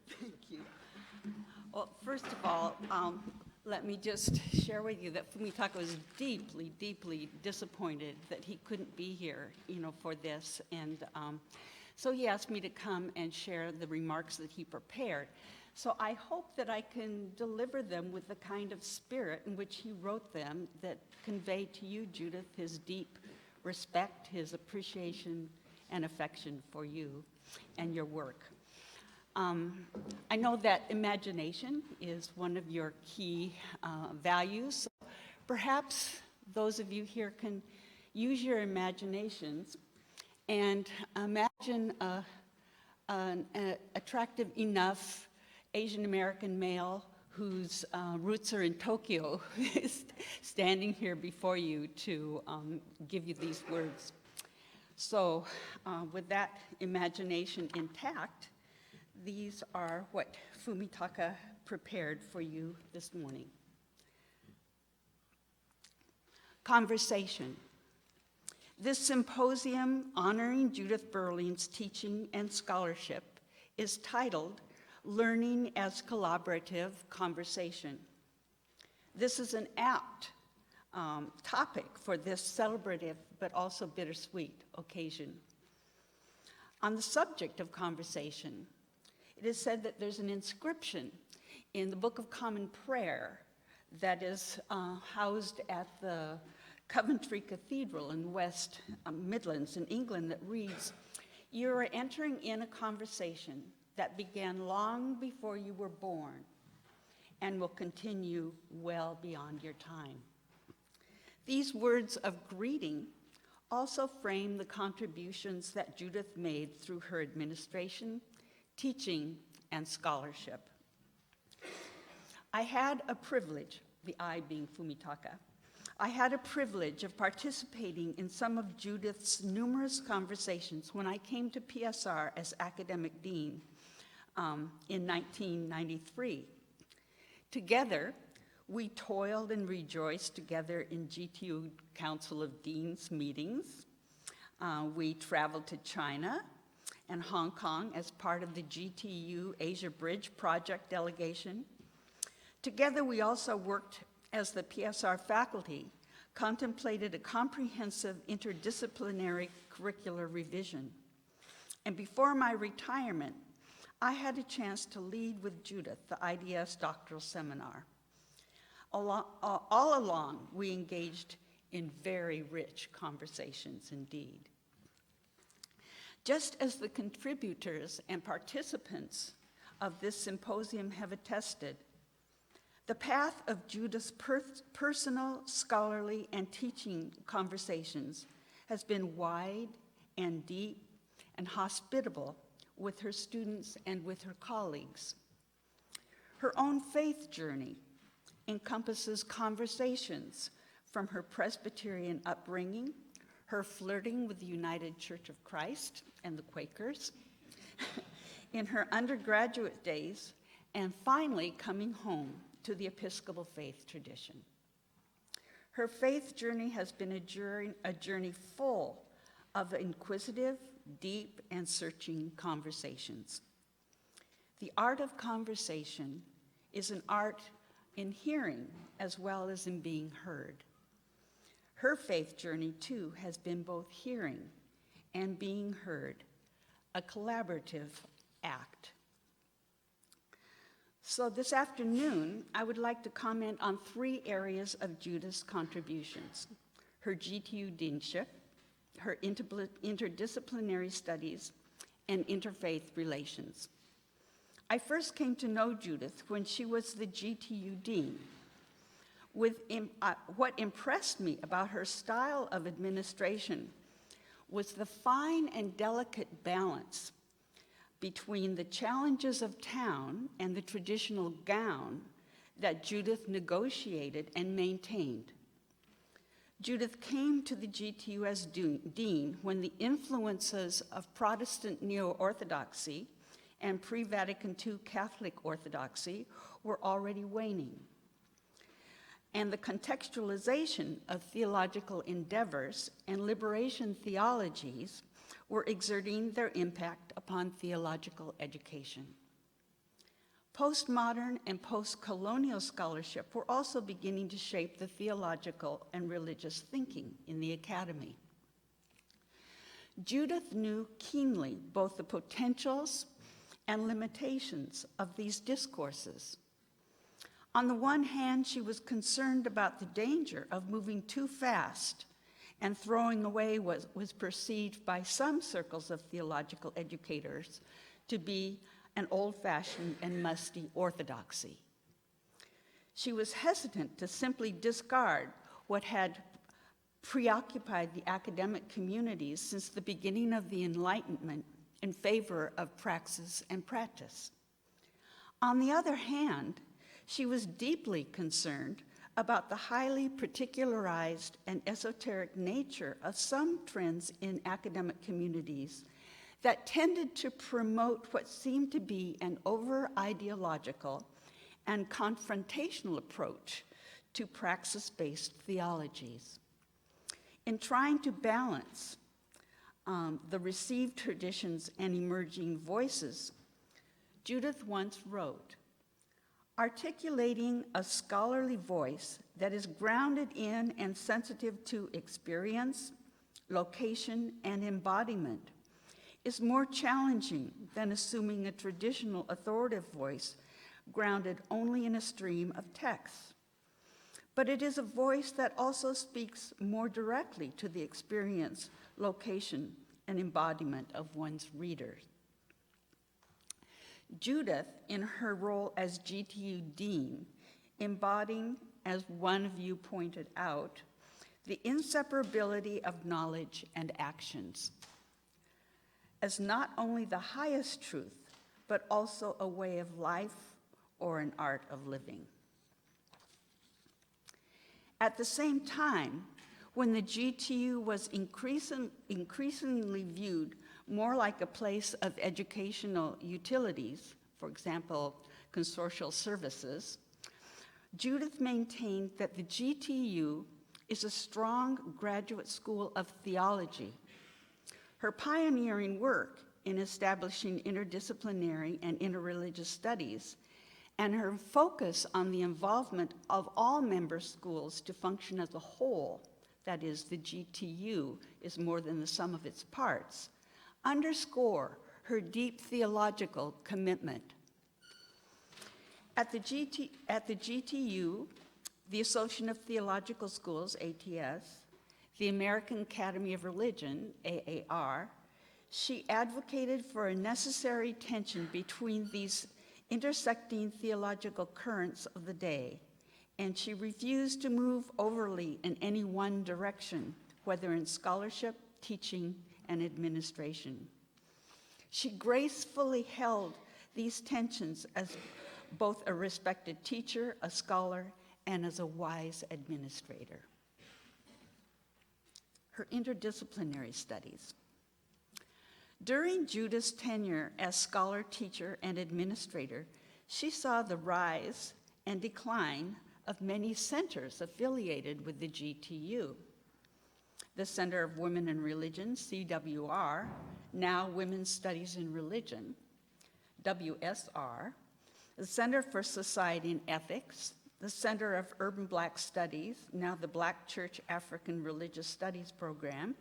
Thank you. Well, first of all, let me just share with you that Fumitaka was deeply, deeply disappointed that he couldn't be here, for this. And so he asked me to come and share the remarks that he prepared. So I hope that I can deliver them with the kind of spirit in which he wrote them that convey to you, Judith, his deep respect, his appreciation and affection for you and your work. I know that imagination is one of your key values. So perhaps those of you here can use your imaginations and imagine an attractive enough Asian American male whose roots are in Tokyo is standing here before you to give you these words. So with that imagination intact, these are what Fumitaka prepared for you this morning. Conversation. This symposium honoring Judith Berling's teaching and scholarship is titled Learning as Collaborative Conversation. This is an apt topic for this celebrative but also bittersweet occasion. On the subject of conversation, it is said that there's an inscription in the Book of Common Prayer that is housed at the Coventry Cathedral in West Midlands in England that reads, "You are entering in a conversation that began long before you were born and will continue well beyond your time." These words of greeting also frame the contributions that Judith made through her administration, teaching, and scholarship. I had a privilege, the I being Fumitaka, I had a privilege of participating in some of Judith's numerous conversations when I came to PSR as academic dean in 1993. Together, we toiled and rejoiced together in GTU Council of Deans meetings. We traveled to China and Hong Kong as part of the GTU Asia Bridge Project delegation. Together, we also worked as the PSR faculty, contemplated a comprehensive interdisciplinary curricular revision. And before my retirement, I had a chance to lead with Judith the IDS doctoral seminar. All along, we engaged in very rich conversations indeed. Just as the contributors and participants of this symposium have attested, the path of Judith's personal, scholarly, and teaching conversations has been wide and deep and hospitable with her students and with her colleagues. Her own faith journey encompasses conversations from her Presbyterian upbringing, her flirting with the United Church of Christ and the Quakers, in her undergraduate days, and finally coming home to the Episcopal faith tradition. Her faith journey has been a journey full of inquisitive, deep, and searching conversations. The art of conversation is an art in hearing as well as in being heard. Her faith journey, too, has been both hearing and being heard, a collaborative act. So this afternoon, I would like to comment on 3 areas of Judith's contributions: her GTU deanship, her interdisciplinary studies, and interfaith relations. I first came to know Judith when she was the GTU dean. What impressed me about her style of administration was the fine and delicate balance between the challenges of town and the traditional gown that Judith negotiated and maintained. Judith came to the GTU as dean when the influences of Protestant neo-orthodoxy and pre-Vatican II Catholic orthodoxy were already waning, and the contextualization of theological endeavors and liberation theologies were exerting their impact upon theological education. Postmodern and post-colonial scholarship were also beginning to shape the theological and religious thinking in the academy. Judith knew keenly both the potentials and limitations of these discourses. On the one hand, she was concerned about the danger of moving too fast and throwing away what was perceived by some circles of theological educators to be an old-fashioned and musty orthodoxy. She was hesitant to simply discard what had preoccupied the academic communities since the beginning of the Enlightenment in favor of praxis and practice. On the other hand, she was deeply concerned about the highly particularized and esoteric nature of some trends in academic communities that tended to promote what seemed to be an over-ideological and confrontational approach to praxis-based theologies. In trying to balance the received traditions and emerging voices, Judith once wrote, "Articulating a scholarly voice that is grounded in and sensitive to experience, location, and embodiment is more challenging than assuming a traditional authoritative voice grounded only in a stream of texts. But it is a voice that also speaks more directly to the experience, location, and embodiment of one's readers." Judith, in her role as GTU Dean, embodying, as one of you pointed out, the inseparability of knowledge and actions as not only the highest truth, but also a way of life or an art of living. At the same time, when the GTU was increasingly viewed more like a place of educational utilities, for example, consortial services, Judith maintained that the GTU is a strong graduate school of theology. Her pioneering work in establishing interdisciplinary and interreligious studies, and her focus on the involvement of all member schools to function as a whole, that is, the GTU is more than the sum of its parts, underscore her deep theological commitment. At the GTU, the Association of Theological Schools, ATS, the American Academy of Religion, AAR, she advocated for a necessary tension between these intersecting theological currents of the day, and she refused to move overly in any one direction, whether in scholarship, teaching, and administration. She gracefully held these tensions as both a respected teacher, a scholar, and as a wise administrator. Her interdisciplinary studies. During Judith's tenure as scholar, teacher, and administrator, she saw the rise and decline of many centers affiliated with the GTU. The Center of Women in Religion, CWR, now Women's Studies in Religion, WSR, the Center for Society and Ethics, the Center of Urban Black Studies, now the Black Church African Religious Studies Program,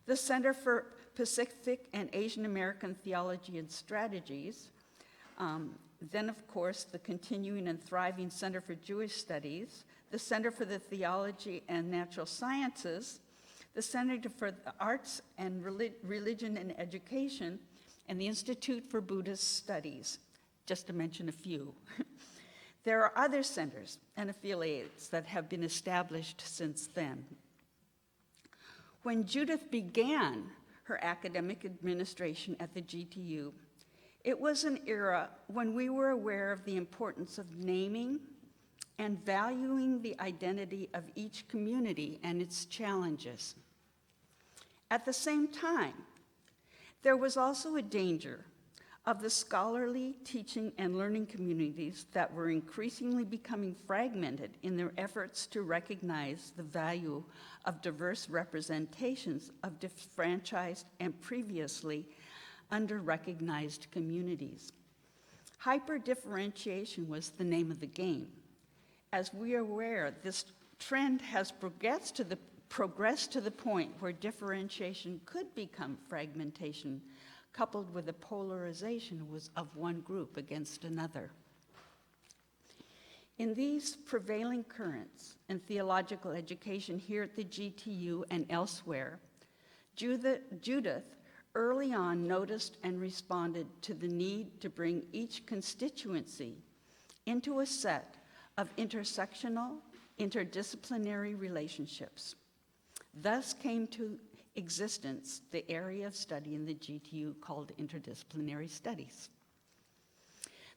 the Center for Pacific and Asian American Theology and Strategies, then of course the continuing and thriving Center for Jewish Studies, the Center for the Theology and Natural Sciences, the Center for the Arts and Religion and Education, and the Institute for Buddhist Studies, just to mention a few. There are other centers and affiliates that have been established since then. When Judith began her academic administration at the GTU, it was an era when we were aware of the importance of naming and valuing the identity of each community and its challenges. At the same time, there was also a danger of the scholarly teaching and learning communities that were increasingly becoming fragmented in their efforts to recognize the value of diverse representations of disfranchised and previously under-recognized communities. Hyper-differentiation was the name of the game. As we are aware, this trend has progressed to the point where differentiation could become fragmentation, coupled with the polarization of one group against another. In these prevailing currents in theological education here at the GTU and elsewhere, Judith early on noticed and responded to the need to bring each constituency into a set of intersectional, interdisciplinary relationships. Thus came to existence the area of study in the GTU called interdisciplinary studies.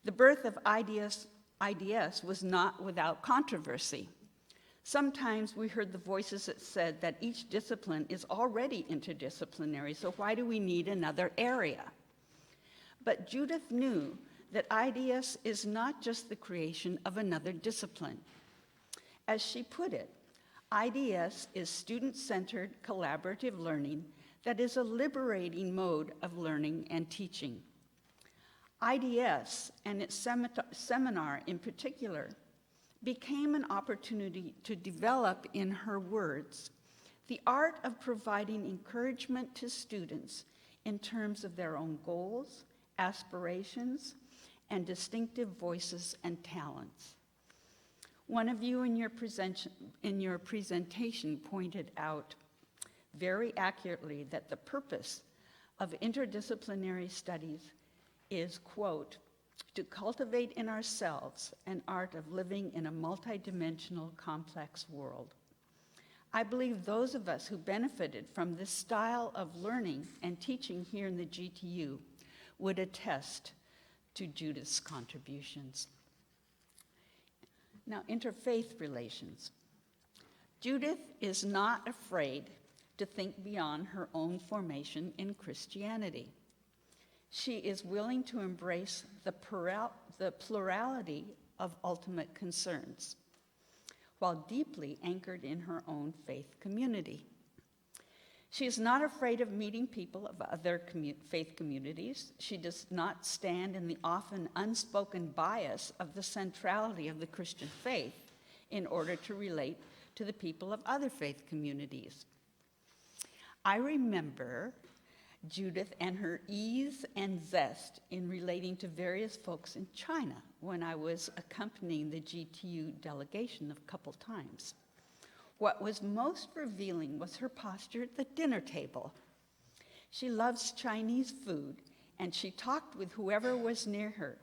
The birth of IDS was not without controversy. Sometimes we heard the voices that said that each discipline is already interdisciplinary, so why do we need another area? But Judith knew that IDS is not just the creation of another discipline. As she put it, IDS is student-centered collaborative learning that is a liberating mode of learning and teaching. IDS and its seminar in particular became an opportunity to develop, in her words, the art of providing encouragement to students in terms of their own goals, aspirations, and distinctive voices and talents. One of you in your presentation pointed out very accurately that the purpose of interdisciplinary studies is, quote, to cultivate in ourselves an art of living in a multidimensional, complex world. I believe those of us who benefited from this style of learning and teaching here in the GTU would attest to Judith's contributions. Now, interfaith relations. Judith is not afraid to think beyond her own formation in Christianity. She is willing to embrace the plurality of ultimate concerns, while deeply anchored in her own faith community. She is not afraid of meeting people of other faith communities. She does not stand in the often unspoken bias of the centrality of the Christian faith in order to relate to the people of other faith communities. I remember Judith and her ease and zest in relating to various folks in China when I was accompanying the GTU delegation a couple times. What was most revealing was her posture at the dinner table. She loves Chinese food, and she talked with whoever was near her.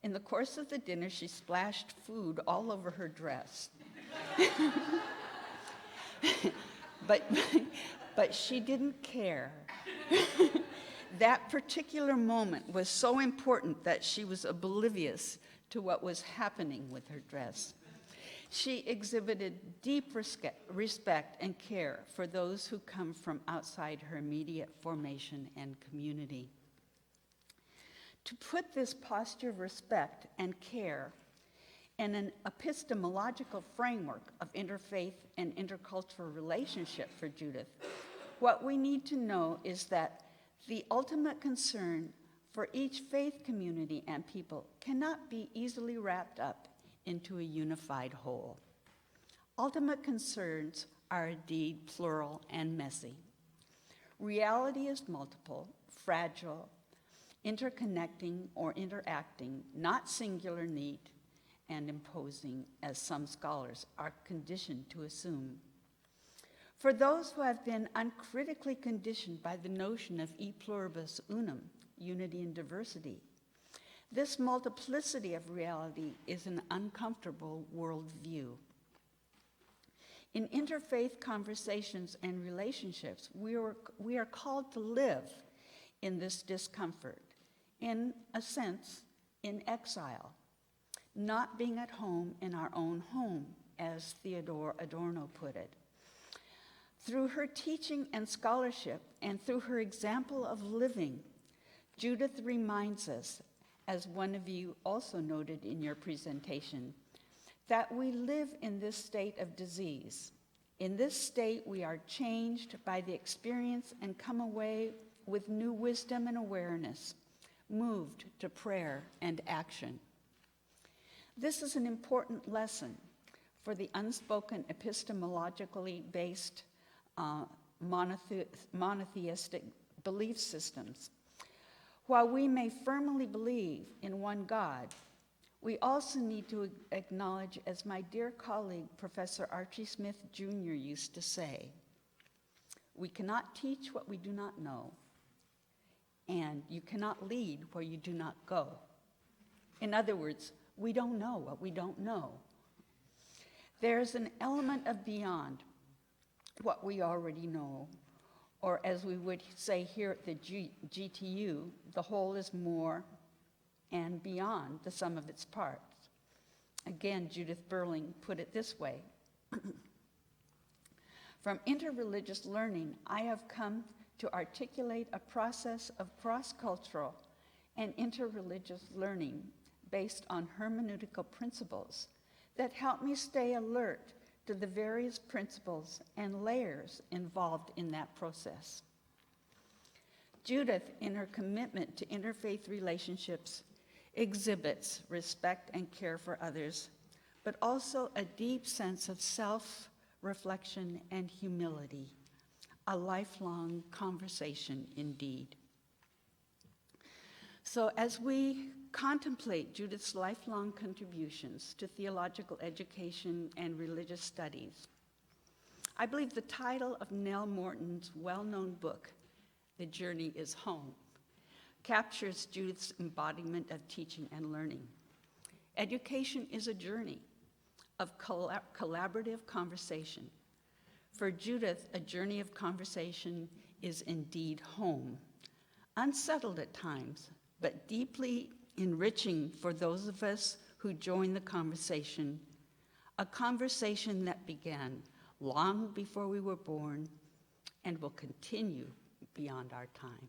In the course of the dinner, she splashed food all over her dress. But she didn't care. That particular moment was so important that she was oblivious to what was happening with her dress. She exhibited deep respect and care for those who come from outside her immediate formation and community. To put this posture of respect and care in an epistemological framework of interfaith and intercultural relationship for Judith, what we need to know is that the ultimate concern for each faith community and people cannot be easily wrapped up into a unified whole. Ultimate concerns are indeed plural and messy. Reality is multiple, fragile, interconnecting or interacting, not singular, neat, and imposing, as some scholars are conditioned to assume. For those who have been uncritically conditioned by the notion of e pluribus unum, unity and diversity, this multiplicity of reality is an uncomfortable worldview. In interfaith conversations and relationships, we are called to live in this discomfort, in a sense, in exile, not being at home in our own home, as Theodore Adorno put it. Through her teaching and scholarship, and through her example of living, Judith reminds us, as one of you also noted in your presentation, that we live in this state of disease. In this state, we are changed by the experience and come away with new wisdom and awareness, moved to prayer and action. This is an important lesson for the unspoken epistemologically based monotheistic belief systems. While we may firmly believe in one God, we also need to acknowledge, as my dear colleague, Professor Archie Smith Jr. used to say, we cannot teach what we do not know, and you cannot lead where you do not go. In other words, we don't know what we don't know. There's an element of beyond what we already know, or as we would say here at the GTU, the whole is more and beyond the sum of its parts. Again, Judith Berling put it this way. From interreligious learning, I have come to articulate a process of cross-cultural and interreligious learning based on hermeneutical principles that help me stay alert to the various principles and layers involved in that process. Judith, in her commitment to interfaith relationships, exhibits respect and care for others, but also a deep sense of self-reflection and humility, a lifelong conversation indeed. So as we contemplate Judith's lifelong contributions to theological education and religious studies, I believe the title of Nell Morton's well-known book, The Journey is Home, captures Judith's embodiment of teaching and learning. Education is a journey of collaborative conversation. For Judith, a journey of conversation is indeed home, unsettled at times, but deeply enriching for those of us who join the conversation, a conversation that began long before we were born and will continue beyond our time.